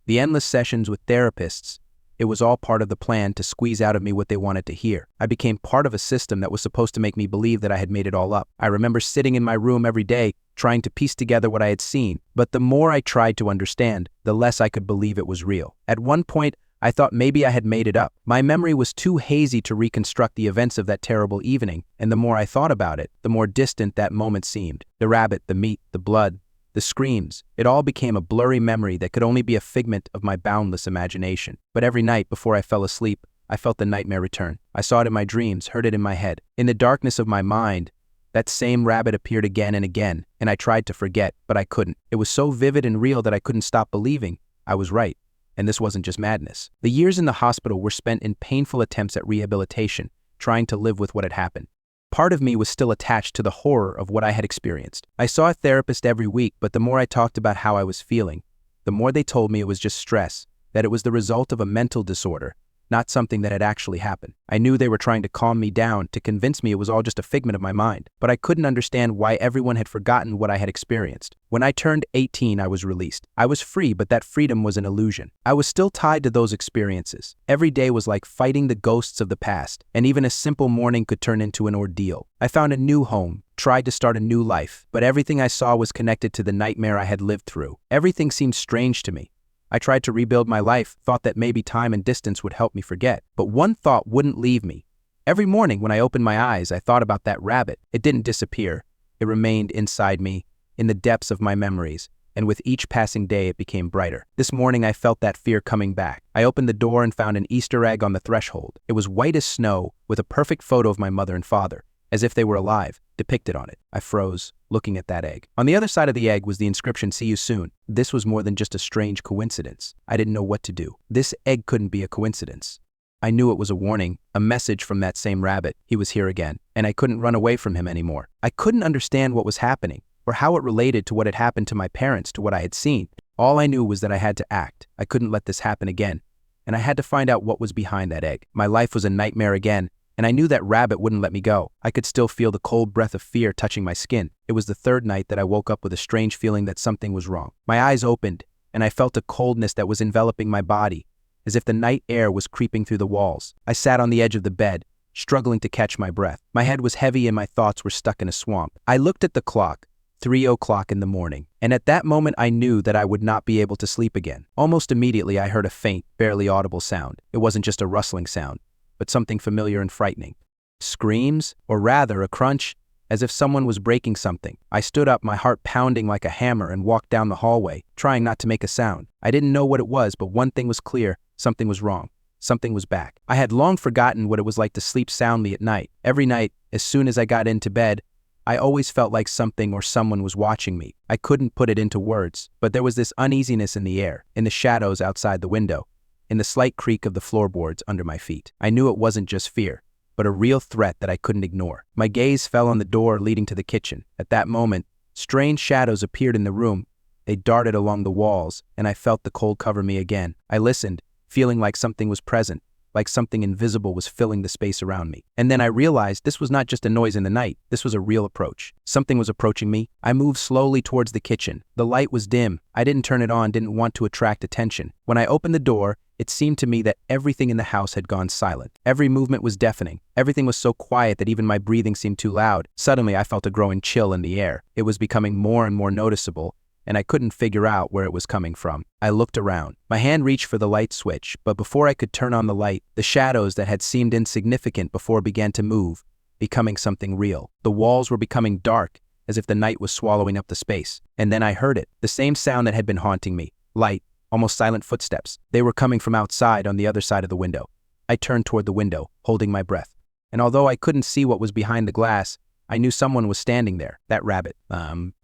the endless sessions with therapists, it was all part of the plan to squeeze out of me what they wanted to hear. I became part of a system that was supposed to make me believe that I had made it all up. I remember sitting in my room every day, trying to piece together what I had seen, but the more I tried to understand, the less I could believe it was real. At one point, I thought maybe I had made it up. My memory was too hazy to reconstruct the events of that terrible evening, and the more I thought about it, the more distant that moment seemed. The rabbit, the meat, the blood, the screams, it all became a blurry memory that could only be a figment of my boundless imagination. But every night before I fell asleep, I felt the nightmare return. I saw it in my dreams, heard it in my head. In the darkness of my mind, that same rabbit appeared again and again, and I tried to forget, but I couldn't. It was so vivid and real that I couldn't stop believing I was right, and this wasn't just madness. The years in the hospital were spent in painful attempts at rehabilitation, trying to live with what had happened. Part of me was still attached to the horror of what I had experienced. I saw a therapist every week, but the more I talked about how I was feeling, the more they told me it was just stress, that it was the result of a mental disorder, not something that had actually happened. I knew they were trying to calm me down, to convince me it was all just a figment of my mind, but I couldn't understand why everyone had forgotten what I had experienced. When I turned 18, I was released. I was free, but that freedom was an illusion. I was still tied to those experiences. Every day was like fighting the ghosts of the past, and even a simple morning could turn into an ordeal. I found a new home, tried to start a new life, but everything I saw was connected to the nightmare I had lived through. Everything seemed strange to me. I tried to rebuild my life, thought that maybe time and distance would help me forget. But one thought wouldn't leave me. Every morning when I opened my eyes, I thought about that rabbit. It didn't disappear. It remained inside me, in the depths of my memories, and with each passing day it became brighter. This morning I felt that fear coming back. I opened the door and found an Easter egg on the threshold. It was white as snow, with a perfect photo of my mother and father, as if they were alive, depicted on it. I froze, looking at that egg. On the other side of the egg was the inscription, "See you soon." This was more than just a strange coincidence. I didn't know what to do. This egg couldn't be a coincidence. I knew it was a warning, a message from that same rabbit. He was here again, and I couldn't run away from him anymore. I couldn't understand what was happening, or how it related to what had happened to my parents, to what I had seen. All I knew was that I had to act. I couldn't let this happen again, and I had to find out what was behind that egg. My life was a nightmare again, and I knew that rabbit wouldn't let me go. I could still feel the cold breath of fear touching my skin. It was the third night that I woke up with a strange feeling that something was wrong. My eyes opened, and I felt a coldness that was enveloping my body, as if the night air was creeping through the walls. I sat on the edge of the bed, struggling to catch my breath. My head was heavy and my thoughts were stuck in a swamp. I looked at the clock, 3:00 in the morning, and at that moment I knew that I would not be able to sleep again. Almost immediately I heard a faint, barely audible sound. It wasn't just a rustling sound, but something familiar and frightening. Screams, or rather a crunch, as if someone was breaking something. I stood up, my heart pounding like a hammer, and walked down the hallway, trying not to make a sound. I didn't know what it was, but one thing was clear: something was wrong. Something was back. I had long forgotten what it was like to sleep soundly at night. Every night, as soon as I got into bed, I always felt like something or someone was watching me. I couldn't put it into words, but there was this uneasiness in the air, in the shadows outside the window, in the slight creak of the floorboards under my feet. I knew it wasn't just fear, but a real threat that I couldn't ignore. My gaze fell on the door leading to the kitchen. At that moment, strange shadows appeared in the room. They darted along the walls, and I felt the cold cover me again. I listened, feeling like something was present, like something invisible was filling the space around me. And then I realized this was not just a noise in the night, this was a real approach. Something was approaching me. I moved slowly towards the kitchen. The light was dim. I didn't turn it on, didn't want to attract attention. When I opened the door, it seemed to me that everything in the house had gone silent. Every movement was deafening. Everything was so quiet that even my breathing seemed too loud. Suddenly, I felt a growing chill in the air. It was becoming more and more noticeable, and I couldn't figure out where it was coming from. I looked around. My hand reached for the light switch, but before I could turn on the light, the shadows that had seemed insignificant before began to move, becoming something real. The walls were becoming dark, as if the night was swallowing up the space. And then I heard it, the same sound that had been haunting me. Light, almost silent footsteps. They were coming from outside on the other side of the window. I turned toward the window, holding my breath. And although I couldn't see what was behind the glass, I knew someone was standing there, that rabbit.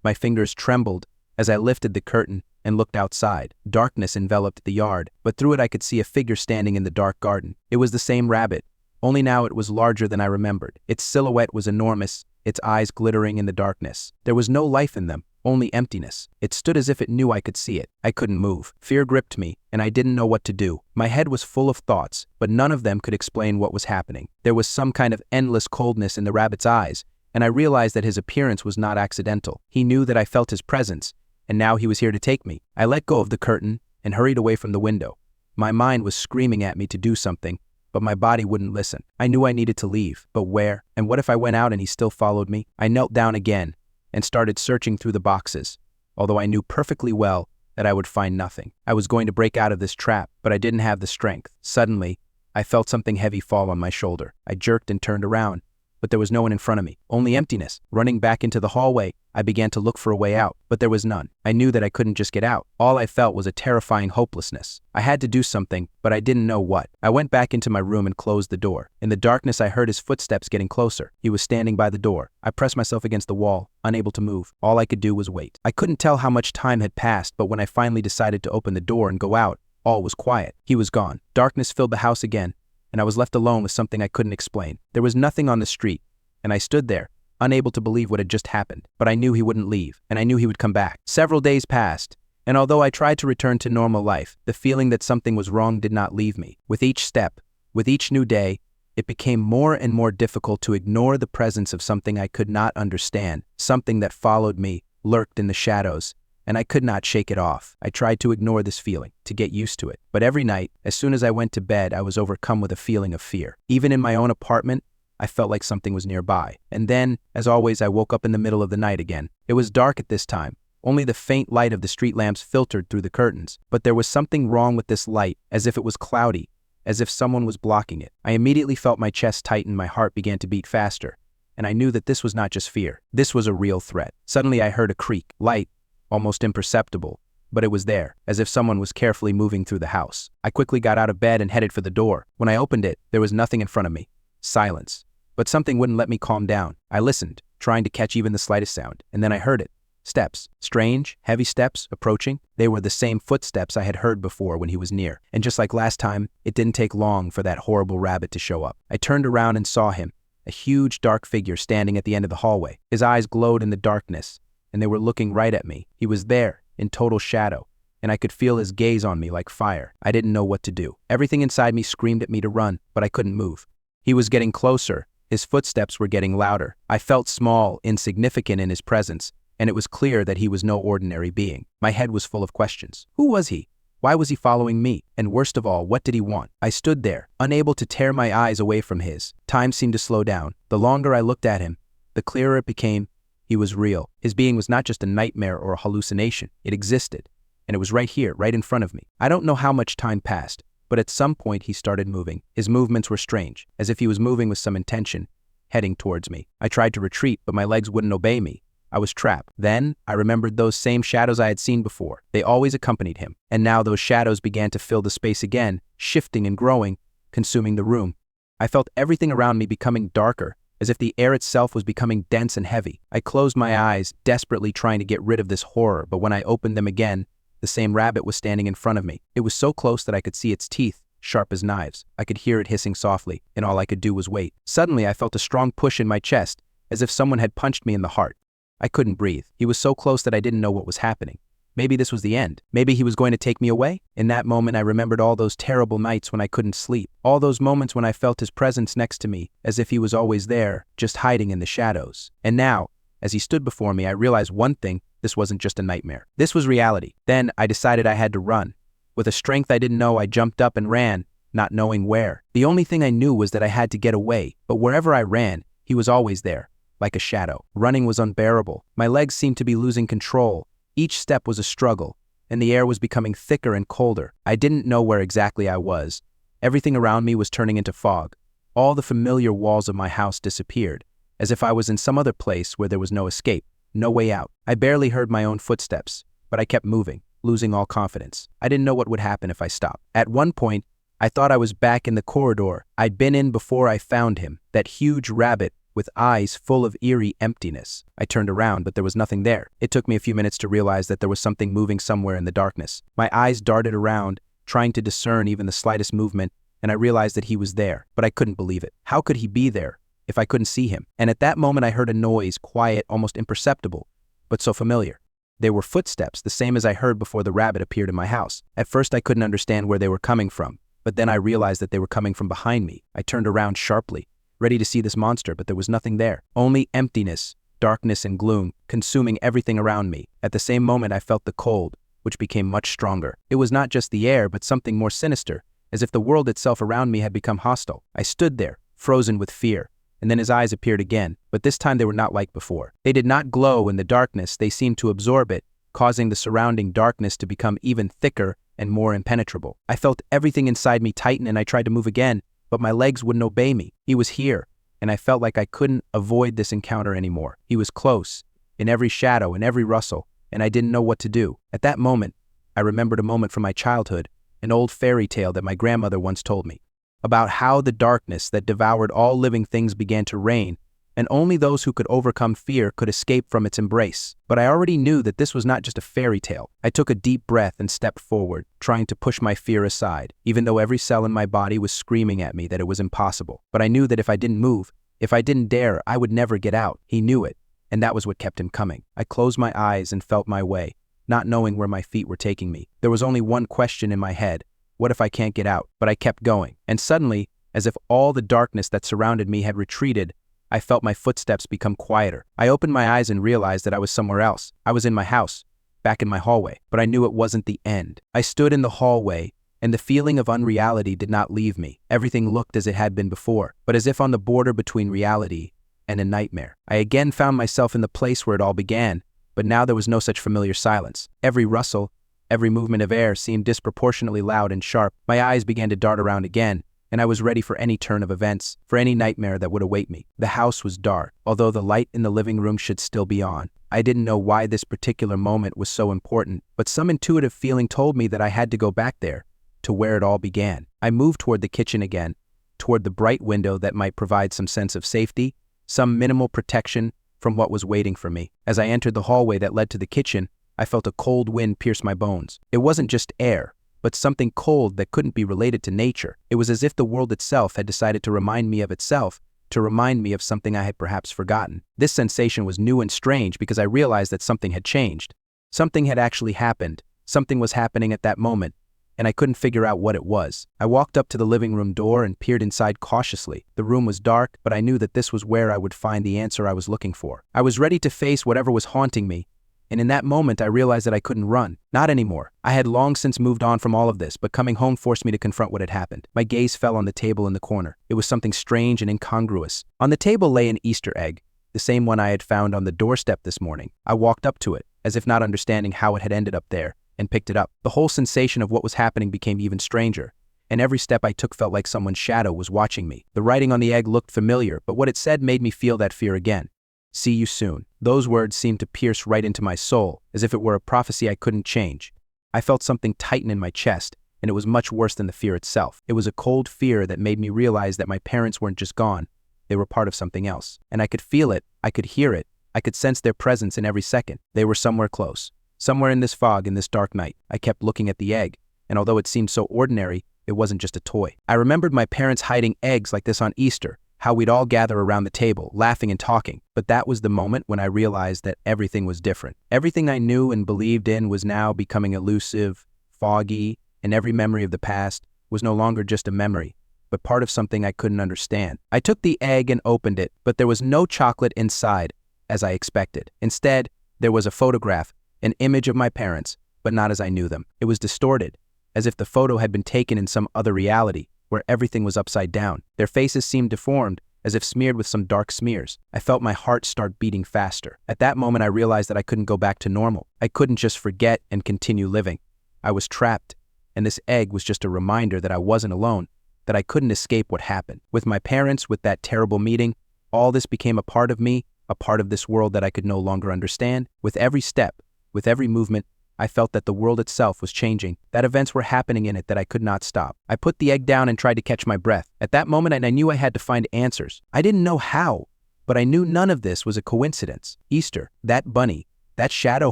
My fingers trembled as I lifted the curtain and looked outside. Darkness enveloped the yard, but through it I could see a figure standing in the dark garden. It was the same rabbit, only now it was larger than I remembered. Its silhouette was enormous, its eyes glittering in the darkness. There was no life in them, only emptiness. It stood as if it knew I could see it. I couldn't move. Fear gripped me, and I didn't know what to do. My head was full of thoughts, but none of them could explain what was happening. There was some kind of endless coldness in the rabbit's eyes, and I realized that his appearance was not accidental. He knew that I felt his presence, and now he was here to take me. I let go of the curtain and hurried away from the window. My mind was screaming at me to do something, but my body wouldn't listen. I knew I needed to leave, but where? And what if I went out and he still followed me? I knelt down again and started searching through the boxes, although I knew perfectly well that I would find nothing. I was going to break out of this trap, but I didn't have the strength. Suddenly, I felt something heavy fall on my shoulder. I jerked and turned around, but there was no one in front of me, only emptiness. Running back into the hallway, I began to look for a way out, but there was none. I knew that I couldn't just get out. All I felt was a terrifying hopelessness. I had to do something, but I didn't know what. I went back into my room and closed the door. In the darkness, I heard his footsteps getting closer. He was standing by the door. I pressed myself against the wall, unable to move. All I could do was wait. I couldn't tell how much time had passed, but when I finally decided to open the door and go out, all was quiet. He was gone. Darkness filled the house again, and I was left alone with something I couldn't explain. There was nothing on the street, and I stood there, unable to believe what had just happened. But I knew he wouldn't leave, and I knew he would come back. Several days passed, and although I tried to return to normal life, the feeling that something was wrong did not leave me. With each step, with each new day, it became more and more difficult to ignore the presence of something I could not understand, something that followed me, lurked in the shadows, and I could not shake it off. I tried to ignore this feeling, to get used to it. But every night, as soon as I went to bed, I was overcome with a feeling of fear. Even in my own apartment, I felt like something was nearby. And then, as always, I woke up in the middle of the night again. It was dark at this time. Only the faint light of the street lamps filtered through the curtains. But there was something wrong with this light, as if it was cloudy, as if someone was blocking it. I immediately felt my chest tighten, my heart began to beat faster, and I knew that this was not just fear. This was a real threat. Suddenly I heard a creak, light, almost imperceptible, but it was there, as if someone was carefully moving through the house. I quickly got out of bed and headed for the door. When I opened it, there was nothing in front of me. Silence. But something wouldn't let me calm down. I listened, trying to catch even the slightest sound, and then I heard it. Steps. Strange, heavy steps, approaching. They were the same footsteps I had heard before when he was near, and just like last time, it didn't take long for that horrible rabbit to show up. I turned around and saw him, a huge dark figure standing at the end of the hallway. His eyes glowed in the darkness, and they were looking right at me. He was there, in total shadow, and I could feel his gaze on me like fire. I didn't know what to do. Everything inside me screamed at me to run, but I couldn't move. He was getting closer. His footsteps were getting louder. I felt small, insignificant in his presence, and it was clear that he was no ordinary being. My head was full of questions. Who was he? Why was he following me? And worst of all, what did he want? I stood there, unable to tear my eyes away from his. Time seemed to slow down. The longer I looked at him, the clearer it became. He was real. His being was not just a nightmare or a hallucination. It existed, and it was right here, right in front of me. I don't know how much time passed, but at some point he started moving. His movements were strange, as if he was moving with some intention, heading towards me. I tried to retreat, but my legs wouldn't obey me. I was trapped. Then, I remembered those same shadows I had seen before. They always accompanied him. And now those shadows began to fill the space again, shifting and growing, consuming the room. I felt everything around me becoming darker, as if the air itself was becoming dense and heavy. I closed my eyes, desperately trying to get rid of this horror, but when I opened them again, the same rabbit was standing in front of me. It was so close that I could see its teeth, sharp as knives. I could hear it hissing softly, and all I could do was wait. Suddenly, I felt a strong push in my chest, as if someone had punched me in the heart. I couldn't breathe. He was so close that I didn't know what was happening. Maybe this was the end. Maybe he was going to take me away? In that moment, I remembered all those terrible nights when I couldn't sleep. All those moments when I felt his presence next to me, as if he was always there, just hiding in the shadows. And now, as he stood before me, I realized one thing: this wasn't just a nightmare. This was reality. Then I decided I had to run. With a strength I didn't know, I jumped up and ran, not knowing where. The only thing I knew was that I had to get away, but wherever I ran, he was always there, like a shadow. Running was unbearable. My legs seemed to be losing control. Each step was a struggle, and the air was becoming thicker and colder. I didn't know where exactly I was. Everything around me was turning into fog. All the familiar walls of my house disappeared, as if I was in some other place where there was no escape, no way out. I barely heard my own footsteps, but I kept moving, losing all confidence. I didn't know what would happen if I stopped. At one point, I thought I was back in the corridor I'd been in before I found him, that huge rabbit with eyes full of eerie emptiness. I turned around, but there was nothing there. It took me a few minutes to realize that there was something moving somewhere in the darkness. My eyes darted around, trying to discern even the slightest movement, and I realized that he was there, but I couldn't believe it. How could he be there if I couldn't see him? And at that moment I heard a noise, quiet, almost imperceptible, but so familiar. They were footsteps, the same as I heard before the rabbit appeared in my house. At first I couldn't understand where they were coming from, but then I realized that they were coming from behind me. I turned around sharply, ready to see this monster, but there was nothing there. Only emptiness, darkness, and gloom, consuming everything around me. At the same moment I felt the cold, which became much stronger. It was not just the air, but something more sinister, as if the world itself around me had become hostile. I stood there, frozen with fear, and then his eyes appeared again, but this time they were not like before. They did not glow in the darkness, they seemed to absorb it, causing the surrounding darkness to become even thicker and more impenetrable. I felt everything inside me tighten, and I tried to move again, but my legs wouldn't obey me. He was here, and I felt like I couldn't avoid this encounter anymore. He was close, in every shadow, in every rustle, and I didn't know what to do. At that moment, I remembered a moment from my childhood, an old fairy tale that my grandmother once told me, about how the darkness that devoured all living things began to reign, and only those who could overcome fear could escape from its embrace. But I already knew that this was not just a fairy tale. I took a deep breath and stepped forward, trying to push my fear aside, even though every cell in my body was screaming at me that it was impossible. But I knew that if I didn't move, if I didn't dare, I would never get out. He knew it, and that was what kept him coming. I closed my eyes and felt my way, not knowing where my feet were taking me. There was only one question in my head: what if I can't get out? But I kept going, and suddenly, as if all the darkness that surrounded me had retreated, I felt my footsteps become quieter. I opened my eyes and realized that I was somewhere else. I was in my house, back in my hallway, but I knew it wasn't the end. I stood in the hallway, and the feeling of unreality did not leave me. Everything looked as it had been before, but as if on the border between reality and a nightmare. I again found myself in the place where it all began, but now there was no such familiar silence. Every rustle, every movement of air seemed disproportionately loud and sharp. My eyes began to dart around again, and I was ready for any turn of events, for any nightmare that would await me. The house was dark, although the light in the living room should still be on. I didn't know why this particular moment was so important, but some intuitive feeling told me that I had to go back there, to where it all began. I moved toward the kitchen again, toward the bright window that might provide some sense of safety, some minimal protection from what was waiting for me. As I entered the hallway that led to the kitchen, I felt a cold wind pierce my bones. It wasn't just air, but something cold that couldn't be related to nature. It was as if the world itself had decided to remind me of itself, to remind me of something I had perhaps forgotten. This sensation was new and strange because I realized that something had changed. Something had actually happened. Something was happening at that moment, and I couldn't figure out what it was. I walked up to the living room door and peered inside cautiously. The room was dark, but I knew that this was where I would find the answer I was looking for. I was ready to face whatever was haunting me, and in that moment I realized that I couldn't run. Not anymore. I had long since moved on from all of this, but coming home forced me to confront what had happened. My gaze fell on the table in the corner. It was something strange and incongruous. On the table lay an Easter egg, the same one I had found on the doorstep this morning. I walked up to it, as if not understanding how it had ended up there, and picked it up. The whole sensation of what was happening became even stranger, and every step I took felt like someone's shadow was watching me. The writing on the egg looked familiar, but what it said made me feel that fear again. See you soon. Those words seemed to pierce right into my soul, as if it were a prophecy I couldn't change. I felt something tighten in my chest, and it was much worse than the fear itself. It was a cold fear that made me realize that my parents weren't just gone, they were part of something else. And I could feel it, I could hear it, I could sense their presence in every second. They were somewhere close, somewhere in this fog, in this dark night. I kept looking at the egg, and although it seemed so ordinary, it wasn't just a toy. I remembered my parents hiding eggs like this on Easter, how we'd all gather around the table, laughing and talking. But that was the moment when I realized that everything was different. Everything I knew and believed in was now becoming elusive, foggy, and every memory of the past was no longer just a memory, but part of something I couldn't understand. I took the egg and opened it, but there was no chocolate inside, as I expected. Instead, there was a photograph, an image of my parents, but not as I knew them. It was distorted, as if the photo had been taken in some other reality, where everything was upside down. Their faces seemed deformed, as if smeared with some dark smears. I felt my heart start beating faster. At that moment, I realized that I couldn't go back to normal. I couldn't just forget and continue living. I was trapped, and this egg was just a reminder that I wasn't alone, that I couldn't escape what happened. With my parents, with that terrible meeting, all this became a part of me, a part of this world that I could no longer understand. With every step, with every movement, I felt that the world itself was changing, that events were happening in it that I could not stop. I put the egg down and tried to catch my breath. At that moment, I knew I had to find answers. I didn't know how, but I knew none of this was a coincidence. Easter, that bunny, that shadow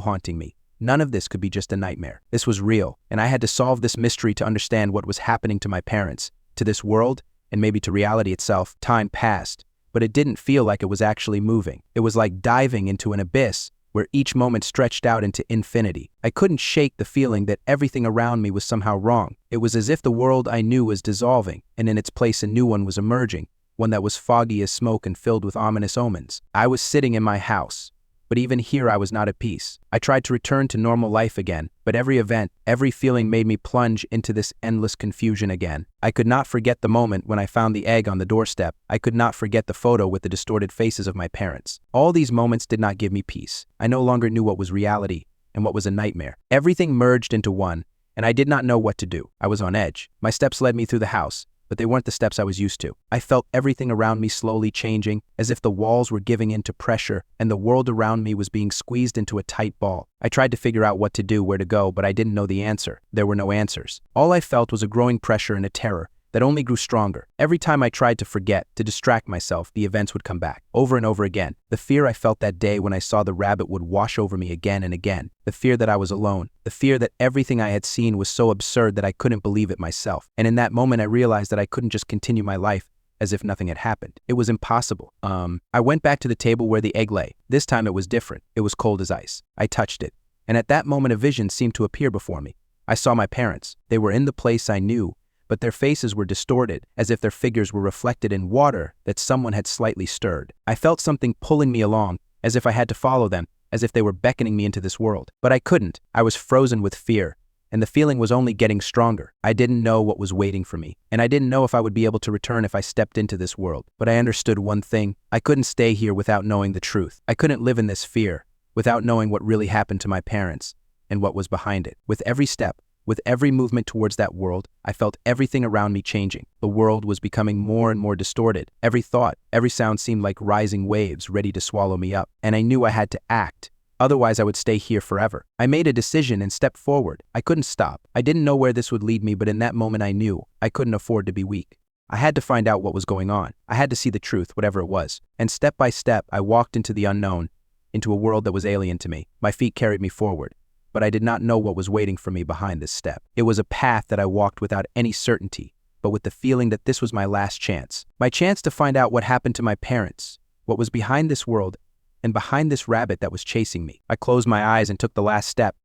haunting me, none of this could be just a nightmare. This was real, and I had to solve this mystery to understand what was happening to my parents, to this world, and maybe to reality itself. Time passed, but it didn't feel like it was actually moving. It was like diving into an abyss where each moment stretched out into infinity. I couldn't shake the feeling that everything around me was somehow wrong. It was as if the world I knew was dissolving, and in its place a new one was emerging, one that was foggy as smoke and filled with ominous omens. I was sitting in my house, but even here I was not at peace. I tried to return to normal life again, but every event, every feeling made me plunge into this endless confusion again. I could not forget the moment when I found the egg on the doorstep. I could not forget the photo with the distorted faces of my parents. All these moments did not give me peace. I no longer knew what was reality and what was a nightmare. Everything merged into one, and I did not know what to do. I was on edge. My steps led me through the house, but they weren't the steps I was used to. I felt everything around me slowly changing, as if the walls were giving in to pressure and the world around me was being squeezed into a tight ball. I tried to figure out what to do, where to go, but I didn't know the answer. There were no answers. All I felt was a growing pressure and a terror that only grew stronger. Every time I tried to forget, to distract myself, the events would come back, over and over again. The fear I felt that day when I saw the rabbit would wash over me again and again. The fear that I was alone. The fear that everything I had seen was so absurd that I couldn't believe it myself. And in that moment, I realized that I couldn't just continue my life as if nothing had happened. It was impossible. I went back to the table where the egg lay. This time it was different. It was cold as ice. I touched it, and at that moment a vision seemed to appear before me. I saw my parents. They were in the place I knew, but their faces were distorted, as if their figures were reflected in water that someone had slightly stirred. I felt something pulling me along, as if I had to follow them, as if they were beckoning me into this world. But I couldn't. I was frozen with fear, and the feeling was only getting stronger. I didn't know what was waiting for me, and I didn't know if I would be able to return if I stepped into this world. But I understood one thing. I couldn't stay here without knowing the truth. I couldn't live in this fear without knowing what really happened to my parents and what was behind it. With every step, with every movement towards that world, I felt everything around me changing. The world was becoming more and more distorted. Every thought, every sound seemed like rising waves ready to swallow me up. And I knew I had to act. Otherwise, I would stay here forever. I made a decision and stepped forward. I couldn't stop. I didn't know where this would lead me, but in that moment I knew I couldn't afford to be weak. I had to find out what was going on. I had to see the truth, whatever it was. And step by step, I walked into the unknown, into a world that was alien to me. My feet carried me forward, but I did not know what was waiting for me behind this step. It was a path that I walked without any certainty, but with the feeling that this was my last chance. My chance to find out what happened to my parents, what was behind this world, and behind this rabbit that was chasing me. I closed my eyes and took the last step.